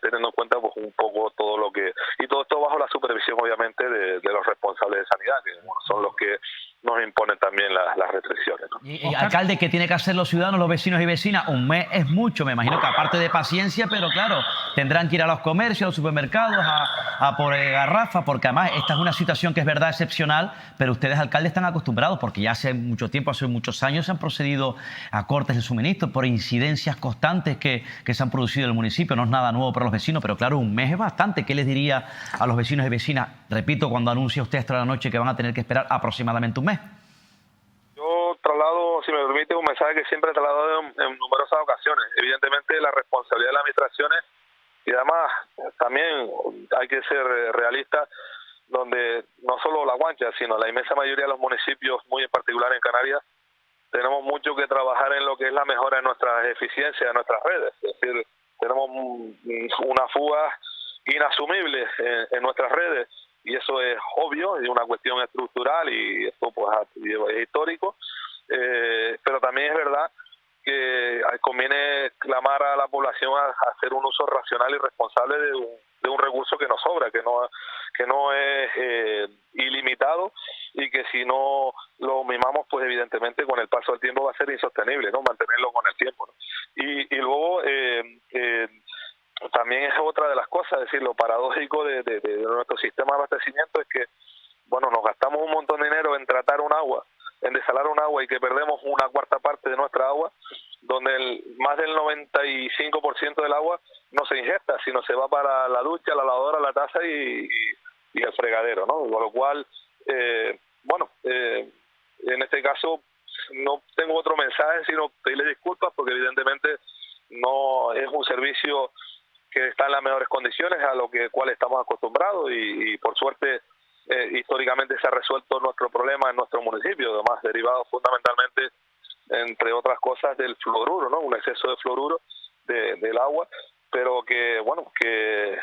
Speaker 10: teniendo en cuenta pues un poco todo lo que... Y todo esto bajo la supervisión, obviamente, de los responsables de sanidad, que bueno, son los que nos imponen también las restricciones, ¿no?
Speaker 2: Y alcalde, ¿qué tiene que hacer los ciudadanos, los vecinos y vecinas? Un mes es mucho, me imagino que aparte de paciencia, pero claro, tendrán que ir a los comercios, a los supermercados, a por garrafa, porque además esta es una situación que es verdad excepcional, pero ustedes, alcalde, están acostumbrados, porque ya hace mucho tiempo, hace muchos años, se han procedido a cortes de suministro por incidencias constantes que se han producido en el municipio. No es nada nuevo para los vecinos, pero claro, un mes es bastante. ¿Qué les diría a los vecinos y vecinas? Repito, cuando anuncia usted esta la noche que van a tener que esperar aproximadamente un mes.
Speaker 10: Yo traslado, si me permite, un mensaje que siempre he trasladado en numerosas ocasiones. Evidentemente, la responsabilidad de las administraciones, y además también hay que ser realistas, donde no solo La Guancha, sino la inmensa mayoría de los municipios, muy en particular en Canarias, tenemos mucho que trabajar en lo que es la mejora de nuestras eficiencias, de nuestras redes. Es decir, tenemos una fuga inasumible en nuestras redes, y eso es obvio, es una cuestión estructural y esto pues es histórico, pero también es verdad que conviene clamar a la población a hacer un uso racional y responsable de un recurso que nos sobra, que no es ilimitado, y que si no lo mimamos, pues evidentemente con el paso del tiempo va a ser insostenible, ¿no? Mantenerlo con el tiempo, ¿no? Y luego también es otra de las cosas, es decir, lo paradójico de nuestro sistema de abastecimiento es que, bueno, nos gastamos un montón de dinero en tratar un agua, en desalar un agua, y que perdemos una cuarta parte de nuestra agua, donde más del 95% del agua no se ingesta, sino se va para la ducha, la lavadora, la taza y el fregadero, ¿no? Con lo cual, en este caso no tengo otro mensaje sino pedirle disculpas, porque evidentemente no es un servicio que está en las mejores condiciones a lo cual estamos acostumbrados, y por suerte históricamente se ha resuelto nuestro problema en nuestro municipio, además derivado fundamentalmente, entre otras cosas, del fluoruro, ¿no? Un exceso de fluoruro del agua, pero que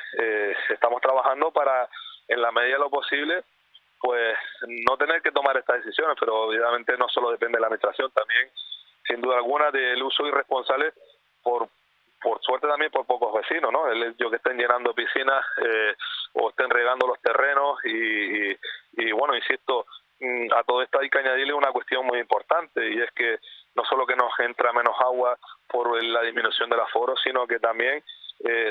Speaker 10: estamos trabajando para, en la medida de lo posible, pues no tener que tomar estas decisiones, pero obviamente no solo depende de la administración, también sin duda alguna, del uso irresponsable por suerte también por pocos vecinos, ¿no? El hecho que estén llenando piscinas o estén regando los terrenos y bueno, insisto, a todo esto hay que añadirle una cuestión muy importante, y es que no solo que nos entra menos agua por la disminución del aforo, sino que también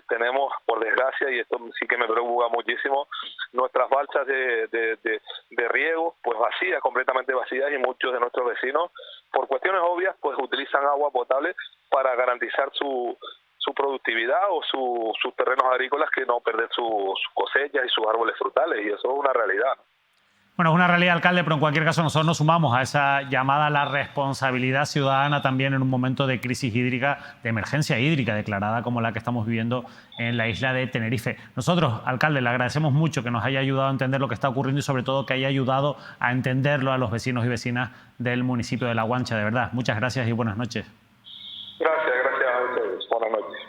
Speaker 10: tenemos, por desgracia, y esto sí que me preocupa muchísimo, nuestras balsas de riego pues vacías, completamente vacías, y muchos de nuestros vecinos, por cuestiones obvias, pues utilizan agua potable para garantizar su productividad o sus terrenos agrícolas, que no perder sus cosechas y sus árboles frutales, y eso es una realidad, ¿no?
Speaker 1: Bueno, es una realidad, alcalde, pero en cualquier caso nosotros nos sumamos a esa llamada a la responsabilidad ciudadana también en un momento de crisis hídrica, de emergencia hídrica declarada como la que estamos viviendo en la isla de Tenerife. Nosotros, alcalde, le agradecemos mucho que nos haya ayudado a entender lo que está ocurriendo y sobre todo que haya ayudado a entenderlo a los vecinos y vecinas del municipio de La Guancha. De verdad, muchas gracias y buenas noches.
Speaker 10: Gracias a ustedes. Buenas noches.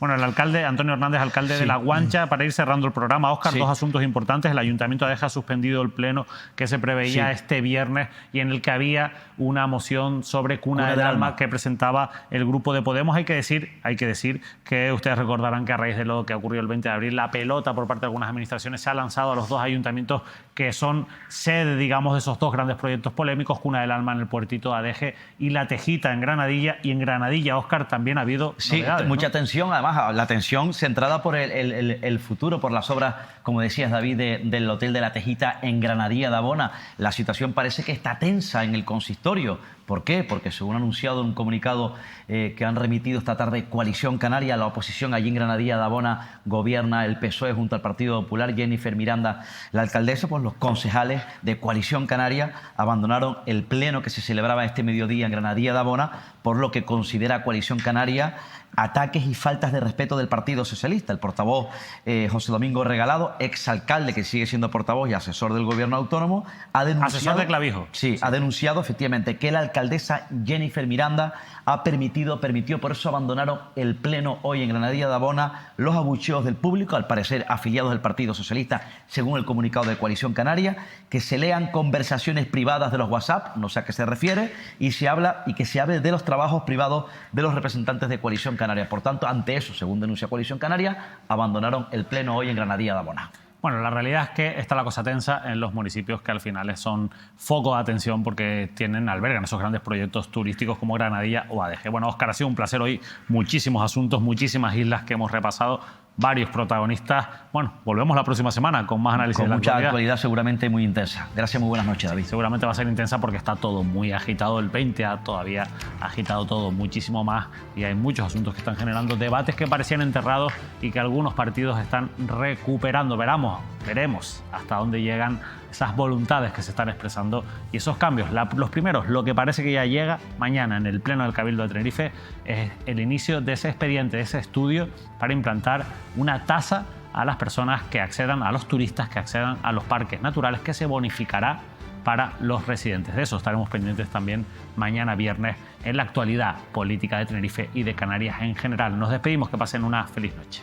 Speaker 1: Bueno, el alcalde, Antonio Hernández, alcalde de La Guancha. Para ir cerrando el programa, Óscar, dos asuntos importantes. El Ayuntamiento deja suspendido el pleno que se preveía este viernes y en el que había una moción sobre Cuna del Alma que presentaba el grupo de Podemos. Hay que decir que ustedes recordarán que a raíz de lo que ocurrió el 20 de abril, la pelota por parte de algunas administraciones se ha lanzado a los dos ayuntamientos que son sede, digamos, de esos dos grandes proyectos polémicos, Cuna del Alma en el puertito de Adeje y La Tejita en Granadilla. Y en Granadilla, Óscar, también ha habido novedades,
Speaker 2: mucha
Speaker 1: ¿no?
Speaker 2: tensión, además la tensión centrada por el futuro, por las obras, como decías, David, del Hotel de La Tejita en Granadilla de Abona. La situación parece que está tensa en el consistorio. ¿Por qué? Porque según ha anunciado en un comunicado que han remitido esta tarde Coalición Canaria, la oposición allí en Granadilla de Abona gobierna el PSOE junto al Partido Popular, Jennifer Miranda, la alcaldesa, pues los concejales de Coalición Canaria abandonaron el pleno que se celebraba este mediodía en Granadilla de Abona, por lo que considera Coalición Canaria ataques y faltas de respeto del Partido Socialista. El portavoz José Domingo Regalado, exalcalde que sigue siendo portavoz y asesor del gobierno autónomo, ha denunciado...
Speaker 1: Asesor de Clavijo.
Speaker 2: Sí, ha denunciado efectivamente que la alcaldesa Jennifer Miranda permitió, por eso abandonaron el pleno hoy en Granadilla de Abona, los abucheos del público, al parecer afiliados del Partido Socialista, según el comunicado de Coalición Canaria, que se lean conversaciones privadas de los WhatsApp, no sé a qué se refiere, y que se hable de los trabajos privados de los representantes de Coalición Canaria. Por tanto, ante eso, según denuncia Coalición Canaria, abandonaron el pleno hoy en Granadilla de Abona.
Speaker 1: Bueno, la realidad es que está la cosa tensa en los municipios que al final son foco de atención porque albergan esos grandes proyectos turísticos como Granadilla o Adeje. Bueno, Óscar, ha sido un placer hoy. Muchísimos asuntos, muchísimas islas que hemos repasado, varios protagonistas. Bueno, volvemos la próxima semana con más análisis de la
Speaker 2: mucha actualidad seguramente muy intensa. Gracias, muy buenas noches, David.
Speaker 1: Seguramente va a ser intensa porque está todo muy agitado. El 20 ha todavía agitado todo muchísimo más y hay muchos asuntos que están generando debates que parecían enterrados y que algunos partidos están recuperando. Veremos hasta dónde llegan esas voluntades que se están expresando y esos cambios. Los primeros, lo que parece que ya llega mañana en el Pleno del Cabildo de Tenerife, es el inicio de ese expediente, de ese estudio para implantar una tasa a las personas que accedan, a los turistas que accedan a los parques naturales, que se bonificará para los residentes. De eso estaremos pendientes también mañana viernes en la actualidad política de Tenerife y de Canarias en general. Nos despedimos, que pasen una feliz noche.